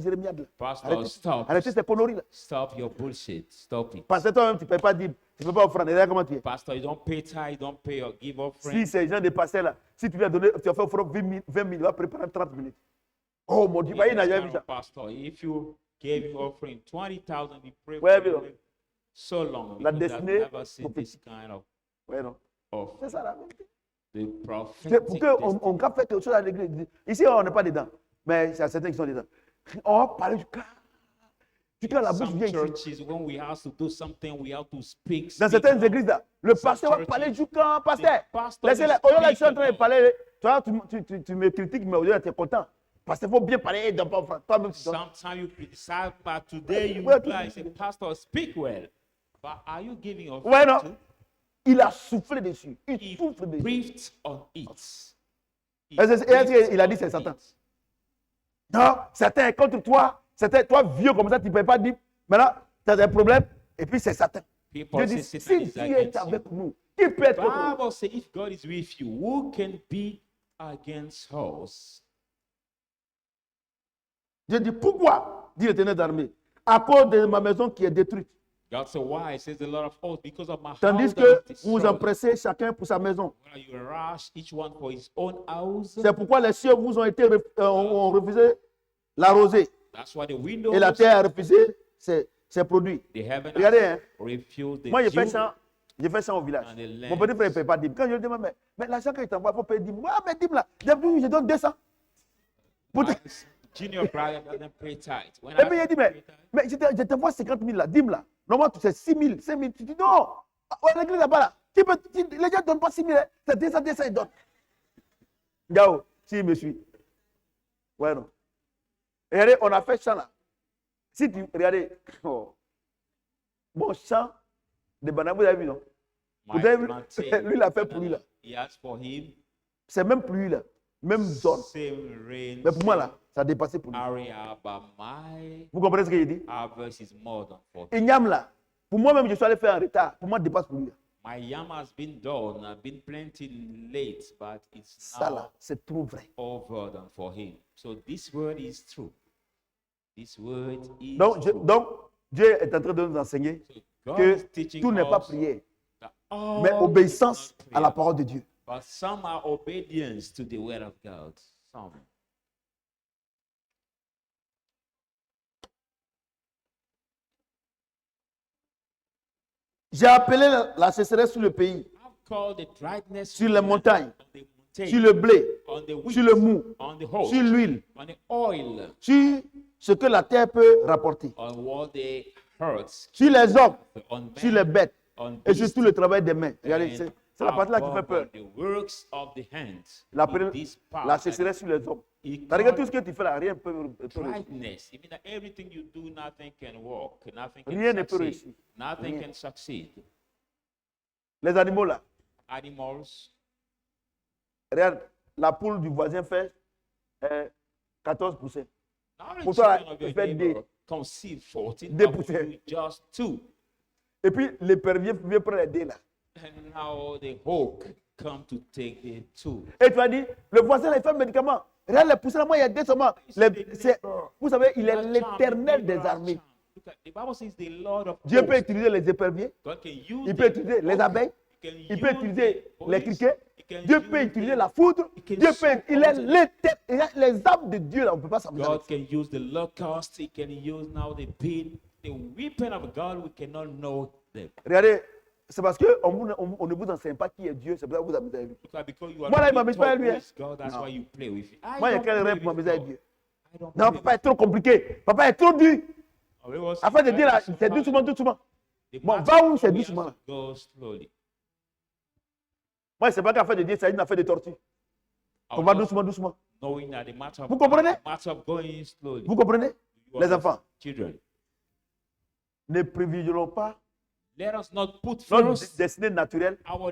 jérémiade. là. Pastor, stop. Arrêtez ces conneries là. Stop your bullshit. Stop it. Pasteur, toi-même, tu ne payes pas dîme. Tu ne peux pas offrande. Regarde comment tu es. Pastor, you don't pay tithe, you don't pay or give Si offering. ces gens de pasteurs là, si tu viens donner, tu as fait offrande 20 000, il va préparer 30 minutes. Oh mon Dieu, il n'a jamais vu ça. Pastor, if you gave your offering 20,000, we pray Ouais, for you mais- so long. La because I've destinée never seen prophétique. this kind of Ouais, non. C'est ça la vérité. the C'est prophetic pour destiny. qu'on fait quelque chose à l'église. Ici, on n'est pas dedans. Mais il y a certains qui sont dedans. On va parler du cas. Du cas, la bouche Some vient ici. churches, when we have to do something, we have to speak. Dans speak certaines out. églises, là, le pasteur va churches, parler du camp, pasteur. the pastor Laissez-les. is Au lieu là, je suis en train de speaking. parler. Tu vois, tu me critiques, mais au lieu là, tu es content. Parce qu'il faut bien parler d'un pauvre. Toi-même, tu donnes. Sometimes you criticize, but today you Well, reply, say, Pastor, speak well. But are you giving your Ouais, non. to? Il a soufflé dessus. Il He souffle dessus. breathed on it. He Est-ce breathed qu'il a dit on c'est Satan? it. Non, Satan est contre toi. Satan, toi vieux comme ça, tu ne peux pas dire. Maintenant, tu as des problèmes. Et puis c'est Satan. People Dieu say dit, Satan si is Dieu est against you. avec nous, qui peut être contre nous? Bible says if God is with you, who can be against us? Dieu dit, pourquoi? Dit l'Éternel d'armée. À cause de ma maison qui est détruite. God said, why? Says the Lord of hosts, because of my house Tandis that que is vous vous destroyed. empressez chacun pour sa maison. While you rush each one for his own house. C'est pourquoi les cieux vous ont été ont refusé la rosée. That's why the windows, Et la terre a refusé ses produits. the heaven Regardez, hein. refused the Moi, j'ai fait dew. ça. J'ai fait ça au village. And the Mon petit frère ne paye pas 10. Quand je lui dis, mais l'argent qu'il t'envoie, il faut payer 10. Moi, mais 10 là. Depuis, je donne 200. Pour te- My junior brother doesn't pay tithe. When Et puis, il I dit, pay tithe, mais je t'envoie 50 000 là, 10 là. Normalement, tu sais 6 000, 5 000. Tu dis, non. Ouais, l'église là-bas là. Les gens ne donnent pas 6 000. Hein. C'est 200, ils donnent. Gao, si, il me suit. Ouais, non. Et regardez, on a fait ça là. Si tu regardez, oh, mon champ de banane, vous avez vu, non? my Vous avez vu? plantain, Lui, il a fait pour lui là. he asked for him, C'est même pluie là. Même zone. same rain, Mais pour moi là, ça a dépassé pour lui. area, but my Vous comprenez ce qu'il dit? harvest is more than 40. Ignam là. Pour moi-même, je suis allé faire un retard. Pour moi, dépasse pour lui. My yam has been done, I've been planting late, but it's Ça now là, c'est trop vrai. over than for him. So this word is true. This word is Donc, true. Dieu est en train de nous enseigner So God que is teaching tout n'est pas us prière, that all mais is obéissance not à la prayer, parole de Dieu. but some are obedience to the word of God. Some. J'ai appelé la sécheresse sur le pays, I've called the dryness sur on les the- montagnes, on the mountain, sur le blé, on the wheat, sur le mou, on the hoe, sur l'huile, on the oil, sur ce que la terre peut rapporter, on what the hurts, sur les hommes, on sur men, les bêtes on et sur beasts, tout le travail des mains. Regardez, and c'est la partie là qui fait above peur. all the works of the hands. La, In this part, la sécheresse sur les hommes. he Regarde tout called ce que tu fais là, rien ne peut réussir. dryness. It means that everything you do, nothing can work, nothing can Rien ne peut succeed. réussir. Nothing Rien. can succeed. Les animaux là, Animals, regarde, la poule du voisin fait 14%. now the Pour toi, children of your il fait neighbor conceive 14, des but for poussières. you just 2. Et puis l'épervier vient prendre les dés là. And now the hawk come to take the 2. Et tu as dit, le voisin là, il fait un médicament. Regarde les poussées là, moi il y a des seulement. Vous savez, il est l'éternel des armées. Look at, the Bible says the Lord of Dieu peut hosts. utiliser les éperviers, God can use il peut the utiliser les hawk, abeilles, he can il peut use utiliser the les police, criquets, he can Dieu use peut the- utiliser la foudre, he can Dieu peut, use il est all les âmes de Dieu là, on ne peut pas s'amuser avec God ça. can use the locust, he can use now the pin, the weapon of God, we cannot know them. Regardez, c'est parce qu'on on ne vous enseigne pas qui est Dieu, c'est pour ça que vous amusez avec lui. Because you are Moi, là, il being m'amuse pas taught avec lui, who is God, that's Non. why you play with it. I Moi, il y a don't quel play rêve pour with m'amuser avec God. Dieu. I don't Non, play papa est with trop compliqué, papa est trop dur. God. It was- Afin de dire là, c'est doucement, doucement. Bon, va où c'est doucement là. Go slowly. Moi, c'est pas qu'à faire de dire, c'est une affaire de tortue. On va doucement, doucement. Knowing that the matter of, Vous comprenez? matter of going slowly. Vous comprenez? You Les are enfants, children. ne privilégions pas Let us not put notre first destinée naturelle our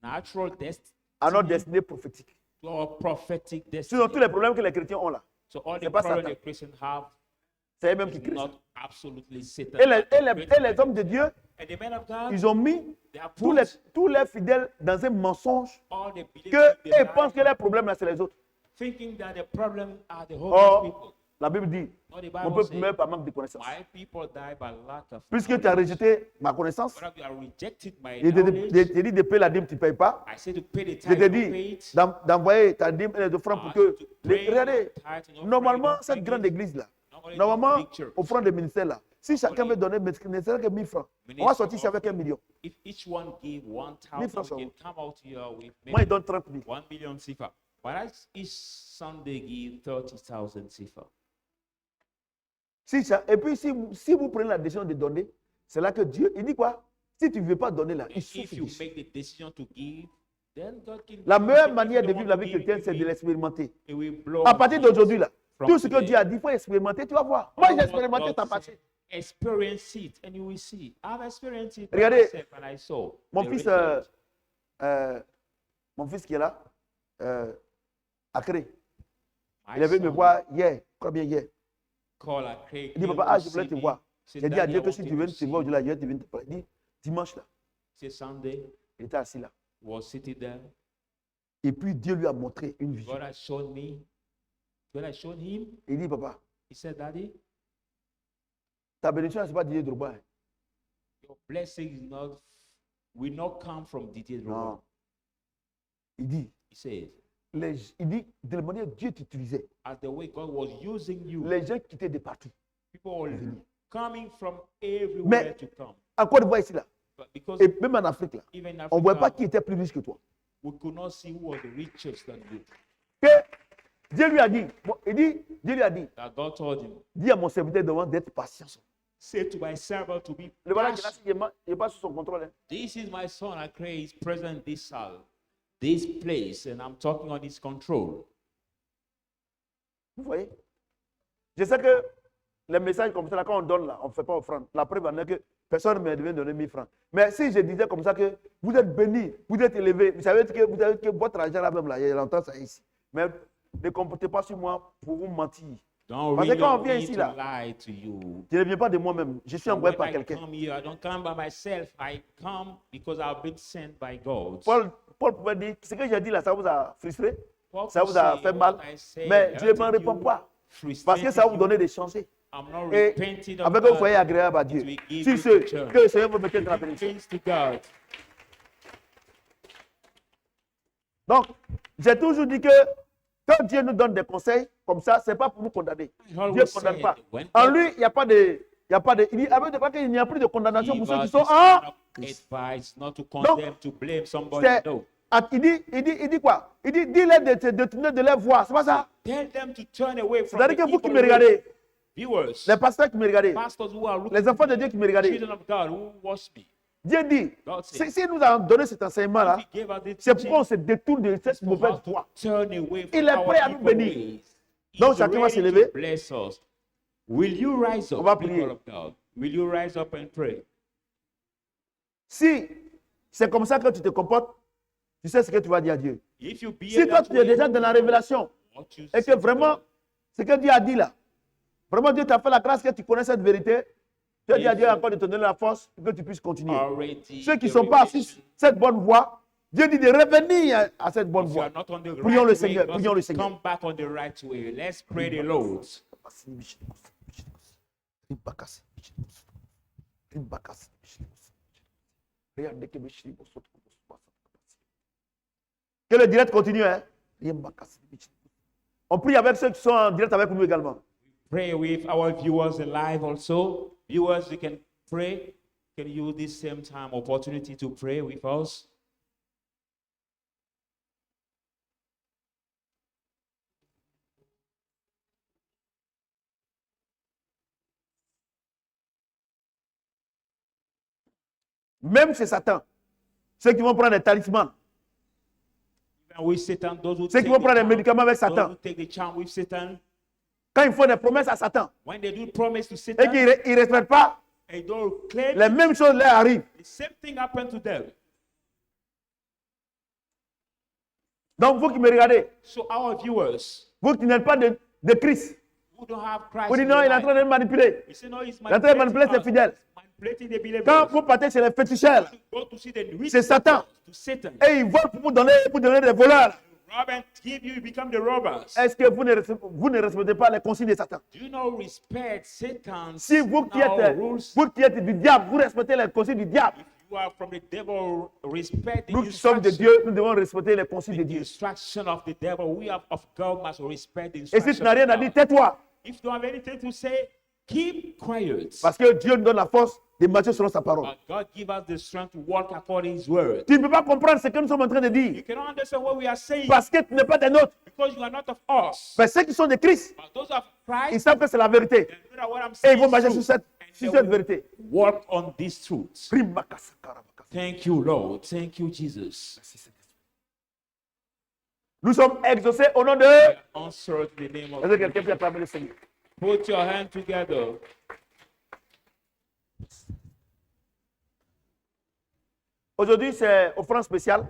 natural destiny à notre destinée prophétique. to our prophetic Sinon, destiny. tous les problèmes que les chrétiens ont là, So all the c'est pas problems Satan. the Christians have c'est eux-mêmes qui is créent ça. not absolutely Satan. Et les hommes de Dieu, And the men of God, ils ont mis they have tous put les fidèles dans un mensonge all the believers que in the ils pensent que lie, les problèmes là, c'est les autres. thinking that the problem are the homeless Or, people. la Bible dit, No, the mon Bible peuple says, meurt par manque de connaissance. my people die by lack of Puisque tu as knowledge. rejeté ma connaissance, But if you are rejected my je knowledge, t'ai dit de payer la dîme, tu ne payes pas. I say to pay the Je tithe, t'ai you pay dit it. d'envoyer ta dîme et les offrandes pour que... Regardez, normalement, cette cette grande église là, normalement, offrande de ministère là, si chacun veut donner, ne serait que 1000 francs, on va sortir ici avec 1 million. If each one give 1,000, Mille francs we can seulement. come out here with Moi, il maybe donne 30 000. 1 million sifa. But each Sunday give 30,000 sifa. Et puis, si vous prenez la décision de donner, c'est là que Dieu, il dit quoi? Si tu ne veux pas donner là, il If souffle you dessus. make the decision to give, then God can La give meilleure you manière the de one vivre la to vie give chrétienne, it c'est to de me. l'expérimenter. It will blow À partir d'aujourd'hui, là, from tout ce que today. Dieu a dit, il faut expérimenter, tu vas voir. Moi, j'ai expérimenté, What ça a God passé. said, experience it and you will see. I've experienced it by Regardez, myself and I saw Mon the fils, result. mon fils qui est là, à Cré, My il avait me son voir hier, combien hier? called a Craig, Il dit, came papa, to je voulais see te me. voir. Said, J'ai dit à Daddy, Dieu I que si wanted tu veux to te see voir you. aujourd'hui, là, je vais te venir te parler. Il dit, dimanche là, Said Sunday, il était assis là. was sitting there. Et puis Dieu lui a montré une vision. God has shown me. God has shown him. Il dit, papa, He said, Daddy, ta bénédiction, ce n'est pas Didier Drogba. Hein. your blessing will not come from Didier Drogba. Non. Il dit, He said, il dit, de la manière Dieu t'utilisait, as the way God was using you, les gens quittaient de partout. people were coming from everywhere Mais- to come. En Côte d'Ivoire, ici, là, But because et même en Afrique, là, even on ne voit pas Africa, qui était plus riche que toi. we could not see who was the richest than you. Que Dieu lui a dit, bon, il dit, Dieu lui a dit, That God told him, dis à mon serviteur devant d'être patient. say to my servant to be Le voilà qui est là, patient. il n'est pas sous son contrôle. Hein. This is my son, I pray, is present in this salle, this place, and I'm talking on his control. Vous voyez? Je sais que les messages comme ça, là, quand on donne, là, on ne fait pas offrande. La preuve en est que personne ne me devait donner 1000 francs. Mais si je disais comme ça que vous êtes bénis, vous êtes élevés, vous savez que votre argent là même, là, il y a longtemps, ça est ici. Mais ne comptez pas sur moi pour vous mentir. Don't Parce que really quand on on vient me ici, to là, lie to you. je ne viens pas de moi-même. Je suis envoyé When par I quelqu'un. come here, I don't come by myself. I come because I've been sent by God. Paul pouvait dire, ce que j'ai dit là, ça vous a frustré, Paul ça could vous a say fait what mal. I say Mais Dieu ne hurted m'en répond you, pas. frustrated Parce que ça va vous you. donner des changer. I'm not Et repenting of avec que vous God. soyez agréable à Dieu. It will give Si you ceux the chance. que le Seigneur vous mettez dans la Give bénédiction. thanks to God. Donc, j'ai toujours dit que quand Dieu nous donne des conseils comme ça, ce n'est pas pour nous condamner. I always Dieu ne condamne said, pas. when En God lui, il n'y a pas de. Il dit, avec des fois qu'il n'y a plus de condamnation pour give ceux qui us sont this en. kind of advice, not to condemn, to blame somebody. C'est- No. Il dit quoi? Il dit, dis-leur de te détourner de leur voix. C'est pas ça? Tell them to turn away from C'est-à-dire the que vous qui evil me way. regardez, Viewers, les pasteurs qui me regardez, pastors who are looking, les enfants de Dieu qui me regardez, children of God who watch me. Dieu dit, God said, si nous avons donné cet enseignement-là, If he gave us the c'est teaching, pourquoi on se détourne de cette for mauvaise us to voie. turn away from Il est our prêt à nous evil bénir. ways. Donc, He's chacun va ready se lever. to bless us. Will you rise On up, va people prier. of God? Will you rise up and pray? Si c'est comme ça que tu te comportes, tu sais ce que tu vas dire à Dieu. If you behave Si toi that tu es way, déjà dans la révélation what you et say que to vraiment, God, ce que Dieu a dit là, vraiment Dieu t'a fait la grâce que tu connais cette vérité, tu as dit à Dieu encore de te donner la force pour que tu puisses continuer. already Ceux qui ne the sont pas revelation. sur cette bonne voie, Dieu dit de revenir à cette bonne If you voie. are not on the Prions le right Seigneur, way, prions le God, Seigneur. come back on the right way. Let's pray the Lord. Que le direct continue. Hein? On prie avec ceux qui sont en direct avec nous également. Pray with our viewers live also. Viewers, you can pray. Can use this same time opportunity to pray with us. Même chez Satan, ceux qui vont prendre des talismans, Even with Satan, those who ceux qui vont prendre des médicaments avec those who Satan, take the charm with Satan, quand ils font des promesses à Satan when they do promise to et Satan, qu'ils ne respectent pas, they don't claim les mêmes choses leur arrivent. the same thing happened to them. Donc vous qui me regardez, So our viewers vous qui n'êtes pas de Christ, who don't have Christ, vous dites in non, their il est en train life, de me manipuler. you say, no, he's Il est en train de manipuler ses manipulating us, fidèles. manipulating the believers. Quand vous partez chez les féticheurs là, Go to see the rich c'est Satan. to Satan. Et ils volent pour vous donner des voleurs. là. Rob and give you become the robbers. Est-ce que vous ne respectez pas les consignes de Satan? Do you know respect Satan's Si vous qui êtes du diable, vous respectez les consignes du diable. If you are from the devil, respect the Nous qui sommes de instruction, Dieu, nous devons respecter les consignes de the Dieu. instruction of the devil. We have of God must respect the Et instruction. si tu n'as rien of à God. dire, tais-toi. If you don't have anything to say, keep quiet. Parce que Dieu nous donne la force de marcher selon sa parole. But God give us the strength to walk according to His word. Tu ne peux pas comprendre ce que nous sommes en train de You dire. cannot understand what we are saying Parce que tu n'es pas des nôtres. because you are not of us. Mais ceux qui sont de Christ, But those of ils Christ, savent que c'est la vérité. they know that what I'm Et saying ils vont is marcher true. sur And cette they will vérité. walk on these truths. Primakasa karabakasa. Thank you, Lord. Thank you, Jesus. Merci, Seigneur. Nous sommes exaucés au nom de... Answered the name of Est-ce que quelqu'un peut acclamer le Seigneur? Put your hand together. Aujourd'hui, c'est offrande spéciale.